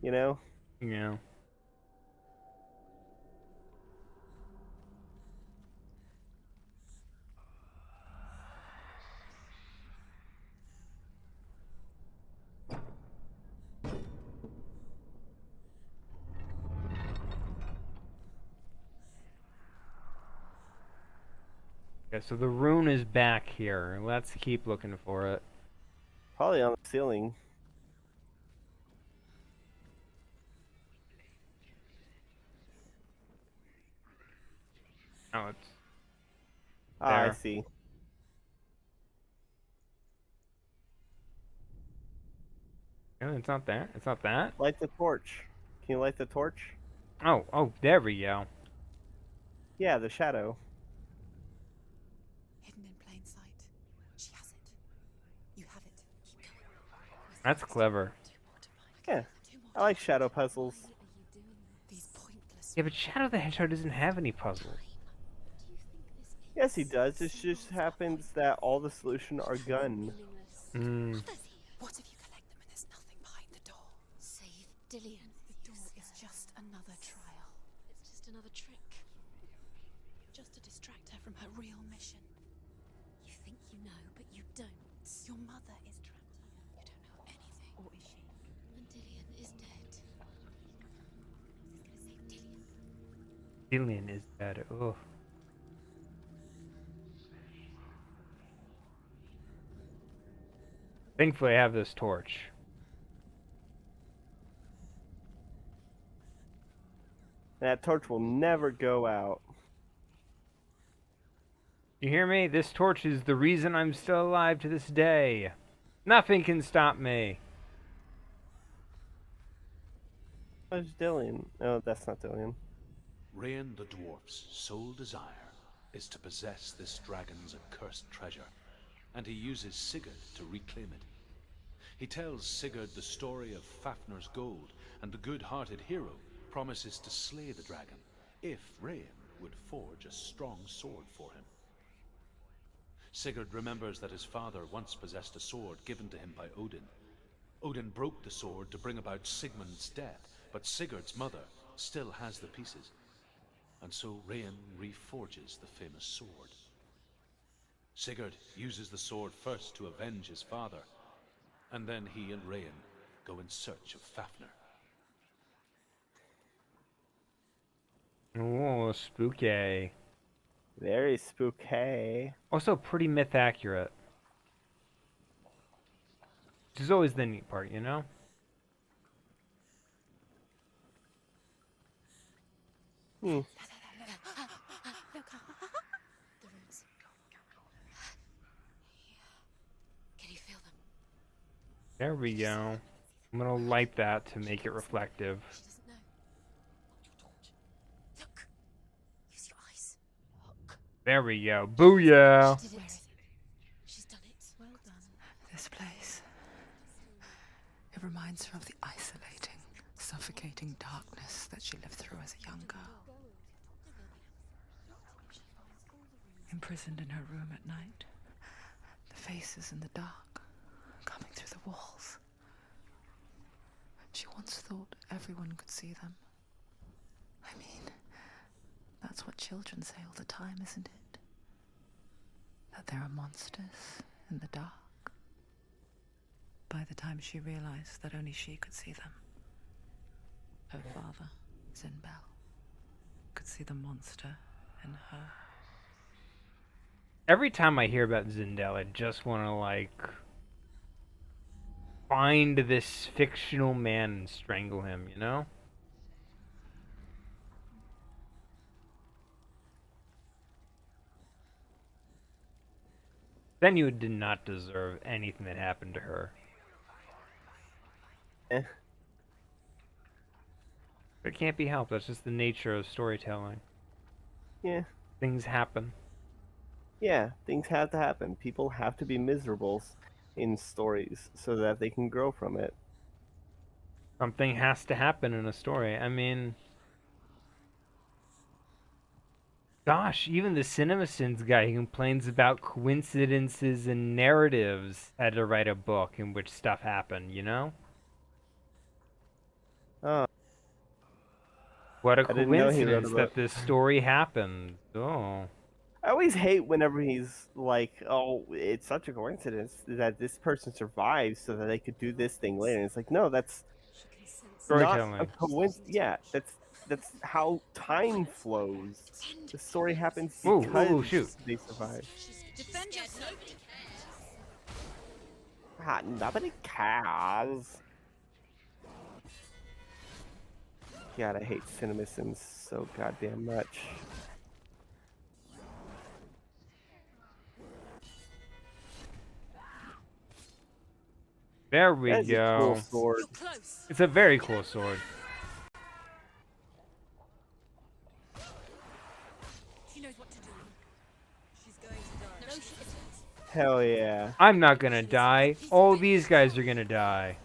B: You know?
A: Yeah. Okay, so the rune is back here. Let's keep looking for it.
B: Probably on the ceiling.
A: Oh, it's
B: Ah, I
A: there.
B: see.
A: No, it's not there. It's not that.
B: Light the torch. Can you light the torch?
A: Oh, there we go.
B: Yeah, the shadow.
F: Hidden in plain sight. She has it. You have it. Keep going.
A: That's clever.
B: Yeah, I like shadow puzzles.
F: These pointless.
A: Yeah, but Shadow the Hedgehog doesn't have any puzzles.
B: Yes, he does. It just happens that all the solutions are gun.
A: Hmm.
F: What if you collect them and there's nothing behind the door?
D: Save Dillian.
F: The door is just another trial.
D: It's just another trick.
F: Just to distract her from her real mission.
D: You think you know, but you don't.
F: Your mother is trapped here. You don't know anything. Or is she?
D: And Dillian is dead. This is gonna save Dillian.
A: Dillian is dead. Oh. Thankfully, I have this torch.
B: That torch will never go out.
A: You hear me? This torch is the reason I'm still alive to this day. Nothing can stop me.
B: Where's Dillian? Oh, that's not Dillian.
C: Rain the dwarf's sole desire is to possess this dragon's accursed treasure, and he uses Sigurd to reclaim it. He tells Sigurd the story of Fafnir's gold, and the good-hearted hero promises to slay the dragon if Rain would forge a strong sword for him. Sigurd remembers that his father once possessed a sword given to him by Odin. Odin broke the sword to bring about Sigmund's death, but Sigurd's mother still has the pieces. And so Rain reforges the famous sword. Sigurd uses the sword first to avenge his father, and then he and Rain go in search of Fafnir.
A: Oh, spooky.
B: Very spooky.
A: Also pretty myth accurate. Which is always the neat part, you know?
B: Hmm.
F: Look.
D: The runes. Can you feel them?
A: There we go. I'm gonna light that to make it reflective.
D: She doesn't know. Look. Use your eyes. Look.
A: There we go. Booyah!
D: She did it. She's done
G: It reminds her of the isolating, suffocating darkness that she lived through as a young girl. Imprisoned in her room at night, the faces in the dark, coming through the walls. She once thought everyone could see them. I mean, that's what children say all the time, isn't it? That there are monsters in the dark. By the time she realized that only she could see them, her father, Zinbel, could see the monster in her.
A: Every time I hear about Zindel, I just want to, like, find this fictional man and strangle him, you know? Senua did not deserve anything that happened to her.
B: Eh.
A: But it can't be helped. That's just the nature of storytelling.
B: Yeah.
A: Things happen.
B: Yeah, things have to happen. People have to be miserable in stories so that they can grow from it.
A: Something has to happen in a story. I mean, gosh, even the CinemaSins guy who complains about coincidences and narratives had to write a book in which stuff happened, you know?
B: Oh,
A: What a
B: I didn't know he wrote a
A: coincidence
B: book.
A: that this story happened. Oh.
B: I always hate whenever he's like, "Oh, it's such a coincidence that this person survives so that they could do this thing later." And it's like, no, that's not a
A: Storytelling.
B: coincidence. Yeah, that's how time flows. The story happens
A: Ooh,
B: because
A: ooh, shoot.
B: they survive.
D: Defend yourself.
B: Nobody cares. God, I hate CinemaSins so goddamn much.
A: There we
B: That's a cool
A: go.
B: sword.
A: It's a very cool sword.
D: She knows what to do. She's going to die. No, she isn't.
B: Hell yeah.
A: I'm not gonna die. All these guys are gonna die.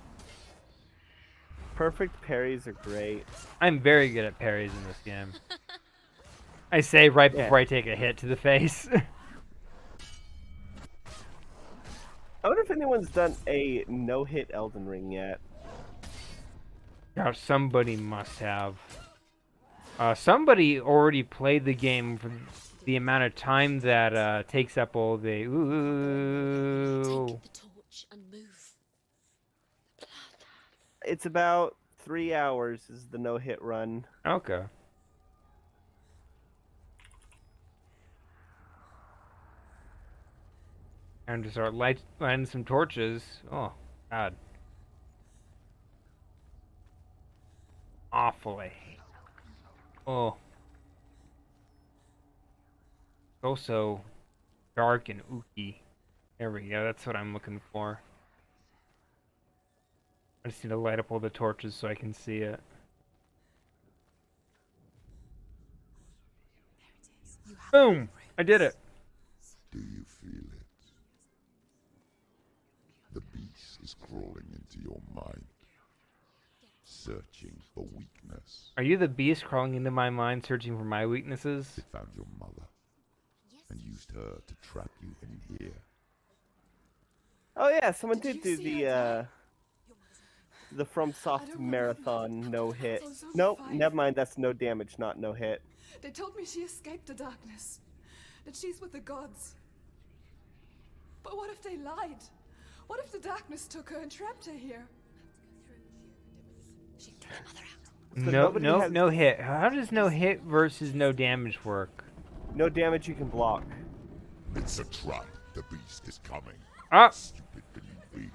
B: Perfect parries are great.
A: I'm very good at parries in this game. I say right
B: Yeah.
A: before I take a hit to the face.
B: I wonder if anyone's done a no-hit Elden Ring yet.
A: Gosh, somebody must have. Somebody already played the game for the amount of time that takes up all the. Ooh.
D: Take the torch and move.
B: It's about 3 hours is the no-hit run.
A: Okay. And to start lighting some torches. Oh, God. Awfully. Oh. Also dark and ooky. There we go. That's what I'm looking for. I just need to light up all the torches so I can see it. Boom! I did it.
E: Do you feel it? The beast is crawling into your mind, searching for weakness.
A: Are you the beast crawling into my mind, searching for my weaknesses?
E: It found your mother and used her to trap you in here.
B: Oh yeah, someone did do the FromSoft marathon no-hit. Nope, never mind, that's no damage, not no-hit.
I: They told me she escaped the darkness. That she's with the gods. But what if they lied? What if the darkness took her and trapped her here?
A: No hit. How does no hit versus no damage work?
B: No damage you can block.
E: It's a trap. The beast is coming.
A: Ah!
E: Stupid can you be?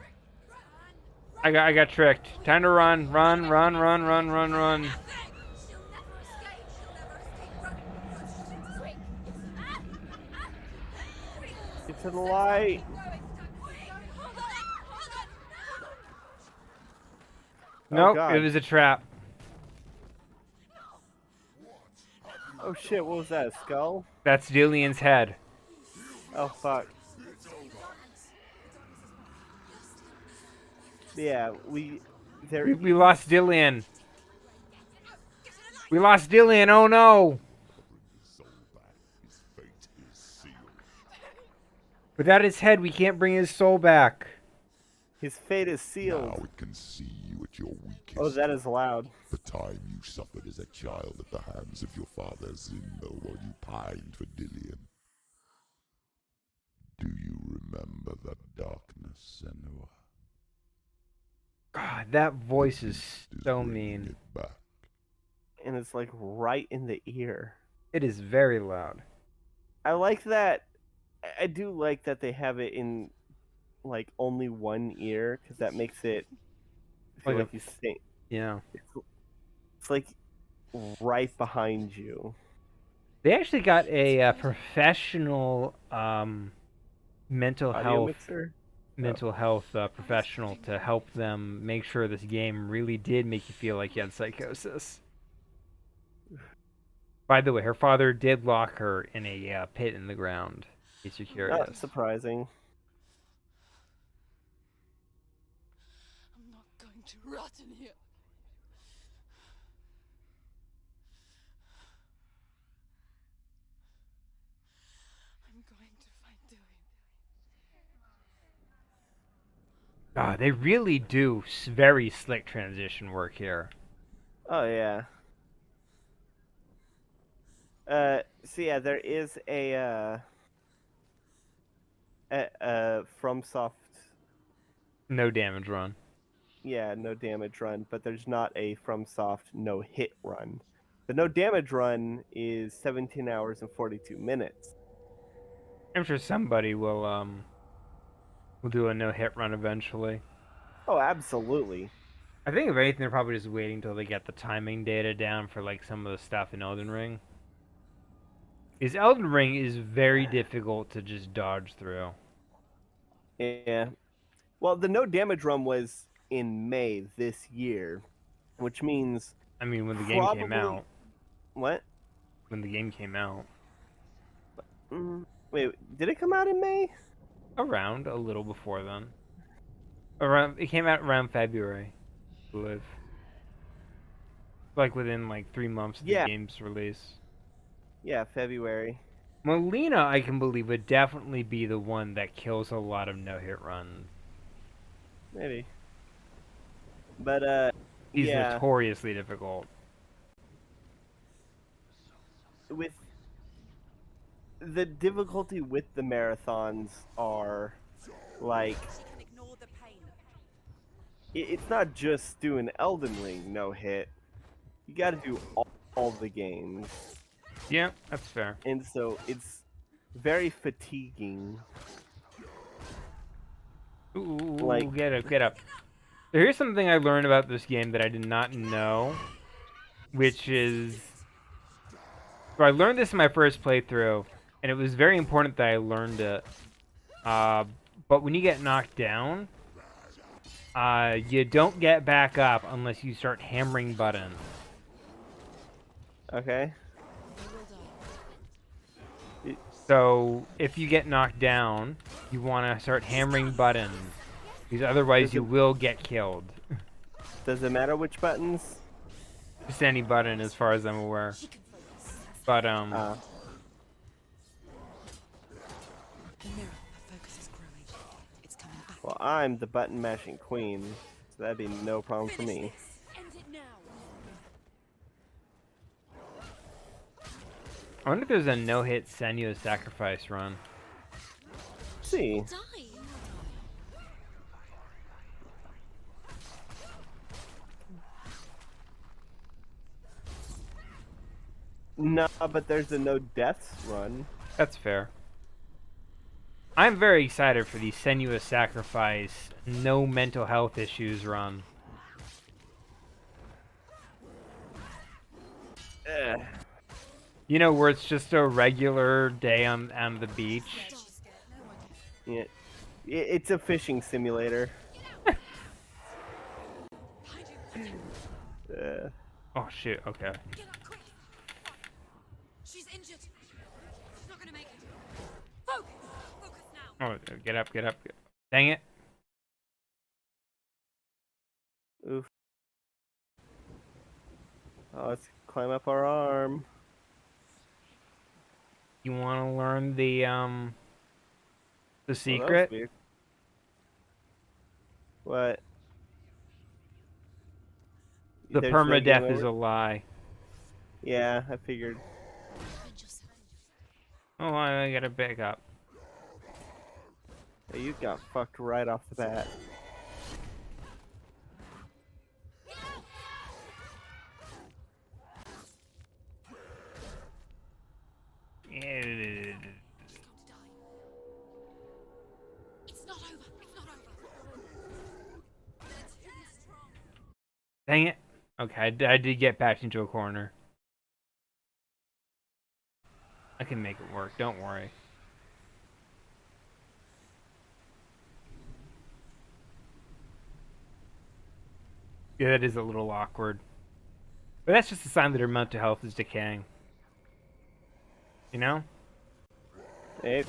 A: I got tricked. Time to run, run, run, run, run, run, run.
B: Get to the light.
A: Nope,
B: God.
A: it was a trap.
B: Oh shit, what was that, a skull?
A: That's Dillian's head.
B: Oh fuck. Yeah, there
A: We lost Dillian. We lost Dillian. Oh no! Without his head, we can't bring his soul back.
B: his fate is sealed.
E: Now it can see you at your weakest.
B: Oh, that is loud.
E: The time you suffered as a child at the hands of your father Zinno while you pined for Dillian. Do you remember the darkness, Senua?
A: God, that voice is
E: Beast
A: so
E: bringing
A: mean.
E: it back.
B: And it's like right in the ear.
A: It is very loud.
B: I like that. I do like that they have it in like only one ear because that makes it feel
A: Like
B: like
A: a-
B: you think
A: Yeah.
B: it's like right behind you.
A: They actually got a professional mental
B: Audio
A: health
B: mixer.
A: professional to help them make sure this game really did make you feel like you had psychosis. By the way, her father did lock her in a pit in the ground. In case you're
B: Not
A: curious.
B: surprising.
I: I'm not going to rot in here. I'm going to find Dillian.
A: They really do very slick transition work here.
B: Oh yeah. So yeah, there is a FromSoft,
A: No damage run.
B: no damage run, but there's not a FromSoft no hit run. The no damage run is 17 hours and 42 minutes.
A: I'm sure somebody will do a no hit run eventually.
B: Oh, absolutely.
A: I think if anything, they're probably just waiting until they get the timing data down for like some of the stuff in Elden Ring. Because Elden Ring is very difficult to just dodge through.
B: Yeah. Well, the no damage run was in May this year, which means
A: I mean, when the game came
B: probably
A: out.
B: what?
A: When the game came out.
B: Wait, did it come out in May?
A: Around a little before then. It came out around February, I believe. Like within like 3 months of the
B: Yeah.
A: game's release.
B: Yeah, February.
A: Molina, I can believe, would definitely be the one that kills a lot of no-hit runs.
B: Maybe. But
A: He's
B: yeah,
A: notoriously difficult.
B: with the difficulty with the marathons are like it's not just doing Elden Ring no hit. You got to do all the games,
A: Yeah, that's fair.
B: and so it's very fatiguing.
A: Ooh,
B: Like-
A: get up, get up. So here's something I learned about this game that I did not know, which is... So I learned this in my first playthrough, and it was very important that I learned it. But when you get knocked down, you don't get back up unless you start hammering buttons.
B: Okay.
A: So if you get knocked down, you want to start hammering buttons, because otherwise you will get killed.
B: Does it matter which buttons?
A: Just any button, as far as I'm aware. But
F: The mirror, her focus is growing. It's coming back.
B: Well, I'm the button mashing queen, so that'd be no problem for me.
F: End it now.
A: I wonder if there's a no-hit Senua Sacrifice run.
B: See.
F: Die.
B: No, but there's a no deaths run.
A: That's fair. I'm very excited for the Senua Sacrifice no mental health issues run.
B: Ugh.
A: You know, where it's just a regular day on the beach.
B: Yeah. It's a fishing simulator.
A: Oh shoot, okay.
F: Get up quick. She's injured. She's not gonna make it. Focus. Focus now.
A: Oh, get up, get up. Dang it.
B: Oof. Oh, let's climb up our arm.
A: You want to learn the
B: Oh, that was
A: secret?
B: weird. What?
A: The
B: There's no game
A: permadeath is
B: over?
A: a lie.
B: Yeah, I figured.
F: Defend yourself.
A: Oh, I gotta back up.
B: Yeah, you got fucked right off the bat.
F: It's not over. It's not over.
A: Dang it. Okay, I did get backed into a corner. I can make it work, don't worry. Yeah, that is a little awkward. But that's just a sign that her mental health is decaying. You know?
B: Hey,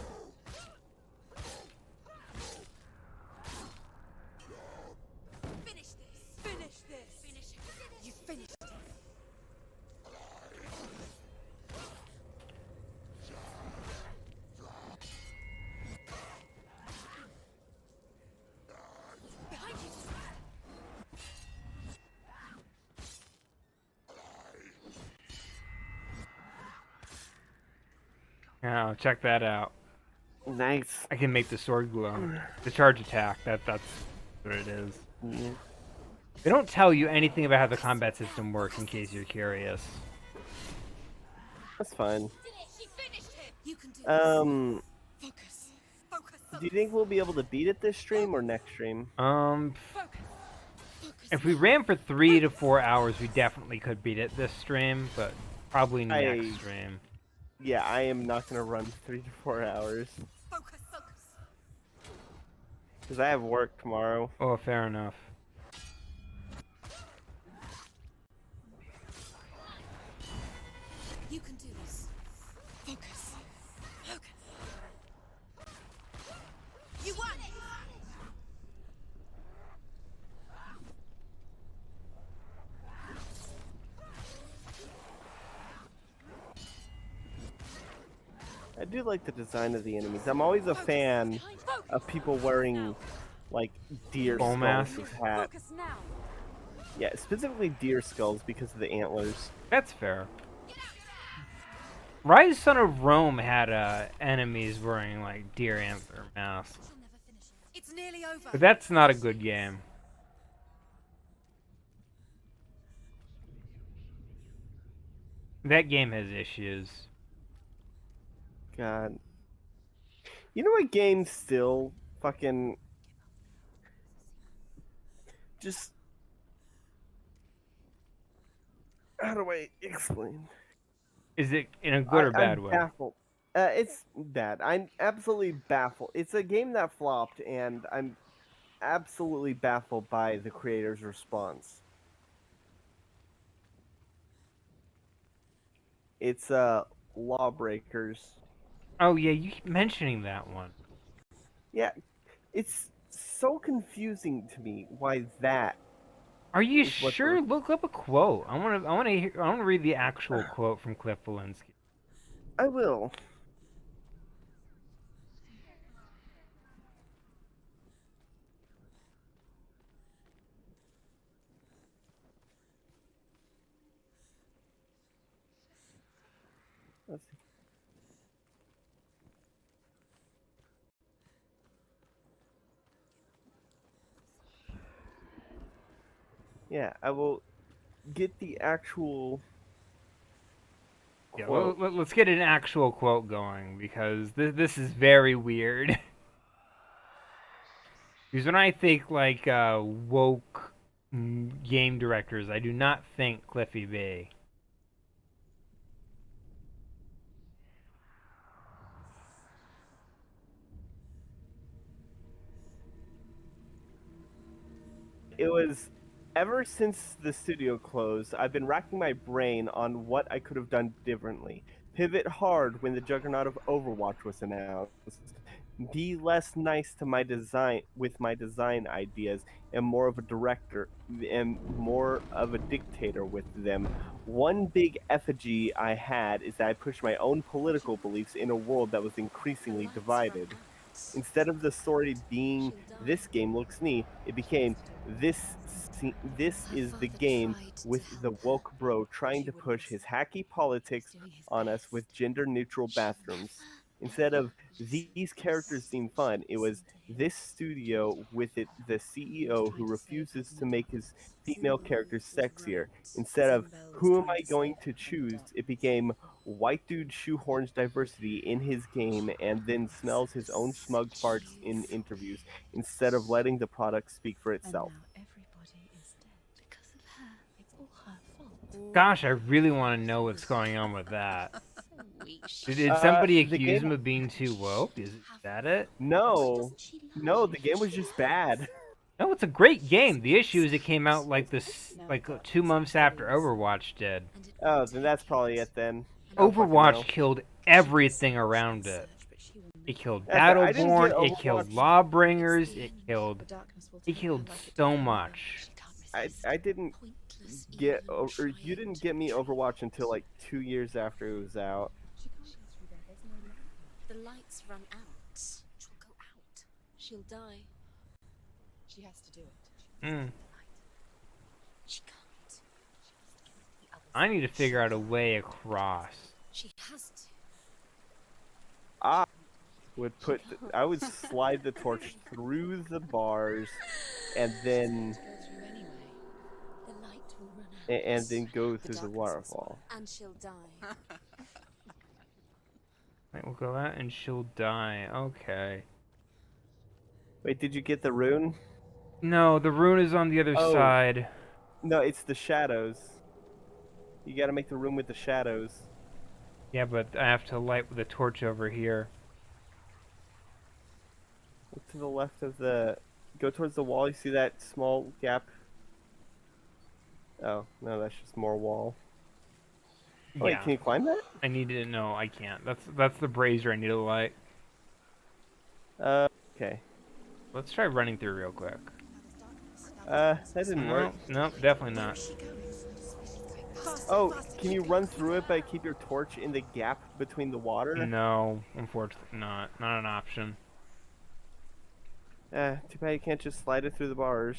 F: Finish this. Finish this. Finish it. You finished it. Behind you.
A: Oh, check that out.
B: nice.
A: I can make the sword glow. The charge attack, that's what it is.
B: Yeah.
A: They don't tell you anything about how the combat system works in case you're curious.
B: That's fine.
F: She finished him. You can do this.
I: Focus.
F: Focus.
B: Do you think we'll be able to beat it this stream or next stream?
F: Focus.
A: If we ran for 3 to 4 hours, we definitely could beat it this stream, but probably next stream.
B: Yeah, I am not gonna run 3 to 4 hours
F: Focus. Focus.
B: because I have work tomorrow.
A: Oh, fair enough.
F: You can do this. Focus. Focus. You won it.
B: I do like the design of the enemies. I'm always a fan of people wearing like deer
A: Bull
B: skulls
A: masks?
B: as hats.
F: Focus now.
B: Yeah, specifically deer skulls because of the antlers.
A: That's fair. Rise Son of Rome had enemies wearing like deer antler masks.
F: She'll never finish it. It's nearly over.
A: But that's not a good game. That game has issues.
B: God. You know what game still fucking just how do I explain?
A: Is it in a good or bad
B: I'm
A: way?
B: baffled. It's bad. I'm absolutely baffled. It's a game that flopped, and I'm absolutely baffled by the creator's response. It's Lawbreakers.
A: Oh yeah, you keep mentioning that one.
B: Yeah, it's so confusing to me why that.
A: Are you
B: Is what
A: sure?
B: the-
A: Look up a quote. I want to read the actual quote from Cliff Walensky.
B: I will. Let's see. Yeah, I will get the actual.
A: Yeah,
B: quote.
A: let's get an actual quote going because this is very weird. Because when I think like woke game directors, I do not think Cliffy B.
B: It was ever since the studio closed, I've been racking my brain on what I could have done differently. Pivot hard when the juggernaut of Overwatch was announced. be less nice to my design with my design ideas and more of a director and more of a dictator with them. One big effigy I had is that I pushed my own political beliefs in a world that was increasingly divided. Instead of the story being this game looks neat, it became this is the game with the woke bro trying to push his hacky politics on us with gender neutral bathrooms. Instead of these characters seem fun, it was this studio with the CEO who refuses to make his female characters sexier. Instead of who am I going to choose, it became white dude shoehorns diversity in his game and then smells his own smug farts in interviews instead of letting the product speak for itself.
F: Everybody is dead because of her. It's all her fault.
A: Gosh, I really want to know what's going on with that.
F: So
A: Did somebody
B: The
A: accuse
B: game,
A: him of being too woke? Is that it?
B: no, no, the game was just bad.
A: No, it's a great game. The issue is it came out like 2 months after Overwatch did.
B: Oh, then that's probably it then. I don't fucking know.
A: Overwatch killed everything around it. It killed
B: That's right, I didn't get
A: Battleborn, it killed
B: Overwatch.
A: Lawbringers, it killed so much.
B: I didn't get or you didn't get me Overwatch until like 2 years after it was out.
D: The lights run out. She'll go out. She'll die.
G: She has to do it.
D: She can't.
A: I need to figure out a way across.
D: She has to.
B: I would slide the torch through the bars and then
D: The light will run out.
B: and then go through the waterfall.
D: And she'll die.
A: Right, we'll go out and she'll die. Okay.
B: Wait, did you get the rune?
A: No, the rune is on the other
B: Oh.
A: side.
B: No, it's the shadows. You gotta make the room with the shadows.
A: Yeah, but I have to light with a torch over here.
B: Look to the left of the... Go towards the wall, you see that small gap? Oh, no, that's just more wall. Wait,
A: Yeah.
B: can you climb that?
A: I need to know. I can't. That's the brazier I need to light.
B: Okay.
A: Let's try running through real quick.
B: That didn't work.
A: No, definitely not.
B: Oh, can you run through it but keep your torch in the gap between the water?
A: No, unfortunately not. Not an option.
B: Too bad you can't just slide it through the bars.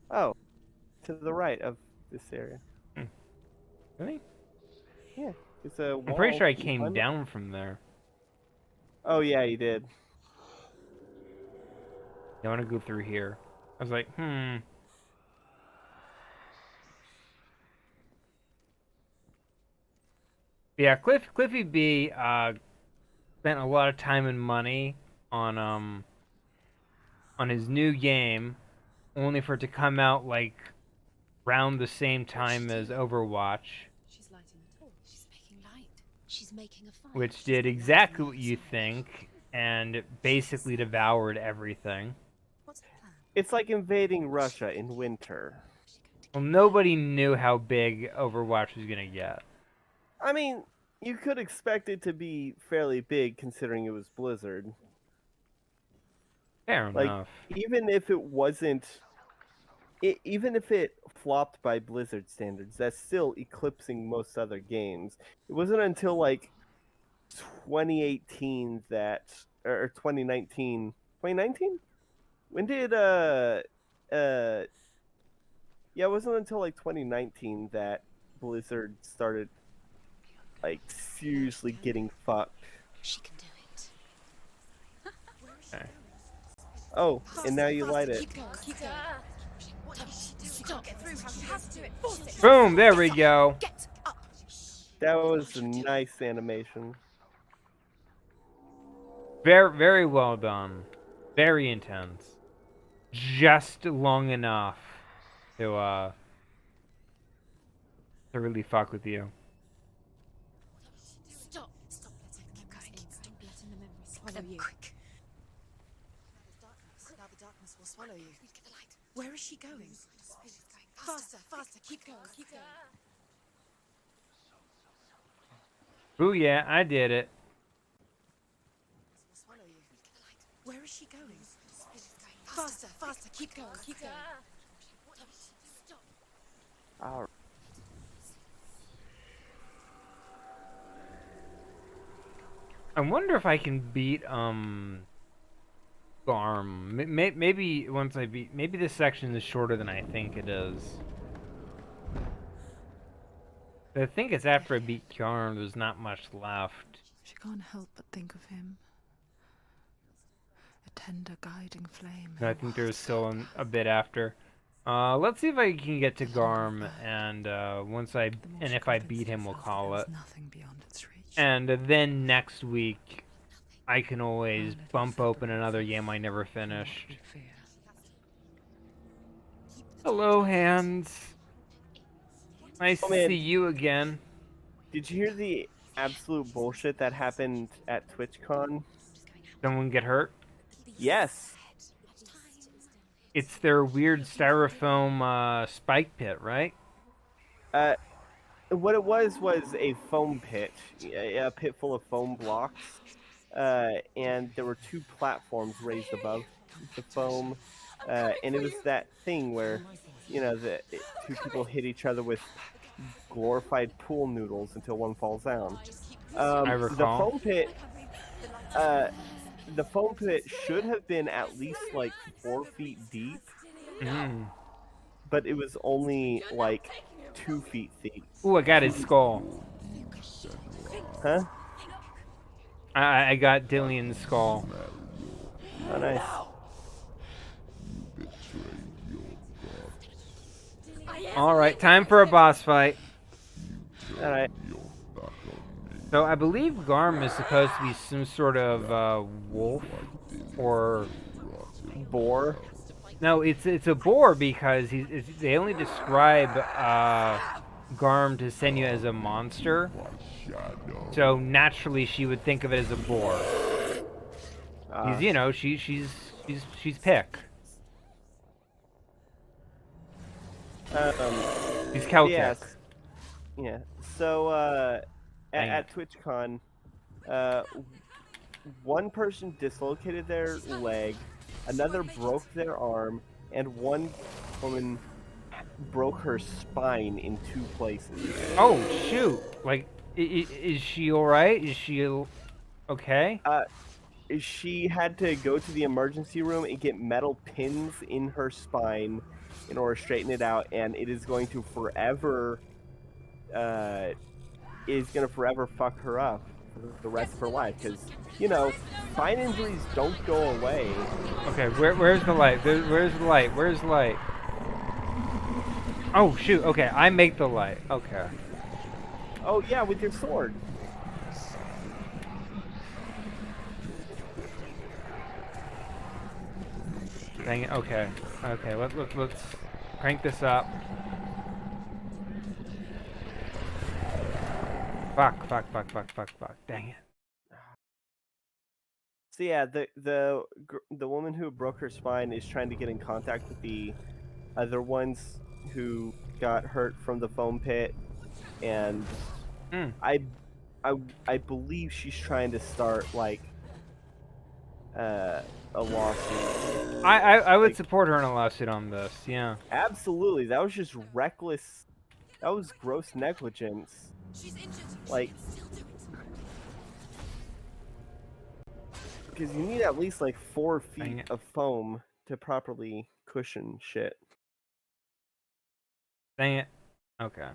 B: Oh, to the right of this area.
A: Really?
B: Yeah, it's a wall.
A: I'm pretty sure I
B: You
A: came
B: climb it.
A: down from there.
B: Oh yeah, you did.
A: I want to go through here. I was like, Yeah, Cliffy B spent a lot of time and money on his new game, only for it to come out like around the same time as Overwatch,
G: She's lighting a torch.
D: She's making light. She's making a fire.
A: which did exactly what you think and basically devoured everything.
D: What's the plan?
B: It's like invading Russia in winter.
A: Well, nobody knew how big Overwatch was gonna get.
B: I mean, you could expect it to be fairly big considering it was Blizzard.
A: Fair
B: Like,
A: enough.
B: even if it wasn't... even if it flopped by Blizzard standards, that's still eclipsing most other games. It wasn't until, like, 2018 that... Or 2019... 2019? When did, Yeah, it wasn't until, like, 2019 that Blizzard started, like, seriously getting fucked.
D: She can do it.
A: Okay.
B: Oh, and now you light it.
F: Keep going, keep going. What is she doing? Stop. Get through her. She has to do it. Force it.
A: Boom! There we go.
F: Get up.
B: That was a nice animation.
A: Very, very well done. Very intense. Just long enough to really fuck with you.
F: Stop. Stop. Let it keep going. Don't let in the memories swallow you.
D: Quick.
F: Now the darkness will swallow you.
D: Get the light.
F: Where is she going? Faster, faster. Keep going, keep going.
A: Ooh yeah, I did it.
F: Faster, faster, keep going, keep going. Stop.
B: All right.
A: I wonder if I can beat Garm. Maybe once I beat. Maybe this section is shorter than I think it is. I think it's after I beat Garm. There's not much left.
G: She can't help but think of him. A tender guiding flame.
A: I think there's still a bit after. Let's see if I can get to Garm, and if I beat him, we'll call it.
G: Nothing beyond its reach.
A: And then next week, I can always bump open another game I never finished. Hello, Hands. Nice to see you again.
B: Did you hear the absolute bullshit that happened at TwitchCon?
A: Someone get hurt?
B: Yes.
A: It's their weird styrofoam spike pit, right?
B: What it was a foam pit, a pit full of foam blocks, and there were 2 platforms raised above the foam, and it was that thing where, you know, the 2 people hit each other with glorified pool noodles until one falls down.
A: I recall.
B: The foam pit should have been at least like 4 feet deep, but it was only like 2 feet deep.
A: Ooh, I got his skull.
B: Huh?
A: I got Dillian's skull.
B: Oh, nice.
A: Alright, time for a boss fight.
B: Alright.
A: So I believe Garm is supposed to be some sort of wolf or
B: boar.
A: No, it's a boar because they only describe Garm to Senua as a monster. So naturally, she would think of it as a boar. You know, she's Pick. She's Celtic.
B: Yes. Yeah. So at TwitchCon, one person dislocated their leg, another broke their arm, and one woman broke her spine in 2 places.
A: Oh shoot! Like, is she all right? Is she okay?
B: She had to go to the emergency room and get metal pins in her spine in order to straighten it out, and it is going to forever fuck her up for the rest of her life, because, you know, spine injuries don't go away.
A: Okay, where's the light? Where's the light? Where's the light? Oh shoot! Okay, I make the light. Okay.
B: Oh yeah, with your sword.
A: Dang it. Okay. Okay. Let's crank this up. Fuck. Dang it.
B: So yeah, the woman who broke her spine is trying to get in contact with the other ones who got hurt from the foam pit, and I believe she's trying to start like a lawsuit.
A: I would support her in a lawsuit on this. Yeah.
B: Absolutely, that was just reckless. That was gross negligence. Like, because you need at least like 4 feet of foam to properly cushion shit.
A: Dang it. Okay.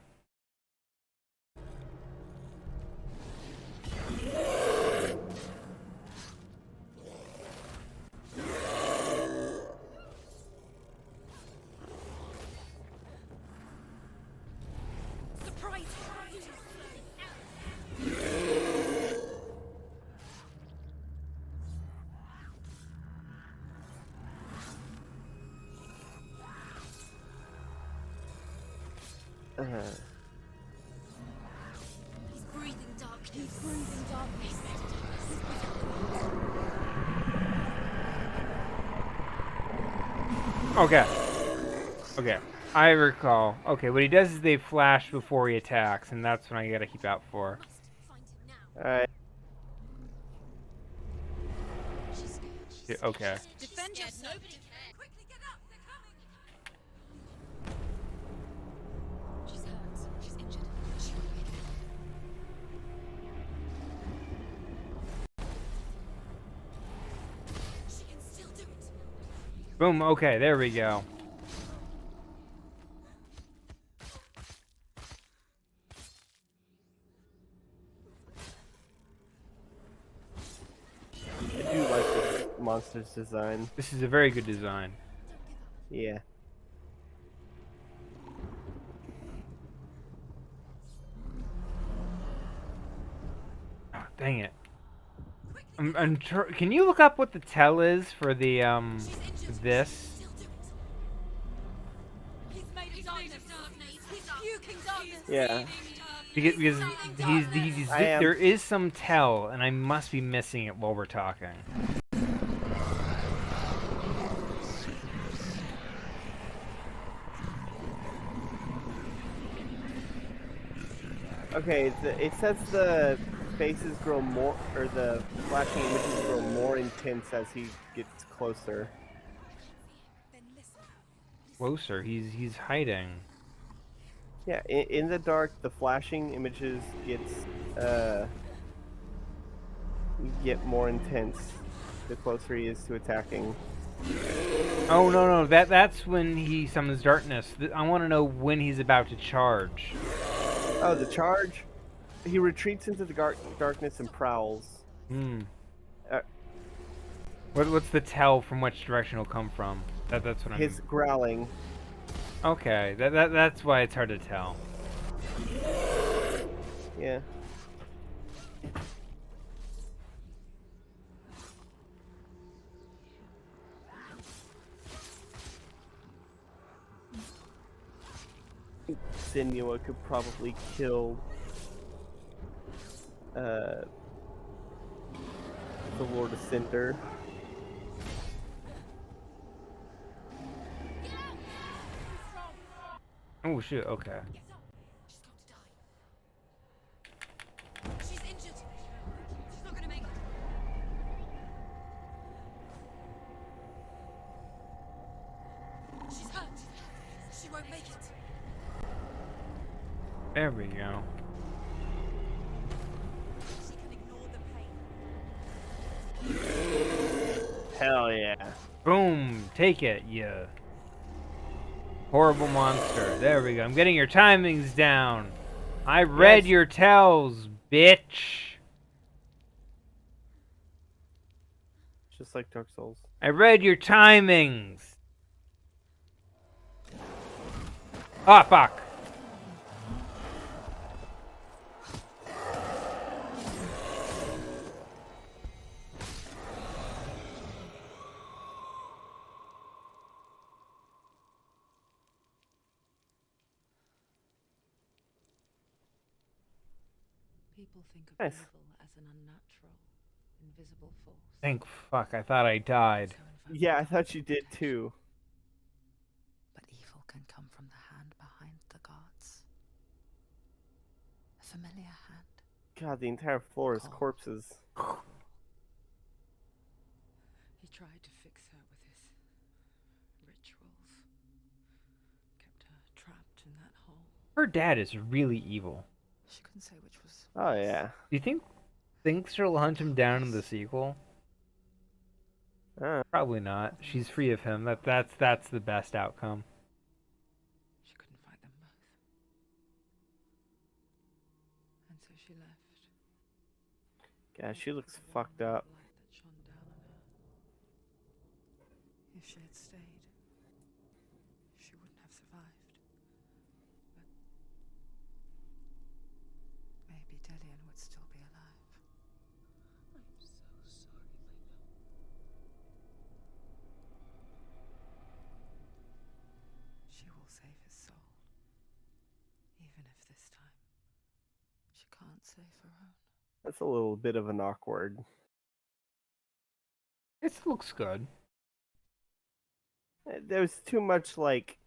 D: He's breathing darkness. He's breathing darkness.
A: Okay. Okay. I recall. Okay, what he does is they flash before he attacks, and that's what I gotta keep out for.
B: Alright.
A: Okay.
D: Defend yourself. Nobody cares.
A: Boom. Okay, there we go.
B: I do like this monster's design.
A: This is a very good design.
B: Yeah.
A: Oh, dang it. Can you look up what the tell is for the this?
B: Yeah.
A: Because
B: I am.
A: there is some tell, and I must be missing it while we're talking.
B: Okay, it says the faces grow more, or the flashing images grow more intense as he gets closer.
A: Closer, he's hiding.
B: Yeah, in the dark, the flashing images get more intense the closer he is to attacking.
A: Oh no, that's when he summons darkness. I want to know when he's about to charge.
B: Oh, the charge? He retreats into the darkness and prowls.
A: Hmm.
B: Uh,
A: What's the tell from which direction it'll come from? That's what I mean.
B: His growling.
A: Okay, that's why it's hard to tell.
B: Yeah. Senua could probably kill the Lord of Cinder.
A: Oh shit, okay.
F: She's injured. She's not gonna make it. She's hurt. She won't make it.
A: There we go.
F: She can ignore the pain.
B: Hell yeah.
A: Boom! Take it, you horrible monster. There we go. I'm getting your timings down. I read your tells, bitch.
B: Just like Dark Souls.
A: I read your timings. Ah, fuck.
G: People think of
B: Nice.
G: evil as an unnatural, invisible force.
A: Thank fuck. I thought I died.
B: Yeah, I thought you did too.
G: But evil can come from the hand behind the gods. A familiar hand.
B: God, the entire floor is corpses.
G: He tried to fix her with his rituals. Kept her trapped in that hole.
A: Her dad is really evil.
G: She couldn't say which was.
B: Oh yeah.
A: Do you think she'll hunt him down in the sequel? Probably not. She's free of him. That's the best outcome.
G: She couldn't fight them both. And so she left.
B: Yeah, she looks fucked up.
G: Light that shone down on her. If she had stayed, she wouldn't have survived. But maybe Delian would still be alive.
F: I'm so sorry, my love.
G: She will save his soul. Even if this time she can't save her own.
B: That's a little bit of an awkward.
A: It looks good.
B: There's too much like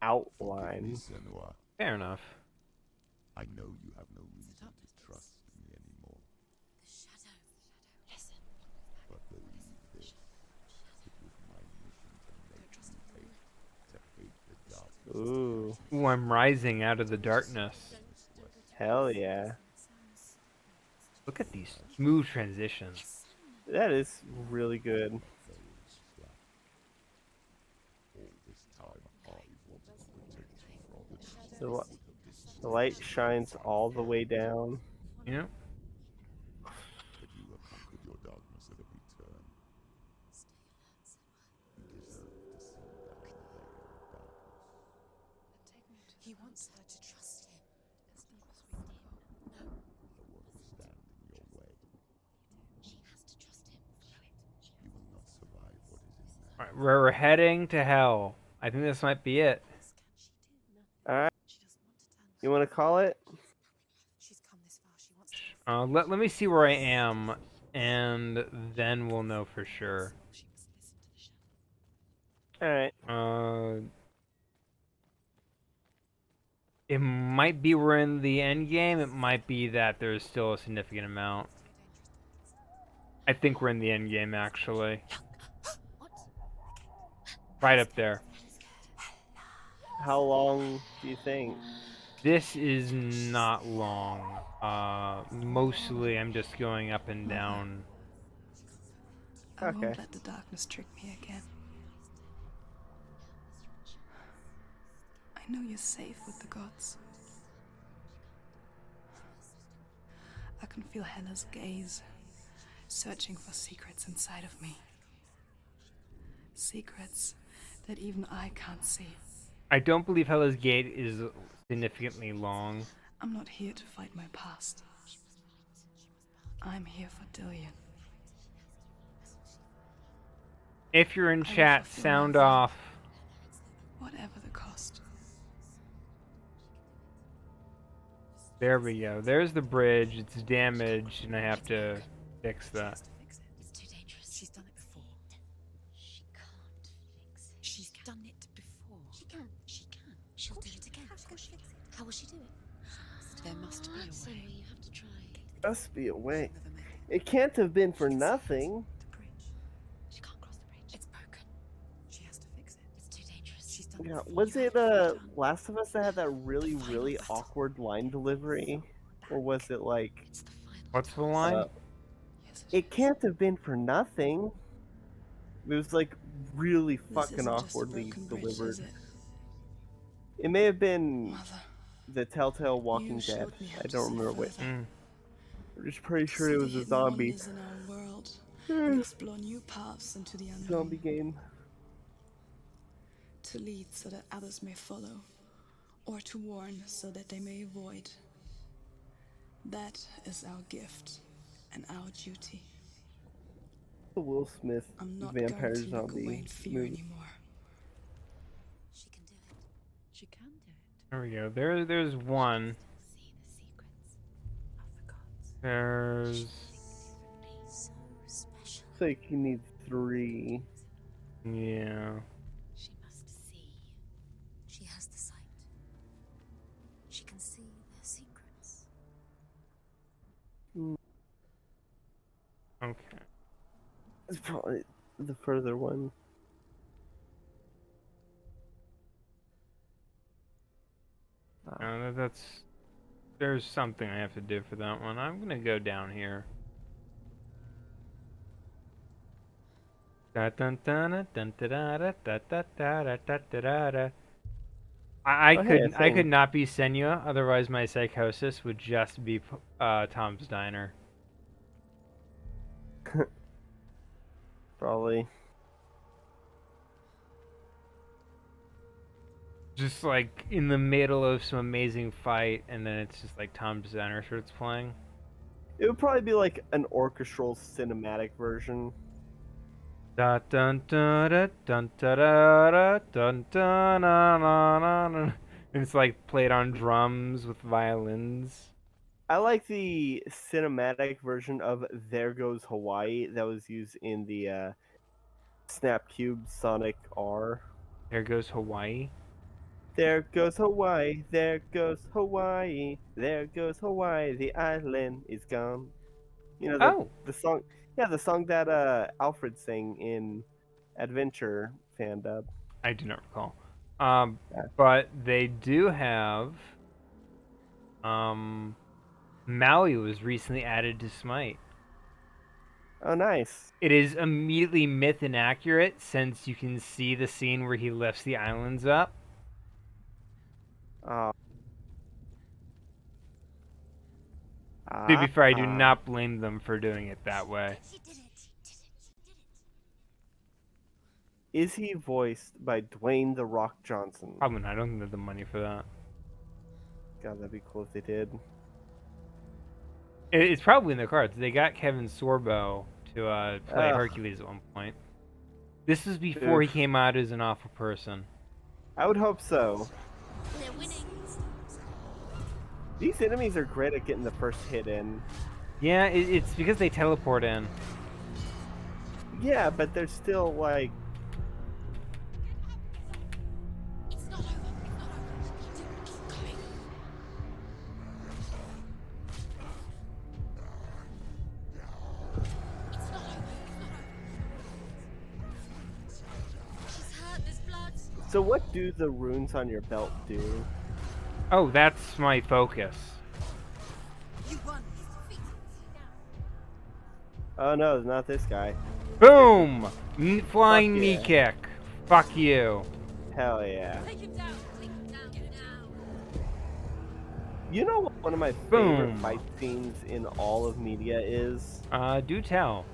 B: outline.
E: Senua,
A: Fair enough.
E: I know you have no reason to trust me anymore,
F: The shadow. Listen.
E: but believe this. It was my mission to make you hate the dark.
B: Ooh,
A: Ooh, I'm rising out of the darkness.
B: hell yeah.
A: Look at these smooth transitions.
B: That is really good. The light shines all the way down.
A: Yeah.
E: But you have conquered your darkness at every turn. You deserve to see that layer of darkness.
F: He wants her to trust him.
E: No one stand in your way.
F: She has to trust him. Follow it.
E: You will not survive what is in there.
A: All right, we're heading to hell. I think this might be it.
B: All right. You want to call it?
F: She's come this far. She wants to
A: Let me see where I am, and then we'll know for sure.
F: She must listen to the shadow.
B: All right.
A: It might be we're in the end game. It might be that there's still a significant amount. I think we're in the end game, actually. Right up there.
B: How long do you think?
A: This is not long. Mostly I'm just going up and down.
I: I
B: Okay.
I: won't let the darkness trick me again. I know you're safe with the gods. I can feel Hela's gaze, searching for secrets inside of me. Secrets that even I can't see.
A: I don't believe Hellish Gate is significantly long.
I: I'm not here to fight my past. I'm here for Dillion.
A: If you're in
I: I will
A: chat,
I: fulfill
A: sound
I: my vow.
A: off.
I: Whatever the cost.
A: There we go. There's the bridge. It's damaged, and I have to fix that.
F: It's too dangerous. She's done it before. She can't fix it. She's done it before. She can. She can. She'll do it again. How will she do it? There must be a way. So you have to try.
B: Must be a way. It can't have been for nothing.
F: The bridge. She can't cross the bridge. It's broken. She has to fix it. It's too dangerous. She's done
B: Yeah,
F: it before.
B: was
F: You
B: it
F: have to do it.
B: Last of Us that had that really awkward line delivery? Or was it like,
F: It's the final
A: What's the
F: task.
A: line?
I: Yes,
B: it can't have been for nothing? It was like really
I: This
B: fucking
I: isn't just a
B: awkwardly
I: broken bridge,
B: delivered.
I: is it?
B: It may have been
I: Mother,
B: the Telltale Walking
I: you
B: Dead.
I: showed me how
B: I
I: to
B: don't
I: see
B: remember what.
I: further.
B: I'm just pretty
I: To
B: sure
I: see
B: it
I: the
B: was a
I: hidden
B: zombie.
I: wonders in our world and explore new paths into the unknown.
B: Zombie game.
I: To lead so that others may follow, or to warn so that they may avoid. That is our gift and our duty.
B: The Will Smith
I: I'm not
B: vampire
I: going to look away
B: zombie
I: in fear
B: movie.
I: anymore.
F: She can do it. She can do it.
A: There we go. There's one.
F: See the secrets of the gods.
A: There's...
F: So special.
B: It's like you need 3.
A: Yeah.
F: She must see. She has the sight. She can see their secrets.
A: Okay.
B: It's probably the further one.
A: No, that's... There's something I have to do for that one. I'm gonna go down here. I
B: Oh, hey, a
A: I could
B: thing.
A: not be Senua, otherwise my psychosis would just be Tom's Diner.
B: Probably.
A: Just like in the middle of some amazing fight, and then it's just like Tom's Diner starts playing.
B: It would probably be like an orchestral cinematic version.
A: Da dun dun da dun da da da dun dun na na na na. And it's like played on drums with violins.
B: I like the cinematic version of There Goes Hawaii that was used in the Snap Cube Sonic R.
A: There goes Hawaii.
B: There goes Hawaii, there goes Hawaii, there goes Hawaii, the island is gone. You know the song, yeah, the song that Alfred sang in Adventure fan dub.
A: I do not recall.
B: Yeah.
A: But they do have Maui was recently added to Smite.
B: Oh, nice.
A: It is immediately myth inaccurate since you can see the scene where he lifts the islands up.
B: Oh,
A: To be fair, I do
B: Ah.
A: not blame them for doing it that way.
D: She did it. She did it. She did it.
B: Is he voiced by Dwayne The Rock Johnson?
A: Probably not. I don't think they have the money for that.
B: God, that'd be cool if they did.
A: It's probably in the cards. They got Kevin Sorbo to play
B: Ugh.
A: Hercules at one point. This was before he
B: Oof.
A: came out as an awful person.
B: I would hope so.
D: They're winning.
B: These enemies are great at getting the first hit in.
A: Yeah, it's because they teleport in.
B: Yeah, but they're still like.
F: It's not over. It's not over. You can't do it. Keep going. It's not over. It's not over.
D: She's hurt. There's blood.
B: So what do the runes on your belt do?
A: Oh, that's my focus.
D: You won.
B: Oh no, not this guy.
A: Boom! Flying
B: Fuck
A: knee
B: yeah.
A: kick. Fuck you.
B: Hell yeah.
D: Take him down. Take him down. Get down.
B: You know what one of my favorite
A: Boom.
B: fight scenes in all of media is?
A: Do tell.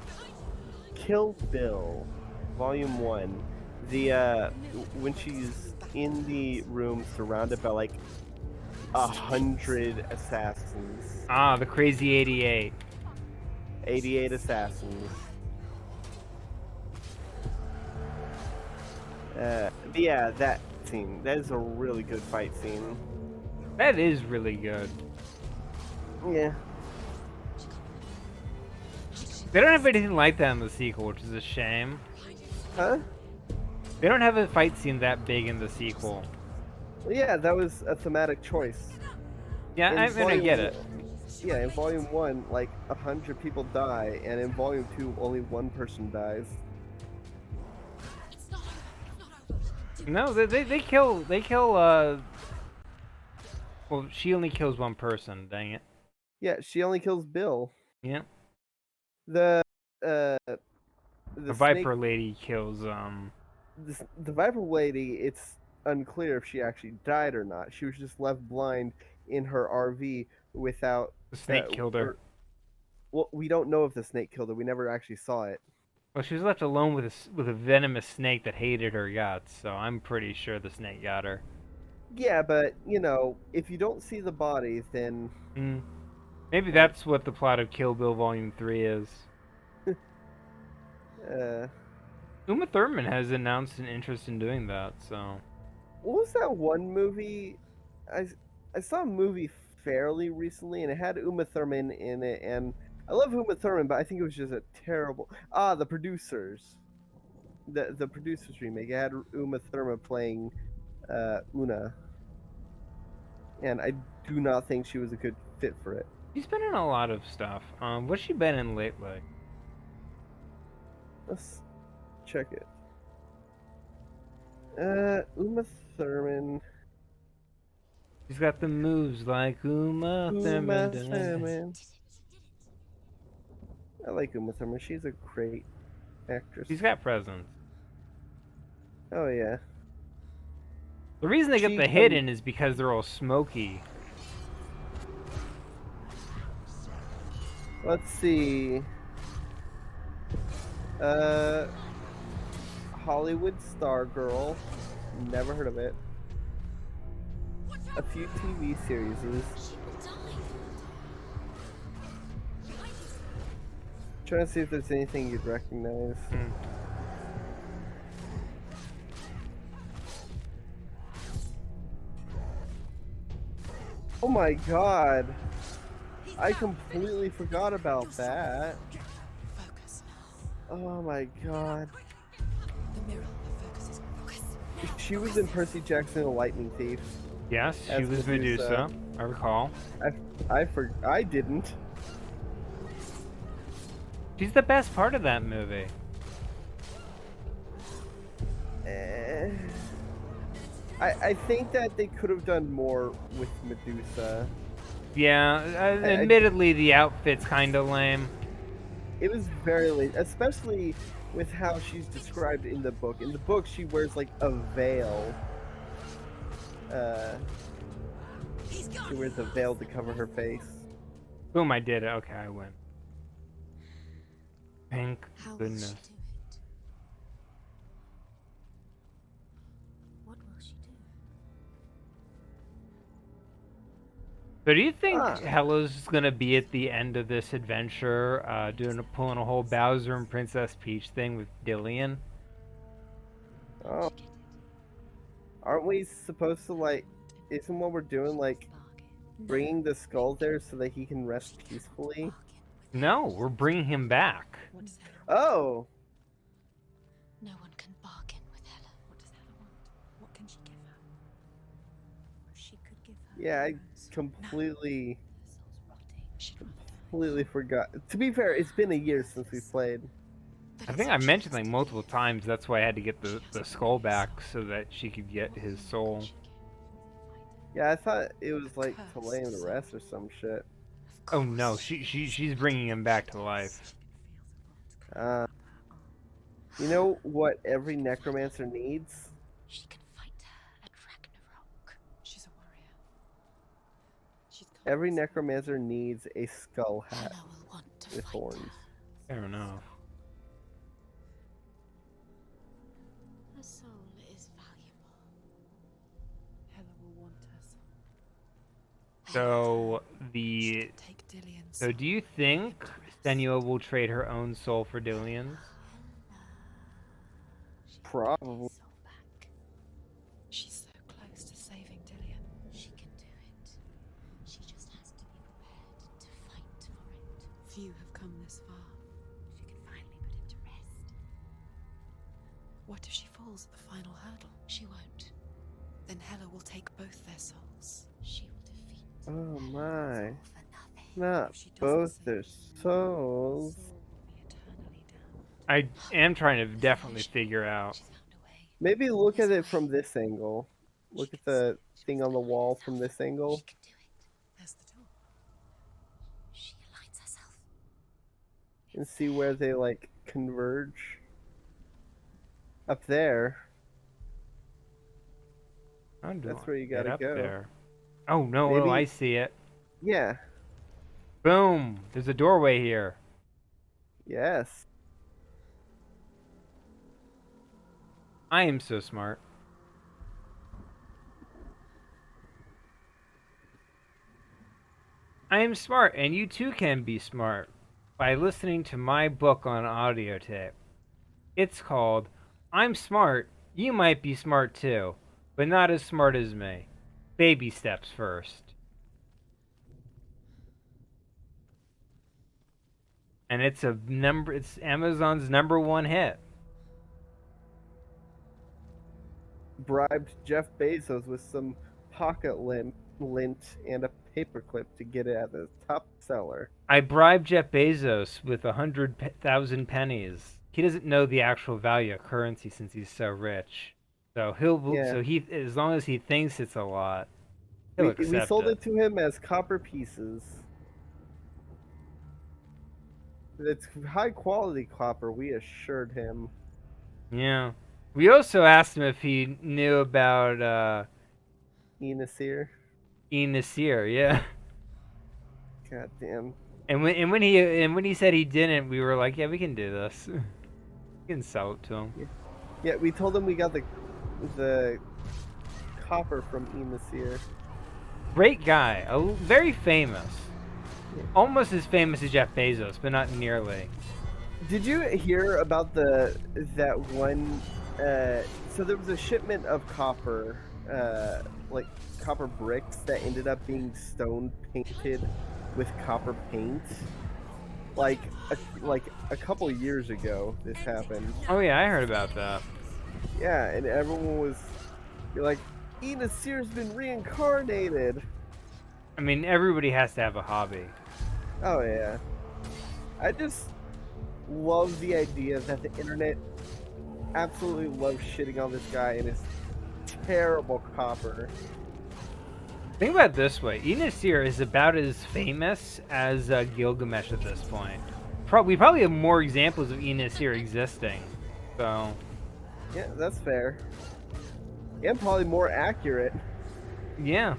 B: Kill Bill, Volume 1. When she's in the room surrounded by like 100 assassins.
A: Ah, the crazy 88.
B: 88 assassins. Yeah, that scene. That is a really good fight scene.
A: That is really good.
B: Yeah.
A: They don't have anything like that in the sequel, which is a shame.
B: Huh?
A: They don't have a fight scene that big in the sequel.
B: Well, yeah, that was a thematic choice.
A: Yeah,
B: In
A: I mean, I get
B: Volume-
A: it.
B: Yeah, in Volume 1, like 100 people die, and in Volume 2, only one person dies.
F: It's not over. It's not over.
A: No, they kill, well, she only kills one person, dang it.
B: Yeah, she only kills Bill.
A: Yeah.
B: The
A: Viper
B: snake,
A: lady kills,
B: the Viper lady, it's unclear if she actually died or not. She was just left blind in her RV without...
A: the snake killed her.
B: Well, we don't know if the snake killed her. We never actually saw it.
A: Well, she was left alone with a venomous snake that hated her guts, so I'm pretty sure the snake got her.
B: Yeah, but, you know, if you don't see the body, then...
A: Maybe that's what the plot of Kill Bill Volume 3 is. Uma Thurman has announced an interest in doing that, so...
B: What was that one movie? I saw a movie fairly recently, and it had Uma Thurman in it, and I love Uma Thurman, but I think it was just a terrible... The Producers. The Producers remake. It had Uma Thurman playing Una. And I do not think she was a good fit for it.
A: She's been in a lot of stuff. What's she been in lately?
B: Let's check it. Uma Thurman.
A: She's got the moves like Uma Thurman.
B: Thurman. I like Uma Thurman. She's a great actress.
A: She's got presence.
B: Oh yeah.
A: The reason they get
B: She
A: the hidden is because they're all smoky.
B: Let's see. Hollywood Star Girl. Never heard of it. A few TV series. Trying to see if there's anything you'd recognize. Oh my god. I completely forgot about that.
F: Focus.
B: Oh my god.
F: The mirror. The focus is focus.
B: She was in Percy Jackson and the Lightning Thief.
A: Yes, she
B: As
A: was
B: Medusa.
A: Medusa. I recall.
B: I didn't.
A: She's the best part of that movie.
B: I think that they could have done more with Medusa.
A: Yeah, admittedly, the outfit's kind of lame.
B: It was very late, especially with how she's described in the book. In the book, she wears like a veil. She wears a veil to cover her face.
A: Boom, I did it. Okay, I win. Thank
D: How will
A: goodness.
D: she do it? What will she do?
A: So do you think
B: Ah.
A: Hela's gonna be at the end of this adventure, pulling a whole Bowser and Princess Peach thing with Dillian?
B: Oh, aren't we supposed to like? Isn't what we're doing like bringing the skull there so that he can rest peacefully?
A: No, we're bringing him back.
F: What does Hela
B: Oh,
F: No one can bargain with Hela. What does Hela want? What can she give her?
D: She could give her.
B: yeah, I
D: her own soul.
B: completely,
D: Her soul's rotting.
F: She'd rather die.
B: completely forgot. To be fair, it's been a year since we played.
F: But
A: I
F: it's
A: think I
F: what she
A: mentioned
F: has
A: like
F: to
A: multiple
F: give.
A: times. That's why I had to get
F: She
A: the
F: has
A: skull
F: always.
A: back so that she could get his soul.
F: She
B: Yeah, I thought it was like to
F: Cursed
B: lay him to
F: soul.
B: rest or some shit.
A: Oh no, she's bringing him back to life.
B: You know what every necromancer needs?
F: She can fight her at Ragnarok. She's a warrior. She's
B: Every necromancer needs a skull hat
F: Hela will want to
B: with
F: fight
B: horns.
F: her.
A: I don't know.
D: Her soul is valuable.
G: Hela will want her soul.
A: So
G: She
A: the
G: can take Dillian's
A: so do you think Senua will trade her own soul for Dillian's?
D: She can
B: Probably.
D: get her soul back.
G: She's so close to saving Dillian.
D: She can do it. She just has to be prepared to fight for it.
G: Few have come this far.
D: She can finally put him to rest.
G: What if she falls at the final hurdle?
D: She won't.
G: Then Hela will take both their souls.
D: She will defeat.
B: Oh
D: Hela.
B: my.
D: All for nothing.
B: Not
G: If she doesn't
B: both
G: save
B: their
G: Dillian,
B: souls.
G: her soul will be eternally damned.
A: I am trying to definitely figure out.
D: She's found a way.
B: Maybe look at it from this angle. Look at the thing on the wall from this angle.
D: She can do it.
G: There's the door.
D: She aligns herself.
B: And see where they like converge. Up there.
A: How do
B: That's
A: I
B: where you
A: get
B: gotta
A: up
B: go.
A: there? Oh no,
B: Maybe-
A: I see it.
B: Yeah.
A: Boom! There's a doorway here.
B: Yes.
A: I am so smart. I am smart, and you too can be smart by listening to my book on audio tape. It's called I'm Smart, You Might Be Smart Too, but Not As Smart As Me. Baby steps first. And it's Amazon's #1 hit.
B: Bribed Jeff Bezos with some pocket lint and a paperclip to get it at the top seller.
A: I bribed Jeff Bezos with 100,000 pennies. He doesn't know the actual value of currency since he's so rich. So
B: Yeah.
A: he as long as he thinks it's a lot, he'll
B: We
A: accept
B: sold
A: it.
B: it to him as copper pieces. It's high quality copper, we assured him.
A: Yeah. We also asked him if he knew about
B: Enasir.
A: Nasir, yeah.
B: God damn.
A: And when he said he didn't, we were like, yeah, we can do this. We can sell it to him.
B: Yeah, we told him we got the copper from Enasir.
A: Great guy, very famous. Almost as famous as Jeff Bezos, but not nearly.
B: Did you hear about that one? So there was a shipment of copper, like copper bricks that ended up being stone painted with copper paint. Like a couple years ago, this happened.
A: Oh yeah, I heard about that.
B: Yeah, and everyone was like, Enasir's been reincarnated.
A: I mean, everybody has to have a hobby.
B: Oh yeah. I just love the idea that the internet absolutely loves shitting on this guy and his terrible copper.
A: Think about it this way: Enasir is about as famous as Gilgamesh at this point. We probably have more examples of Enasir existing. So
B: Yeah, that's fair. And probably more accurate.
A: yeah.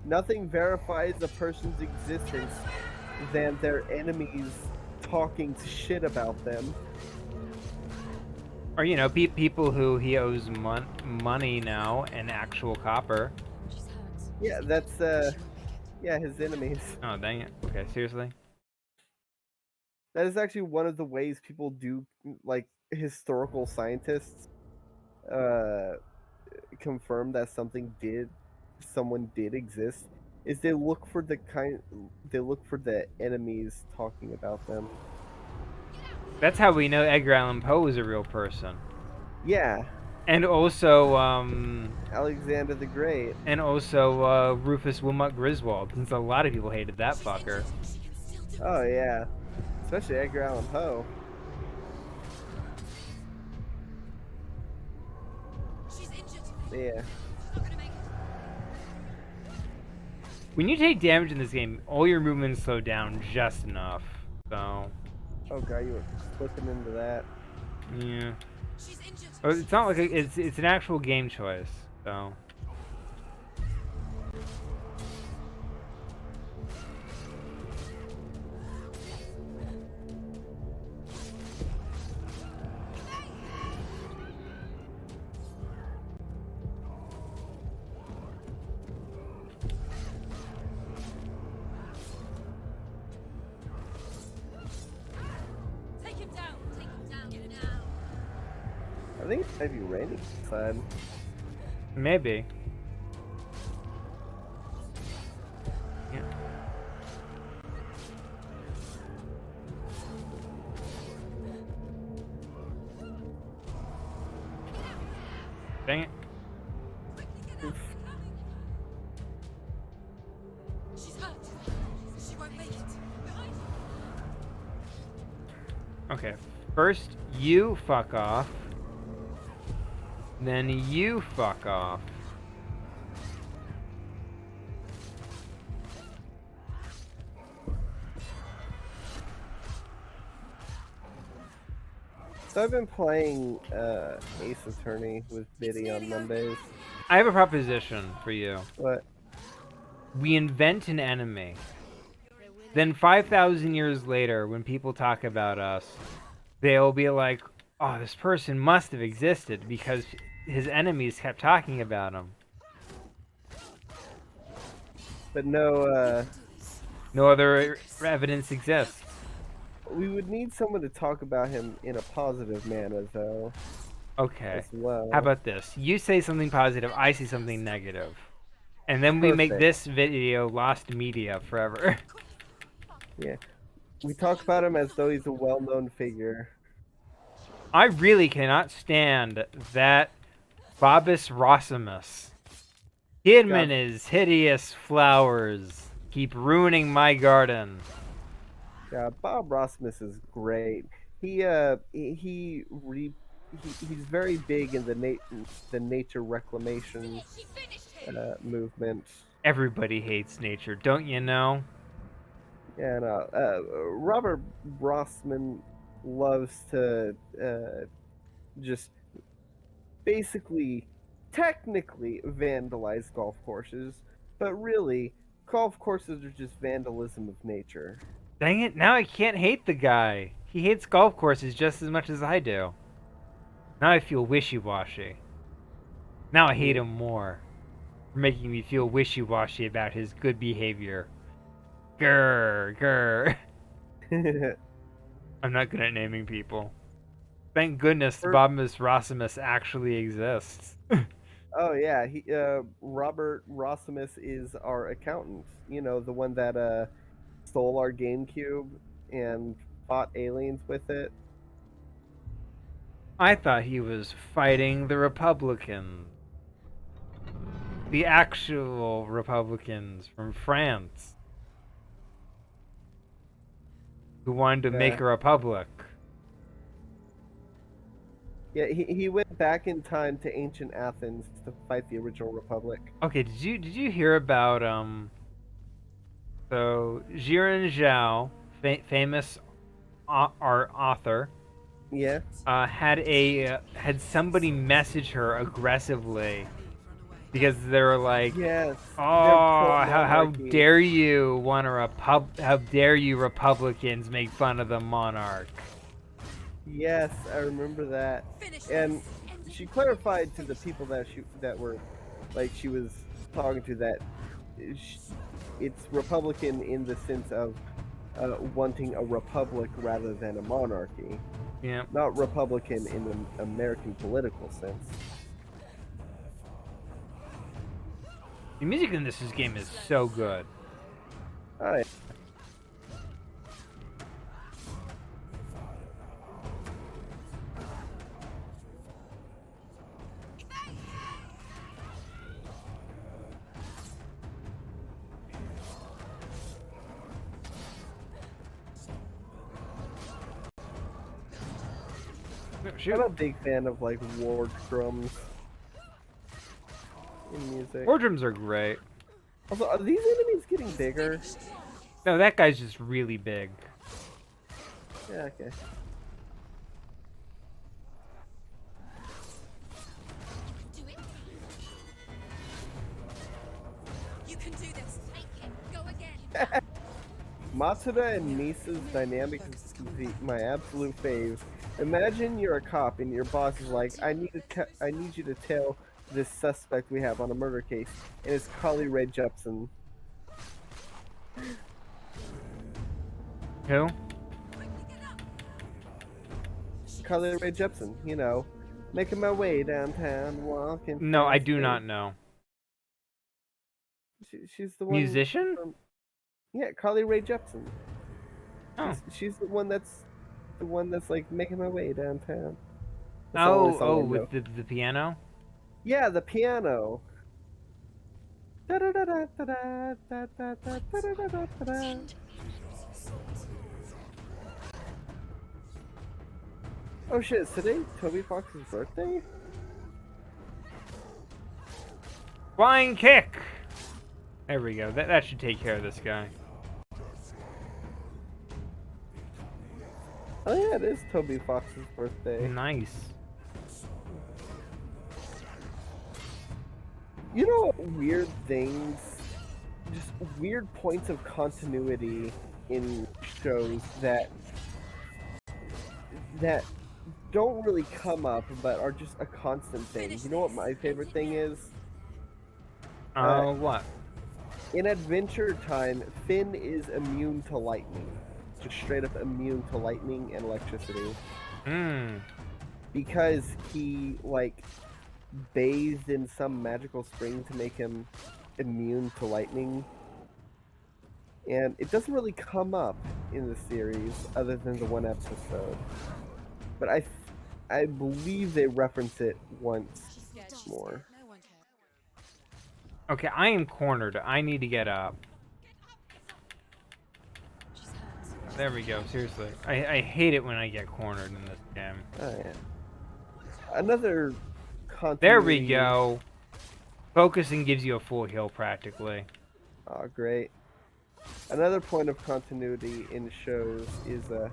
B: Nothing verifies a person's existence than their enemies talking shit about them.
A: Or, you know, people who he owes money now and actual copper.
F: She's hurt.
B: Yeah, that's yeah, his enemies.
A: Oh, dang it. Okay, seriously?
B: That is actually one of the ways people do, like, historical scientists confirm that someone did exist, is they look for the enemies talking about them.
A: That's how we know Edgar Allan Poe is a real person.
B: Yeah,
A: And also,
B: Alexander the Great.
A: Rufus Wilmot Griswold, since a lot of people hated that fucker.
B: Oh yeah, especially Edgar Allan Poe.
F: She's injured.
B: Yeah.
F: She's not gonna make it.
A: When you take damage in this game, all your movements slow down just enough. So,
B: Oh god, you were slipping into that.
A: yeah.
F: She's injured.
A: Oh, it's not like it's an actual game choice. So.
F: Take him down. Take him down. Get him down.
B: I think it might be raining outside.
A: Maybe. Yeah. Dang it.
F: She's hurt. She won't make it. Behind you.
A: Okay. First, you fuck off. Then you fuck off.
B: So I've been playing Ace Attorney with Biddy on Mondays.
A: I have a proposition for you.
B: But
A: We invent an enemy. Then 5,000 years later, when people talk about us, they'll be like, oh, this person must have existed because his enemies kept talking about him.
B: no,
A: No other evidence exists.
B: we would need someone to talk about him in a positive manner, though,
A: Okay.
B: as well.
A: How about this? You say something positive, I say something negative. And then we make
B: Perfect.
A: this video lost media forever.
B: Yeah. We talk about him as though he's a well-known figure.
A: I really cannot stand that Bobus Rossimus. Kidman is hideous flowers. Keep ruining my garden.
B: Yeah, Bob Rossmus is great. He's very big in the nature reclamation movement.
A: Everybody hates nature, don't you know?
B: And Robert Rossman loves to just basically, technically vandalize golf courses, but really, golf courses are just vandalism of nature.
A: Dang it, now I can't hate the guy. He hates golf courses just as much as I do. Now I feel wishy-washy. Now I hate him more. For making me feel wishy-washy about his good behavior. Grr, grr. I'm not good at naming people. Thank goodness Bobus Rossimus actually exists.
B: Oh yeah, Robert Rossimus is our accountant. You know, the one that stole our GameCube and fought aliens with it.
A: I thought he was fighting the Republicans. The actual Republicans from France. Who wanted to make a republic.
B: Yeah, he went back in time to ancient Athens to fight the original republic.
A: Okay, did you hear about so Jiren Zhao, famous art author,
B: Yeah.
A: had somebody message her aggressively because they're like,
B: Yes.
A: oh,
B: They're
A: how
B: pro-monarchy.
A: dare you want a how dare you Republicans make fun of the monarch?
B: Yes, I remember that. And she clarified to the people that were like she was talking to that it's Republican in the sense of wanting a republic rather than a monarchy,
A: Yeah.
B: not Republican in the American political sense.
A: The music in this game is so good.
B: Oh, yeah. I'm a big fan of like war drums in music.
A: War drums are great.
B: Also, are these enemies getting bigger?
A: No, that guy's just really big.
B: Yeah, okay.
F: Do it. You can do this. Take it. Go again.
B: Matsuda and Misa's dynamic is my absolute fave. Imagine you're a cop and your boss is like, I need you to tell this suspect we have on a murder case, and it's Carly Rae Jepsen.
A: Who?
B: Carly Rae Jepsen, you know, making my way downtown, walking.
A: No, I
B: fast
A: do
B: and-
A: not know.
B: She's the one.
A: Musician?
B: Yeah, Carly Rae Jepsen.
A: Oh.
B: She's the one that's like making my way downtown. That's the
A: Oh,
B: only song I know.
A: with the piano?
B: Yeah, the piano. Oh shit, is today Toby Fox's birthday?
A: Flying kick! There we go. That should take care of this guy.
B: Oh yeah, it is Toby Fox's birthday.
A: Nice.
B: You know, weird things, just weird points of continuity in shows that don't really come up, but are just a constant thing. You know what my favorite thing is?
A: What?
B: In Adventure Time, Finn is immune to lightning. Just straight up immune to lightning and electricity.
A: Hmm.
B: Because he, like, bathed in some magical spring to make him immune to lightning. And it doesn't really come up in the series, other than the one episode. But I believe they reference it once more.
A: Okay, I am cornered. I need to get up. There we go. Seriously. I hate it when I get cornered in this game.
B: Oh, yeah. Another continuity...
A: There we go. Focusing gives you a full heal practically.
B: Oh, great. Another point of continuity in shows is, have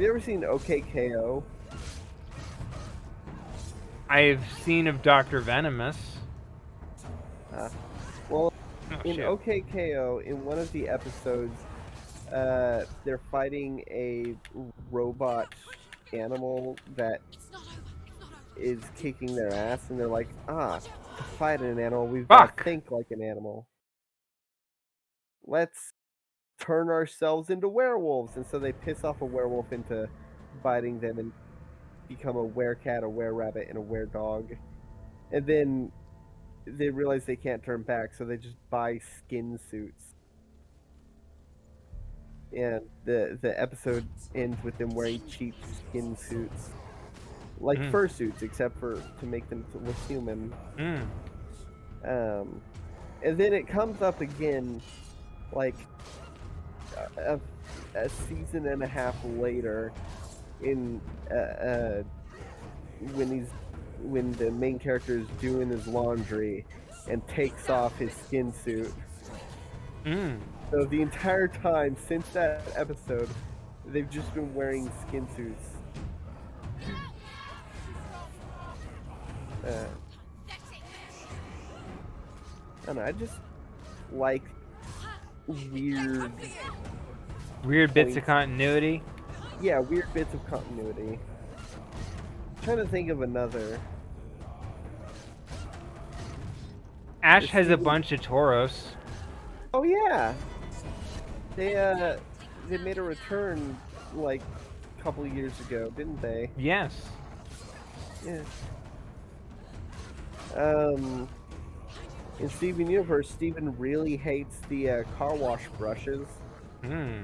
B: you ever seen OKKO?
A: I've seen of Dr. Venomous.
B: Well,
A: Oh,
B: in
A: shit.
B: OKKO, in one of the episodes, they're fighting a robot animal that is kicking their ass, and they're like, to fight an animal, we've got
A: Fuck.
B: to think like an animal. Let's turn ourselves into werewolves. And so they piss off a werewolf into biting them and become a werecat, a were-rabbit, and a were-dog. And then they realize they can't turn back, so they just buy skin suits. And the episode ends with them wearing cheap skin suits. Like fursuits, except for to make them look human.
A: Mm.
B: And then it comes up again, like a season and a half later, in when the main character is doing his laundry and takes off his skin suit.
A: Mm.
B: So the entire time since that episode, they've just been wearing skin suits. I don't know, I just like weird
A: Weird bits of
B: points.
A: continuity.
B: Yeah, weird bits of continuity. I'm trying to think of another.
A: Ash
B: It's
A: has a
B: the-
A: bunch of Tauros.
B: Oh yeah, they made a return like a couple years ago, didn't they?
A: Yes.
B: Yeah. In Steven Universe, Steven really hates the car wash brushes
A: Hmm.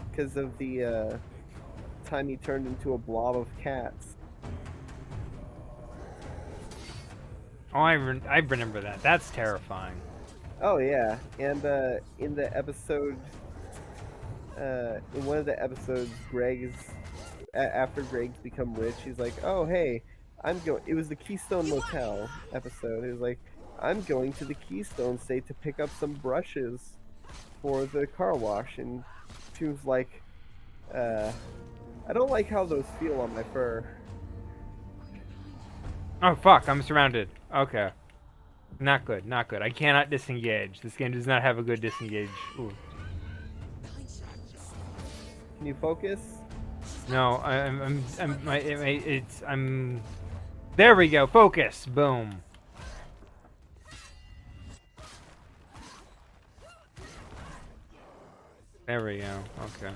B: because of the time he turned into a blob of cats.
A: Oh, I remember that. That's terrifying.
B: Oh yeah, and in the episode, in one of the episodes, after Greg's become rich, he's like, "Oh hey, I'm going." It was the Keystone Motel episode. He was like, "I'm going to the Keystone State to pick up some brushes for the car wash," and she was like, "I don't like how those feel on my fur."
A: Oh fuck! I'm surrounded. Okay. Not good. Not good. I cannot disengage. This game does not have a good disengage. Ooh.
B: Can you focus?
A: No, I'm. There we go. Focus. Boom. There we go. Okay.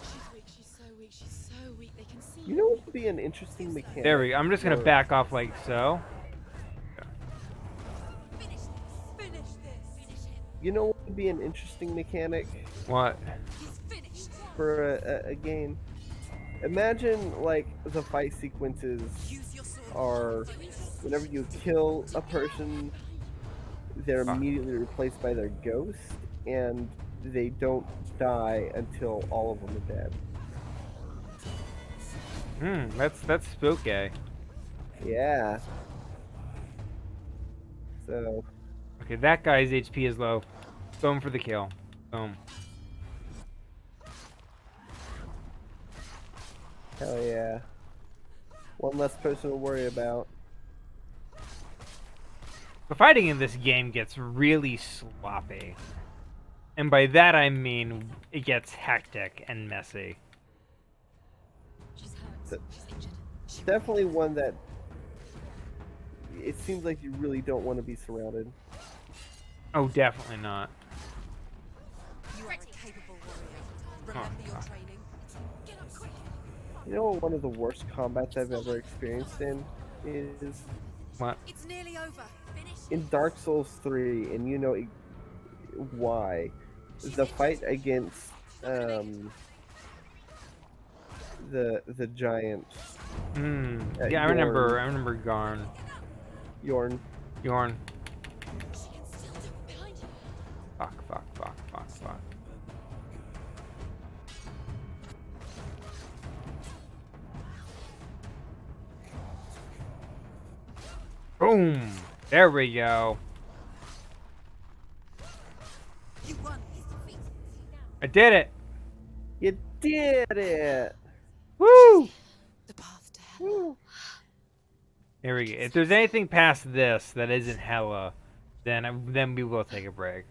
F: She's weak, she's so weak, she's so weak. They can see
B: You know what would be an interesting mechanic?
A: There we go. I'm just gonna
B: for-
A: back off like so.
F: Finish this. Finish him.
B: You know what would be an interesting mechanic
A: What?
F: He's finished.
B: for a game? Imagine like the fight sequences
F: Use your sword.
B: are whenever you kill a person, they're
A: Fuck.
B: immediately replaced by their ghost, and they don't die until all of them are dead.
A: That's spooky.
B: Yeah. So,
A: Okay, that guy's HP is low. Boom for the kill. Boom.
B: hell yeah. One less person to worry about.
A: The fighting in this game gets really sloppy. And by that I mean it gets hectic and messy.
F: She's hurt.
B: Th-
F: She's injured. She
B: Definitely one that it seems like you really don't want to be surrounded.
A: Oh, definitely not.
F: You are a capable warrior.
A: Oh,
F: Remember your
A: fuck.
F: training. Get up quick.
B: You know what one of the worst combats I've ever experienced in is
A: What?
F: It's nearly over. Finish.
B: in Dark Souls 3, and you know why. The fight against the giant
A: Yeah, I remember Garn.
B: Yorn.
A: Yorn.
F: She can still do it behind you.
A: Fuck. Boom! There we go.
F: You won. He's defeated.
A: I did it!
B: You did it!
A: Woo!
F: The path to hell.
A: Here we go. If there's anything past this that isn't hella, then we will take a break.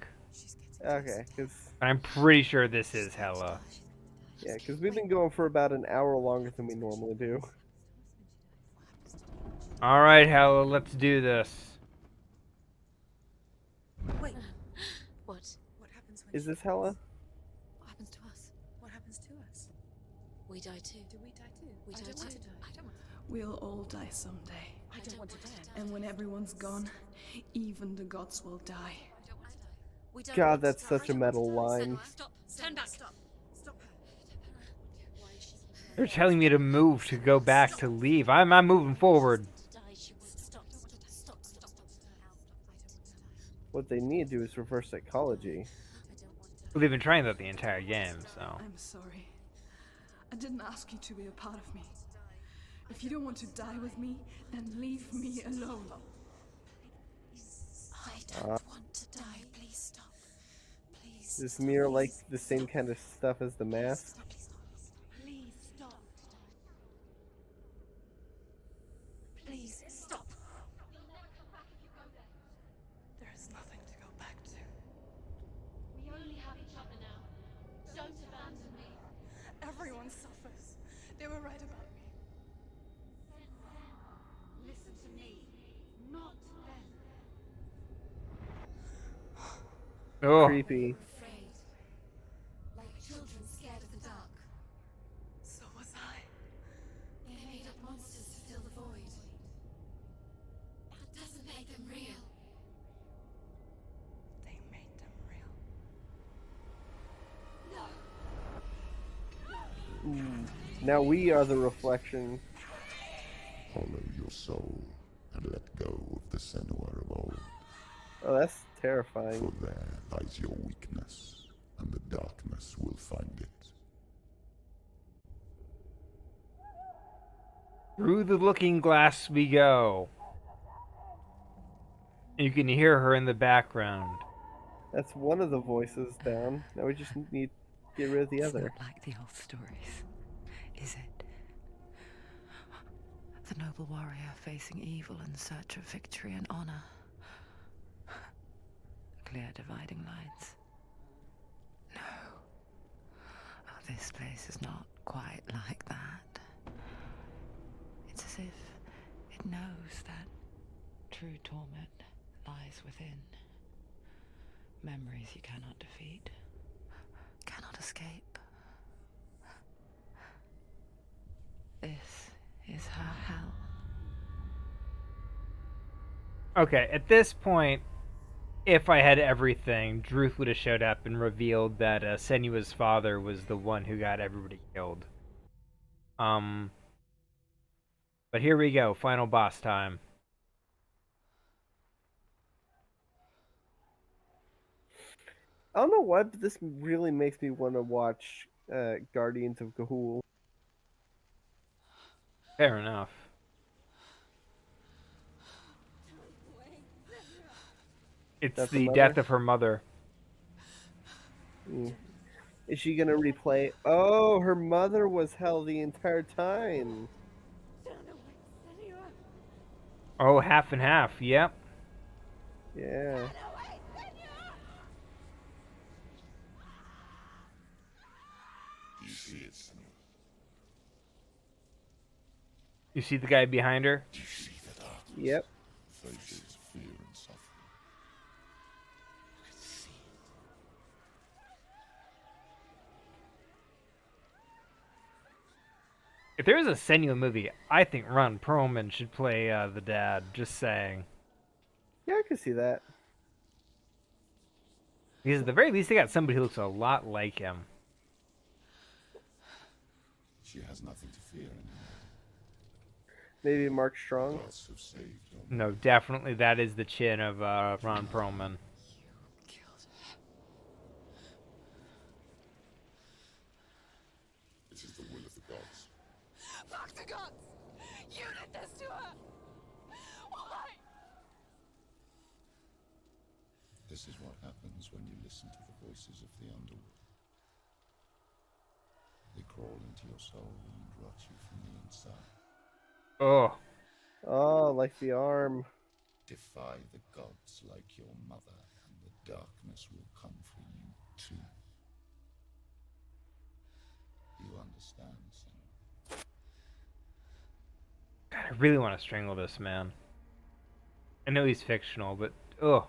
B: Okay, because
A: But I'm pretty sure this is hella.
B: we've been going for about an hour longer than we normally do.
A: Alright, hella, let's do this.
F: Wait. What? What happens when
B: Is this hella?
F: What happens to us? What happens to us? We die too. Do we die too? We die too. I don't want to.
I: We'll all die someday.
F: I don't want to die.
I: And when everyone's gone, even the gods will die.
F: I don't want to die. We don't
B: God,
F: want to
B: that's
F: die.
B: such a metal line.
F: Stop. Turn back. Stop her. Why is she
A: They're telling me to move, to go back, to leave. I'm moving forward.
F: to die? She won't stop. Stop.
B: What they need to do is reverse psychology.
A: Well, they've been trying that the entire game, so.
I: I'm sorry. I didn't ask you to be a part of me. If you don't want to die with me, then leave me alone.
F: I don't want to die. Please stop. Please.
B: Is Mirror like the same kind of stuff as the mask?
F: Please stop. Please stop.
A: Oh,
B: Creepy.
I: Afraid. Like children scared of the dark. So was I. They made up monsters to fill the void. That doesn't make them real.
G: They made them real.
B: Now we are the reflection.
E: Follow your soul and let go of the Senua of old.
B: Oh, that's terrifying.
E: For there lies your weakness, and the darkness will find it.
A: through the looking glass we go. You can hear her in the background.
B: That's one of the voices down. Now we just need to get rid of the
G: It's
B: other.
G: not like the old stories, is it? The noble warrior facing evil in search of victory and honor. Clear dividing lines. No. Oh, this place is not quite like that. It's as if it knows that true torment lies within. Memories you cannot defeat, cannot escape. This is her hell.
A: Okay, at this point, if I had everything, Druth would have showed up and revealed that Senua's father was the one who got everybody killed. But here we go, final boss time.
B: I don't know why, but this really makes me want to watch Guardians of Ga'Hoole.
A: Fair enough. It's
B: That's
A: the
B: the
A: death
B: mother?
A: of her mother.
B: Is she gonna replay? Oh, her mother was hell the entire time.
A: Oh, half and half, yep.
B: Yeah.
E: You see it, Senua.
A: You see the guy behind her?
E: You see the darkness.
B: Yep.
E: Faces fear and suffering. You can see
A: If there is a Senua movie, I think Ron Perlman should play the dad. Just saying.
B: Yeah, I can see that.
A: Because at the very least, they got somebody who looks a lot like him.
E: she has nothing to fear anymore.
B: Maybe Mark Strong.
E: Gods have saved her.
A: No, definitely that is the chin of Ron Perlman.
E: It is the will of the gods.
I: Fuck the gods! You did this to her! Why?
E: This is what happens when you listen to the voices of the underworld. They crawl into your soul and rot you from the inside.
A: Oh,
B: Oh, like the arm.
E: Defy the gods like your mother, and the darkness will come for you too. You understand, son?
A: God, I really want to strangle this man. I know he's fictional, but oh,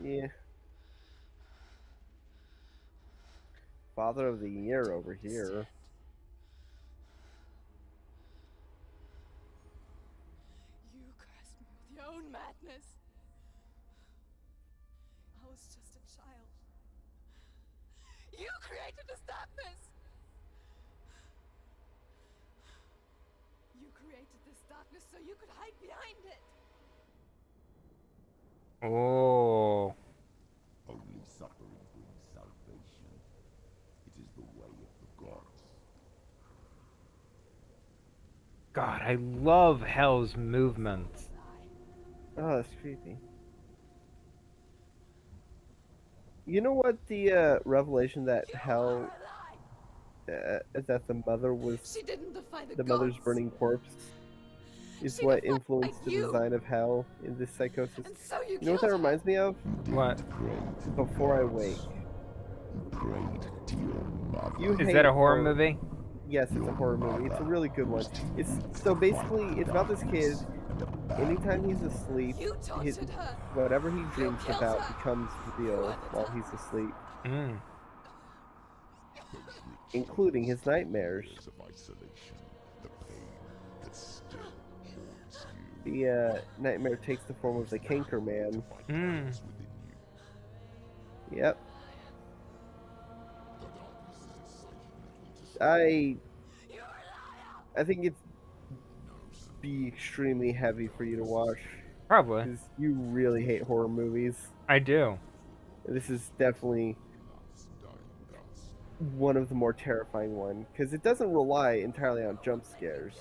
B: Yeah. Father of the Year over here.
I: You cursed me with your own madness. I was just a child. You created this darkness. You created this darkness so you could hide behind it.
A: oh.
E: Only suffering brings salvation. It is the way of the gods.
A: God, I love Hell's movements.
B: Oh, that's creepy. You know what the revelation that Hell, that the mother was
I: She didn't defy the
B: the
I: gods.
B: mother's burning corpse, is
I: She
B: what
I: defied
B: influenced the
I: you.
B: design of Hell in this psychosis.
I: And so you
B: You know what that
I: killed her.
B: reminds me of?
A: What?
E: Prayed.
B: Before I Wake.
E: You prayed to your mother.
B: You
A: Is
B: hate
A: that a horror
B: horror.
A: movie?
B: Yes, it's a horror movie. It's a really good one. It's so basically it's about this kid anytime he's asleep,
F: You tortured her.
B: whatever he dreams
F: killed
B: about
F: her.
B: becomes
F: You
B: real
F: are the
B: while he's asleep,
A: Mm.
B: including his nightmares.
E: Years of isolation, the pain that still haunts you.
B: The nightmare takes the form of the Canker Man.
A: Mm.
E: Within you.
B: Yep.
E: The darkness is silently
B: I think it's be extremely heavy for you to watch
A: Probably.
B: because you really hate horror movies.
A: I do.
B: This is definitely one of the more terrifying ones because it doesn't rely entirely on jump scares.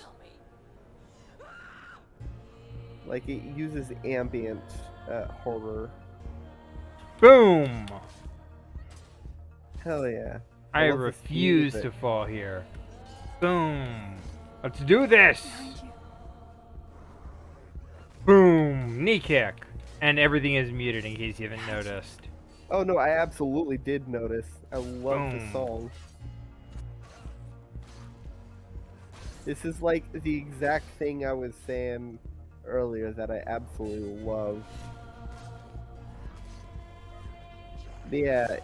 B: Like it uses ambient horror.
A: Boom!
B: Hell yeah!
A: I
B: love this
A: refuse
B: music.
A: to fall here. Boom! Let's do this!
F: Behind you.
A: Boom! Knee kick! And everything is muted in case you haven't noticed.
B: Oh no, I absolutely did notice. I love the
A: Boom.
B: song. This is like the exact thing I was saying earlier that I absolutely love. But yeah,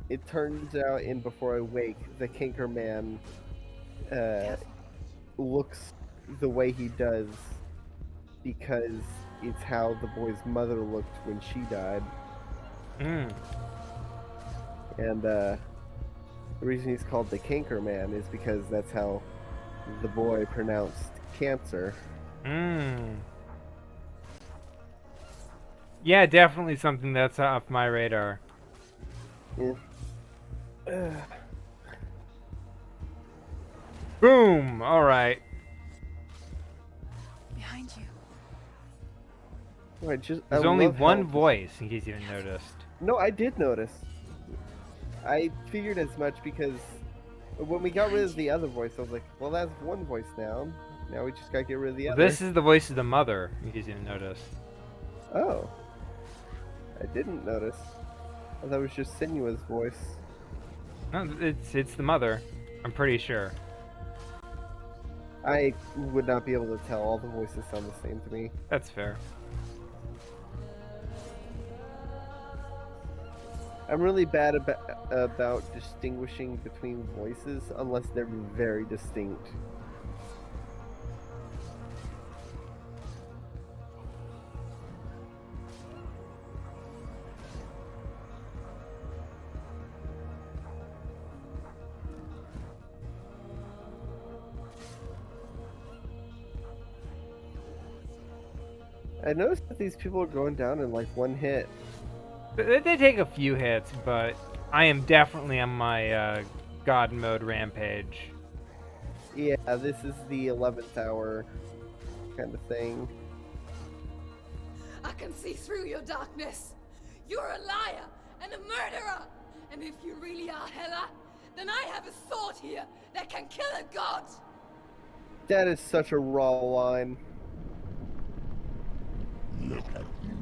B: it turns out in Before I Wake, the Canker Man looks the way he does because it's how the boy's mother looked when she died.
A: Mm.
B: And the reason he's called the Canker Man is because that's how the boy pronounced cancer.
A: Mm. Yeah, definitely something that's off my radar.
B: Yeah.
A: Boom! Alright.
F: Behind you.
A: There's only one voice, in case you haven't noticed.
B: No, I did notice. I figured as much because when we got rid of the other voice, I was like, well, that's one voice now. Now we just gotta get rid of the other.
A: This is the voice of the mother, in case you didn't notice.
B: Oh. I didn't notice. I thought it was just Senua's voice.
A: No, it's the mother. I'm pretty sure.
B: I would not be able to tell. All the voices sound the same to me.
A: That's fair.
B: I'm really bad about distinguishing between voices unless they're very distinct. I noticed that these people are going down in like one hit.
A: They take a few hits, but I am definitely on my God mode rampage.
B: Yeah, this is the 11th hour kind of thing.
F: I can see through your darkness. You're a liar and a murderer. And if you really are Hela, then I have a sword here that can kill a god.
B: That is such a raw line.
E: Look at you.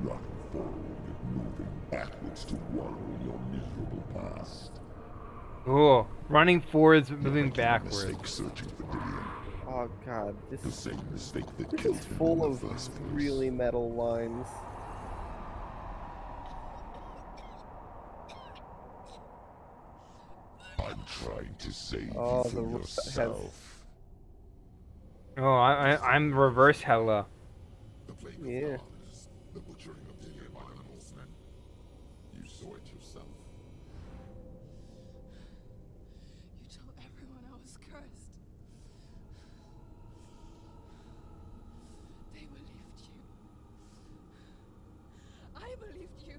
E: Running forward, moving backwards to wallow in your miserable past.
A: Oh, running forwards, but moving
E: Making a
A: backwards.
E: mistake searching for Dillian.
B: Oh god, this
E: The same mistake that
B: this
E: killed
B: is
E: him
B: full
E: in
B: of
E: the first place.
B: really metal lines.
E: I'm trying to save
B: Oh,
E: you
B: the
E: from
B: ro- has-
E: yourself.
A: Oh, I'm reverse Hella.
E: The plague of
B: Yeah.
E: flowers, the butchering of the animals, men. You saw it yourself.
F: You told everyone I was cursed. They believed you. I believed you.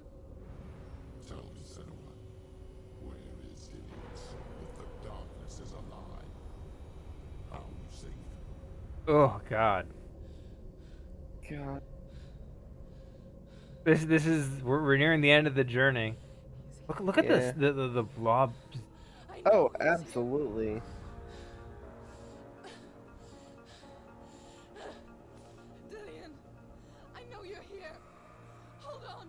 E: Tell me, Senua, where is Dillian? If the darkness is a lie, how you saved him?
A: Oh God.
B: God.
A: This is we're nearing the end of the journey. Look at this
B: Yeah.
A: the blob.
F: I know
B: Oh,
F: it was you.
B: absolutely.
F: Dillian, I know you're here. Hold on.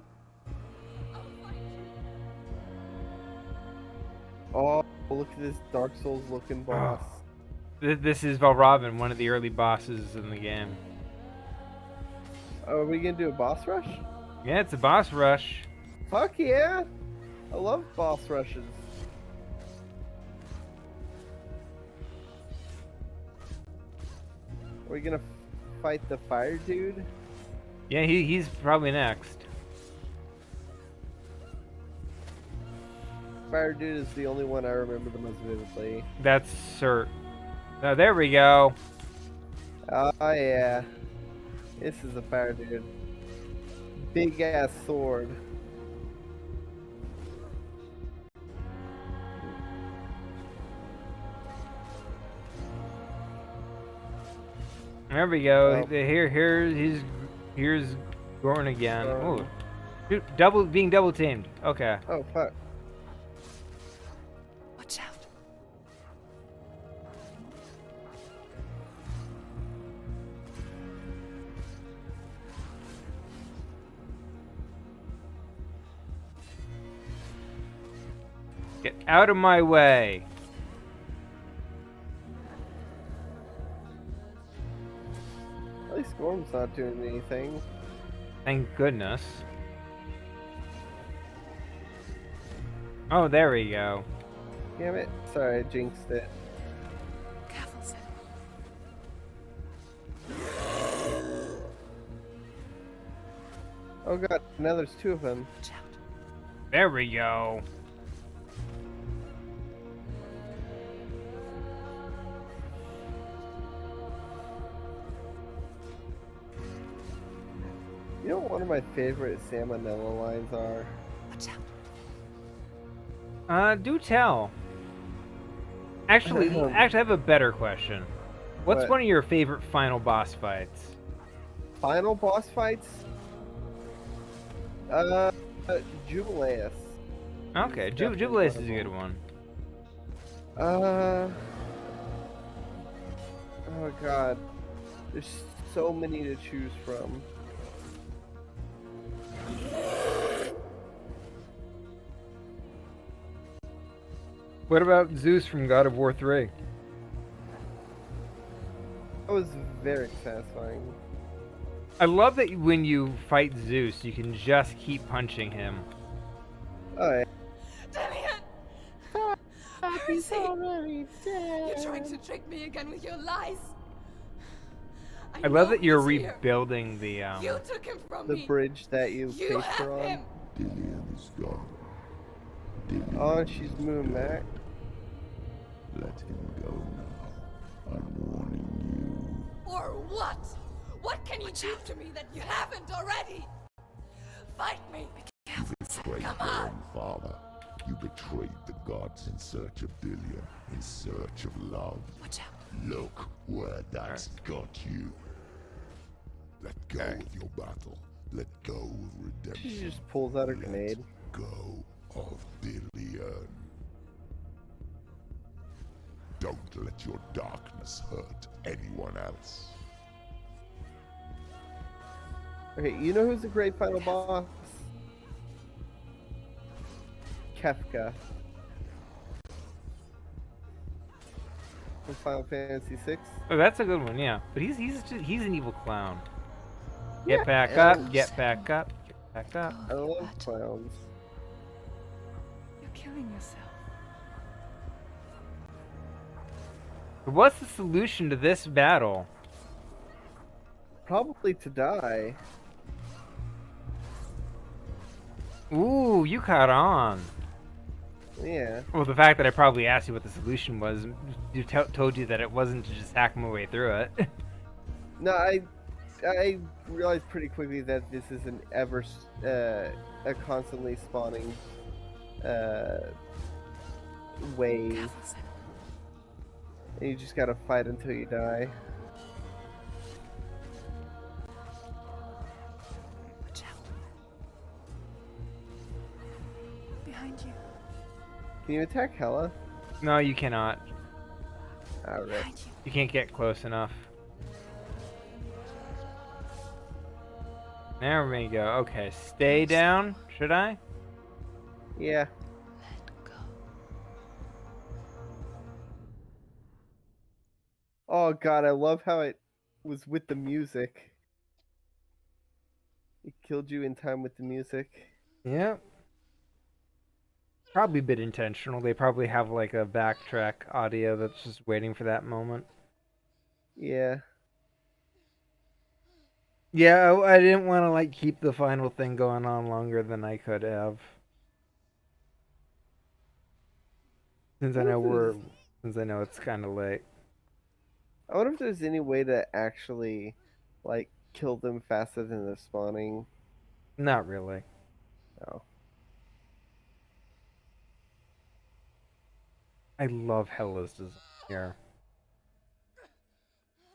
F: I'll find you.
B: Oh, look at this Dark Souls looking boss.
A: This is Valravn, one of the early bosses in the game.
B: Oh, are we gonna do a boss rush?
A: Yeah, it's a boss rush.
B: Fuck yeah! I love boss rushes. Are we gonna fight the fire dude?
A: Yeah, he's probably next.
B: Fire dude is the only one I remember the most vividly.
A: That's Cert. Oh, there we go.
B: Oh yeah. This is a fire dude. Big ass sword.
A: There we go.
B: Oh.
A: Here's Gorn again.
B: Oh.
A: Oh, dude, being double teamed. Okay.
B: Oh fuck.
G: Watch out.
A: Get out of my way.
B: At least Gorm's not doing anything.
A: Thank goodness. Oh, there we go.
B: Damn it. Sorry, I jinxed it.
G: Careful, Senua.
B: Oh god, now there's two of them.
G: Watch out.
A: There we go.
B: You know what one of my favorite salmonella lines are?
G: Watch out.
A: Do tell. Actually, I have a better question. What's
B: What?
A: one of your favorite final boss fights?
B: Final boss fights? Jubileus.
A: Okay,
B: Definitely
A: Jubileus
B: one
A: is
B: of
A: a good
B: them.
A: one.
B: Oh god. There's so many to choose from.
A: What about Zeus from God of War 3?
B: That was very satisfying.
A: I love that when you fight Zeus, you can just keep punching him.
B: Oh yeah.
F: Dillion!
B: He's already dead.
F: You're trying to trick me again with your lies.
A: I love
F: know
A: that you're
F: he's here.
A: rebuilding the
F: You took him from
B: The
F: me.
B: bridge that you
F: You
B: placed
F: have
B: her on.
F: him.
E: Dillion is gone. Dillion,
B: Oh, she's moving back.
E: let him go now. I'm warning
F: Or what? What can you do to me that you haven't already? Fight me.
E: you. You betrayed
F: Come
E: your
F: on.
E: own father. You betrayed the gods in search of Dillion, in search of love.
G: Watch out.
E: Look where that's got you. Let go of your battle. Let go of redemption.
B: She just pulls out her
E: Let
B: grenade.
E: go of Dillion. Don't let your darkness hurt anyone else.
B: Okay, you know who's a great final boss? Kefka. From Final Fantasy VI.
A: Oh, that's a good one, yeah. But he's an evil clown.
B: Yeah,
A: Get back
B: and
A: up, get back up, get back up.
B: I love clowns.
G: You're killing yourself.
A: What's the solution to this battle?
B: Probably to die.
A: Ooh, you caught on.
B: Yeah.
A: Well, the fact that I probably asked you what the solution was, told you that it wasn't to just hack my way through it.
B: No, I realized pretty quickly that this is an a constantly spawning wave,
G: Careful, Senua.
B: and you just gotta fight until you die.
G: Watch out. Behind you.
B: Can you attack Hela?
A: No, you cannot.
B: Alright.
G: Behind you.
A: You can't get close enough. There we go. Okay, stay down. Should I?
B: Yeah.
G: Let go.
B: Oh god, I love how it was with the music. It killed you in time with the music.
A: Yeah. Probably a bit intentional. They probably have like a backtrack audio that's just waiting for that moment.
B: Yeah.
A: Yeah, I didn't want to like keep the final thing going on longer than I could have. Since
B: I
A: I
B: wonder
A: know
B: if there's
A: since I know it's kind of late.
B: I wonder if there's any way to actually like kill them faster than they're spawning.
A: Not really.
B: Oh.
A: I love Hella's design here.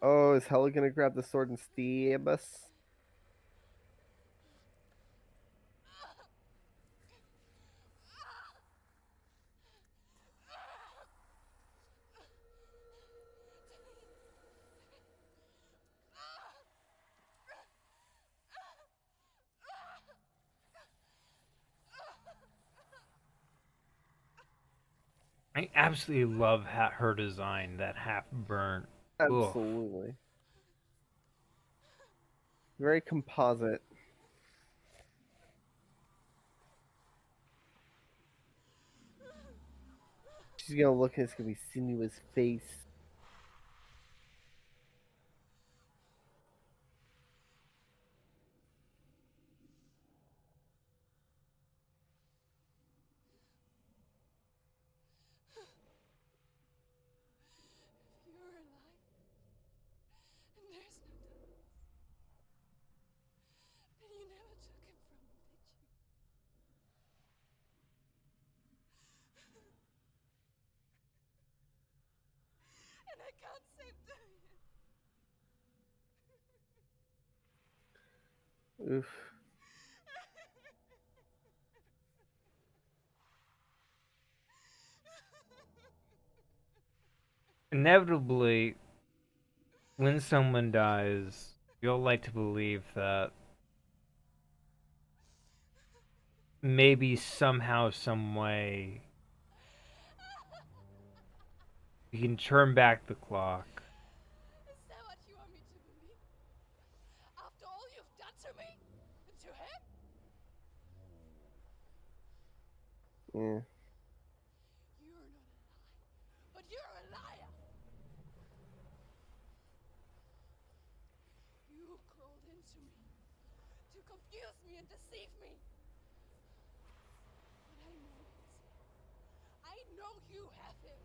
B: Oh, is Hella gonna grab the sword and stab us?
A: I absolutely love her design, that half burnt. Ugh.
B: Absolutely. Very composite. She's gonna look and it's gonna be Senua's face.
F: You're alive, and there's no doubt. And you never took him from me, did you? And I can't save Diane.
B: Oof.
A: Inevitably, when someone dies, you'll like to believe that maybe somehow, some way, you can turn back the clock.
F: Is that what you want me to believe? After all you've done to me? And to him?
B: Yeah.
F: You're not a lie, but you're a liar! You crawled into me to confuse me and deceive me. But I know he's here. I know you have him.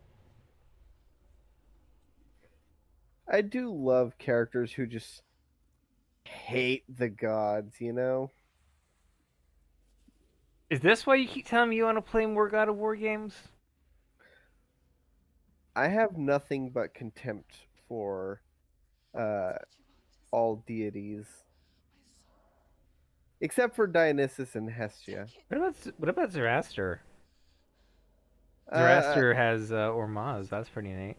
B: I do love characters who just hate the gods, you know?
A: Is this why you keep telling me you want to play more God of War games?
B: I have nothing but contempt for all deities. Except for Dionysus and Hestia.
A: What about Zoroaster?
B: Uh,
A: Zoroaster has Ormaz. That's pretty neat.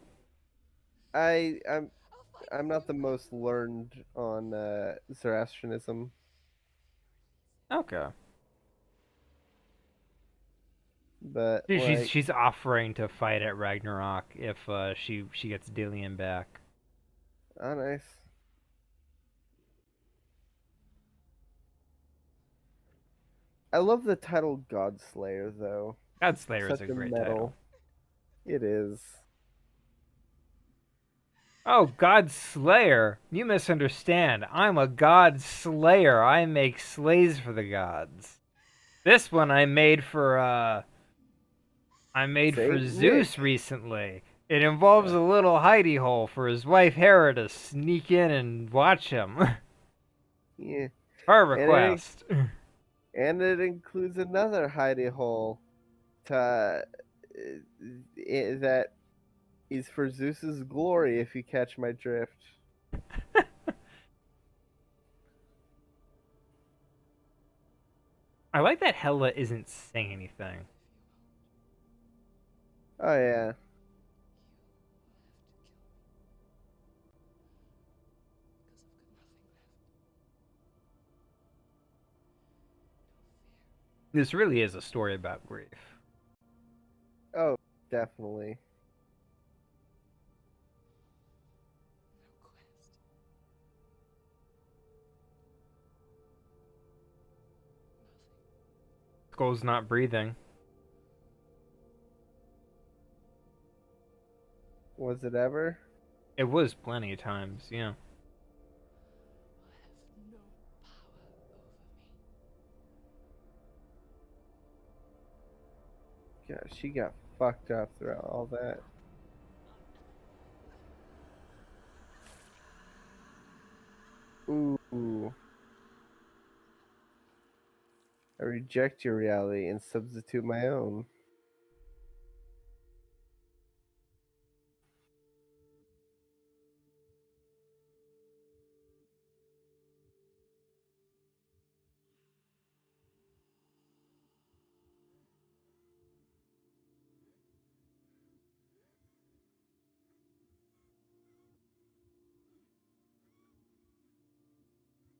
B: I'm not the most learned on Zoroastrianism,
A: Okay.
B: but
A: She's
B: like,
A: she's offering to fight at Ragnarok if she gets Dillian back.
B: oh nice. I love the title Godslayer though.
A: Godslayer is
B: Such
A: a
B: a
A: great title.
B: metal. It is.
A: Oh, God Slayer! You misunderstand. I'm a God Slayer. I make slaves for the gods. This one I made for
B: Saint
A: Zeus
B: Nick.
A: recently. It involves a little hidey hole for his wife Hera to sneak in and watch him.
B: Yeah.
A: Her
B: And it,
A: request.
B: and it includes another hidey hole to that is for Zeus's glory if you catch my drift.
A: I like that Hela isn't saying anything.
B: Oh yeah.
A: This really is a story about grief.
B: Oh, definitely.
A: Skull's not breathing.
B: Was it ever?
A: It was plenty of times, yeah.
B: Yeah, she got fucked up throughout all that. Ooh. I reject your reality and substitute my own.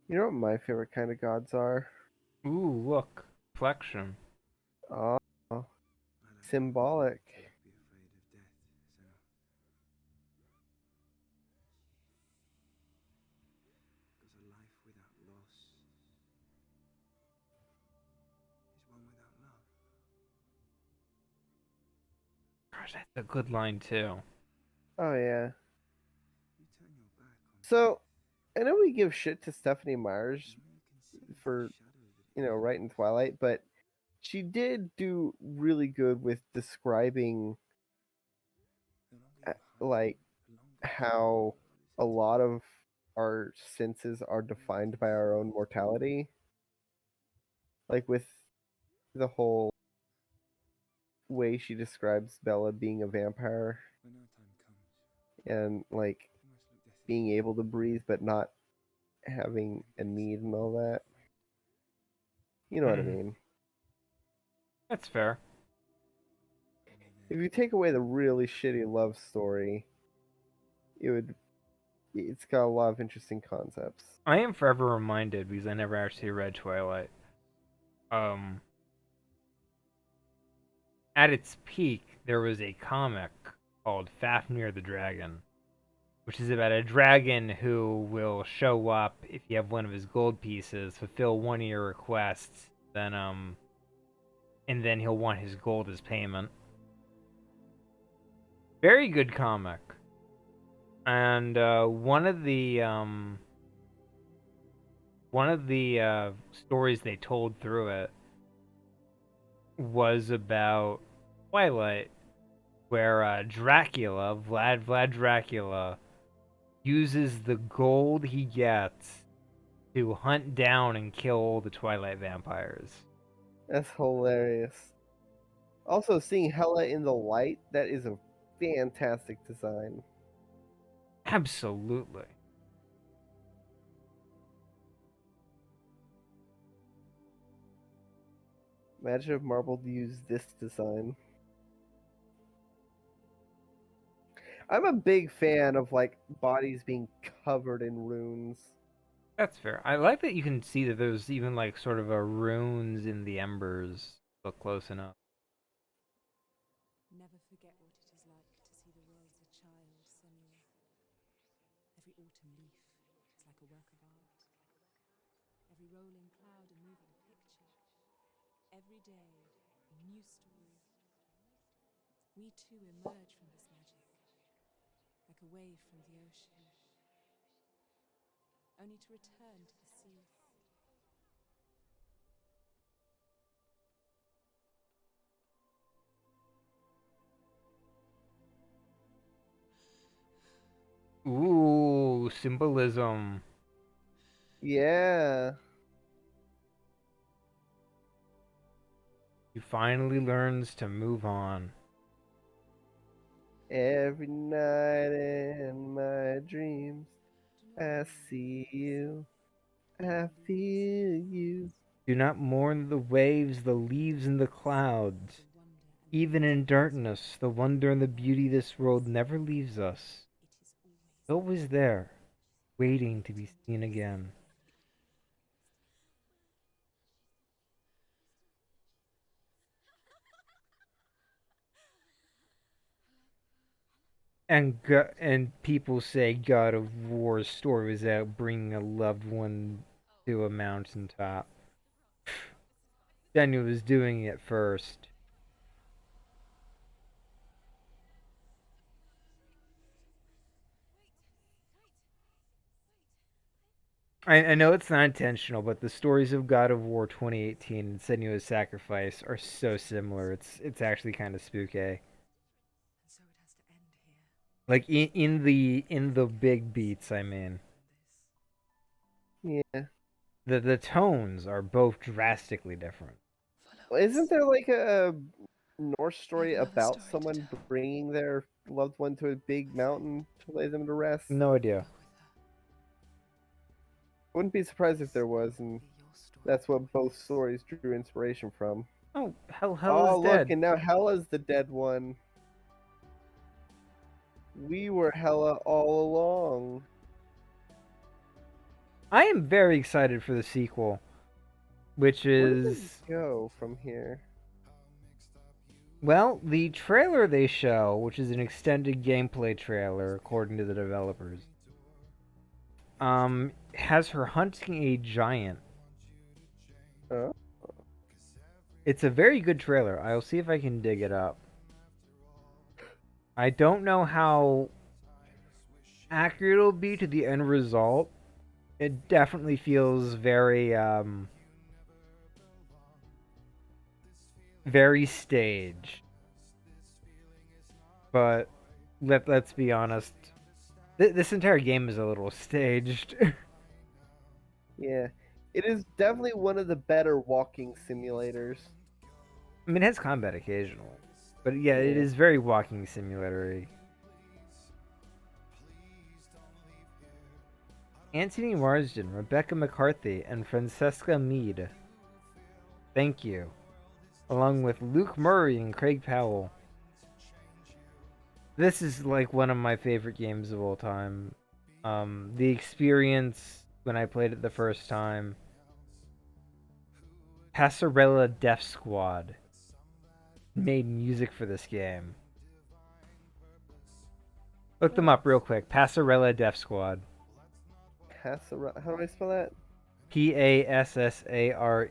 B: You know what my favorite kind of gods are?
A: Ooh, look. Reflection.
B: Oh,
H: I don't
B: symbolic.
H: be afraid of death, Senua. Because a life without loss is one without love.
A: Gosh, that's a good line, too.
B: Oh yeah.
H: You turn your back on
B: So, I know we give shit to Stephanie Myers
H: now you can see
B: for,
H: the shadow that it
B: writing Twilight, but she did do really good with describing
H: the longer you hide,
B: like
H: the longer
B: how a lot of our senses are defined by our own mortality. Like with the whole way she describes Bella being a vampire
H: when our time comes,
B: and like
H: you must look death in
B: being
H: the
B: able to breathe but not having a need and all that. You know what I
A: Hmm.
B: mean?
A: That's fair.
B: If you take away the really shitty love story, it's got a lot of interesting concepts.
A: I am forever reminded, because I never actually read Twilight. Um, at its peak, there was a comic called Fafnir the Dragon, which is about a dragon who will show up if you have one of his gold pieces, fulfill one of your requests, and then he'll want his gold as payment. Very good comic. And one of the stories they told through it was about Twilight, where Vlad Dracula, uses the gold he gets to hunt down and kill all the Twilight vampires.
B: That's hilarious. Also, seeing Hela in the light, that is a fantastic design.
A: Absolutely.
B: Imagine if Marvel used this design. I'm a big fan of like bodies being covered in runes.
A: That's fair. I like that you can see that there's even like sort of a runes in the embers. Look close enough.
G: Never forget what it is like to see the world as a child, Senua. Every autumn leaf is like a work of art. Every rolling cloud a moving picture. Every day a new story. We too emerge from this magic, like a wave from the ocean, only to return to the sea.
A: Ooh, symbolism.
B: Yeah.
A: He finally learns to move on.
B: Every night in my dreams, I see you, I feel you.
A: Do not mourn the waves, the leaves, and the clouds. Even in darkness, the wonder and the beauty of this world never leaves us. It's always there, waiting to be seen again. And people say God of War's story was about bringing a loved one to a mountaintop. Senua was doing it first. I know it's not intentional, but the stories of God of War 2018 and Senua's Sacrifice are so similar. It's actually kind of spooky.
G: And so it has to end here.
A: Like in the big beats, I mean.
B: Yeah.
A: The tones are both drastically different.
B: Well, isn't there like a Norse story
G: another
B: about
G: story to
B: someone
G: tell.
B: bringing their loved one to a big mountain to lay them to rest?
A: No idea.
G: Go with her.
B: Wouldn't be surprised if there was, and
G: Be your story.
B: that's what both stories drew inspiration from.
A: Oh, Hell
B: Oh,
A: is
B: look,
A: dead.
B: and now Hela's the dead one. We were Hela all along.
A: I am very excited for the sequel, which
B: Where does
A: is
B: it go from here?
A: well, the trailer they show, which is an extended gameplay trailer according to the developers, has her hunting a giant.
B: Oh,
A: It's a very good trailer. I'll see if I can dig it up. I don't know how accurate it'll be to the end result. It definitely feels very staged. But let's be honest. This entire game is a little staged.
B: yeah. It is definitely one of the better walking simulators.
A: I mean, it has combat occasionally. But yeah, it
B: Yeah.
A: is very walking simulatory. Anthony Marsden, Rebecca McCarthy, and Francesca Mead. Thank you. Along with Luke Murray and Craig Powell. This is like one of my favorite games of all time. The experience when I played it the first time. Passarella Death Squad made music for this game. Look them up real quick. Passarella Death Squad.
B: How do I spell that?
A: Passarella.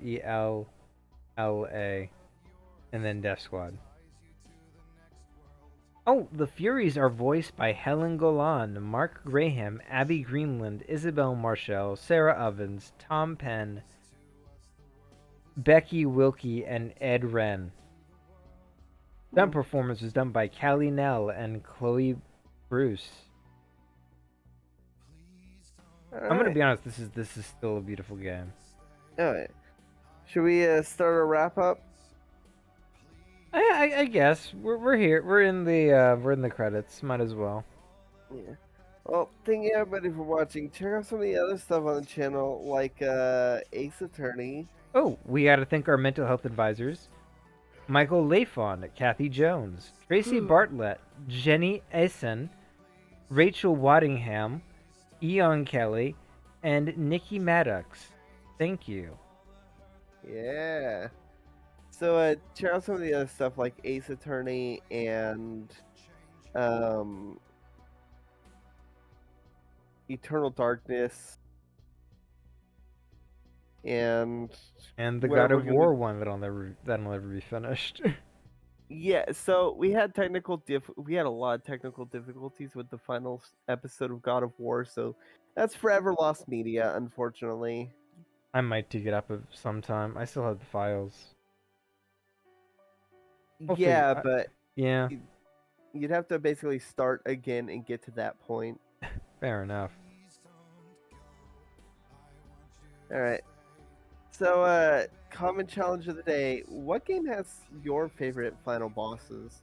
A: And then Death Squad. Oh, the Furies are voiced by Helen Golan, Mark Graham, Abby Greenland, Isabel Marshall, Sarah Ovens, Tom Penn, Becky Wilkie, and Ed Wren. Stunt performance was done by Callie Nell and Chloe Bruce. I'm gonna be honest. This is still a beautiful game.
B: All right. Should we start a wrap up?
A: I guess we're here. We're in the credits. Might as well.
B: Yeah. Well, thank you everybody for watching. Check out some of the other stuff on the channel, like Ace Attorney.
A: Oh, we got to thank our mental health advisors: Michael Lafon, Kathy Jones, Tracy Bartlett, Jenny Eisen, Rachel Waddingham, Eon Kelly, and Nikki Maddox. Thank you.
B: Yeah. So check out some of the other stuff like Ace Attorney and Eternal Darkness and
A: the
B: where
A: God
B: we're
A: of
B: gonna
A: War
B: be-
A: one that'll never be finished.
B: Yeah, so we had we had a lot of technical difficulties with the final episode of God of War, so that's forever lost media, unfortunately.
A: I might dig it up sometime. I still have the files. Hopefully,
B: Yeah, but
A: yeah,
B: you'd have to basically start again and get to that point.
A: fair enough.
B: All right. So, common challenge of the day. What game has your favorite final bosses?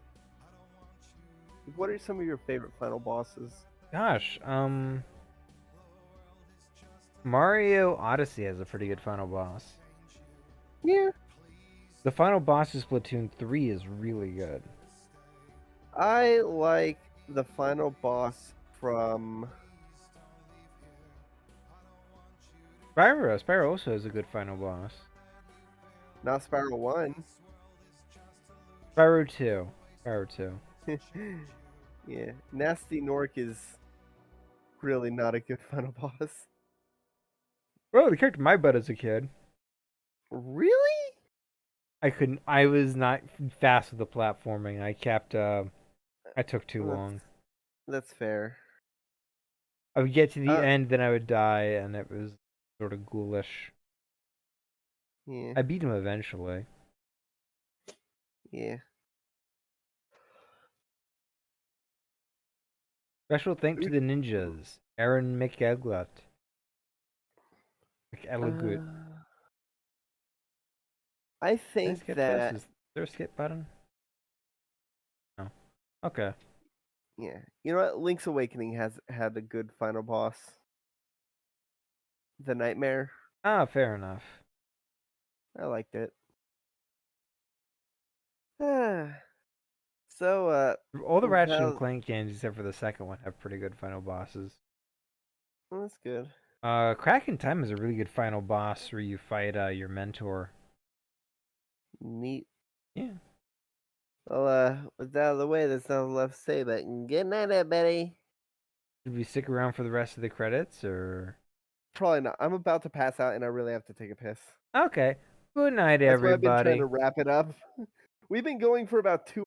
B: What are some of your favorite final bosses?
A: Gosh, Mario Odyssey has a pretty good final boss.
B: Yeah.
A: The final boss of Splatoon 3 is really good.
B: I like the final boss from
A: Spyro. Spyro also has a good final boss.
B: not Spiral 1.
A: Spyro 2. Spyro 2.
B: Yeah. Nasty Nork is really not a good final boss.
A: Bro, the character my butt as a kid.
B: Really?
A: I couldn't. I was not fast with the platforming. I kept. I took too
B: That's,
A: long.
B: that's fair.
A: I would get to the
B: Uh,
A: end, then I would die, and it was sort of ghoulish.
B: Yeah,
A: I beat him eventually.
B: yeah.
A: Special thanks to the ninjas, Aaron McElgut. McElgut.
B: I
A: Can I
B: think
A: skip this?
B: that
A: Is there a skip button? No. Okay.
B: yeah. You know what? Link's Awakening has had a good final boss. The Nightmare.
A: Ah, fair enough.
B: I liked it. So
A: All the Ratchet and
B: now
A: Clank games, except for the second one, have pretty good final bosses.
B: well, that's good.
A: Crack in Time is a really good final boss where you fight your mentor.
B: Neat.
A: Yeah.
B: Well, with that out of the way, there's nothing left to say, but good night, everybody.
A: Should we stick around for the rest of the credits, or?
B: Probably not. I'm about to pass out, and I really have to take a piss.
A: Okay. Good night,
B: That's why I've been trying
A: everybody.
B: to wrap it up. We've been going for about 2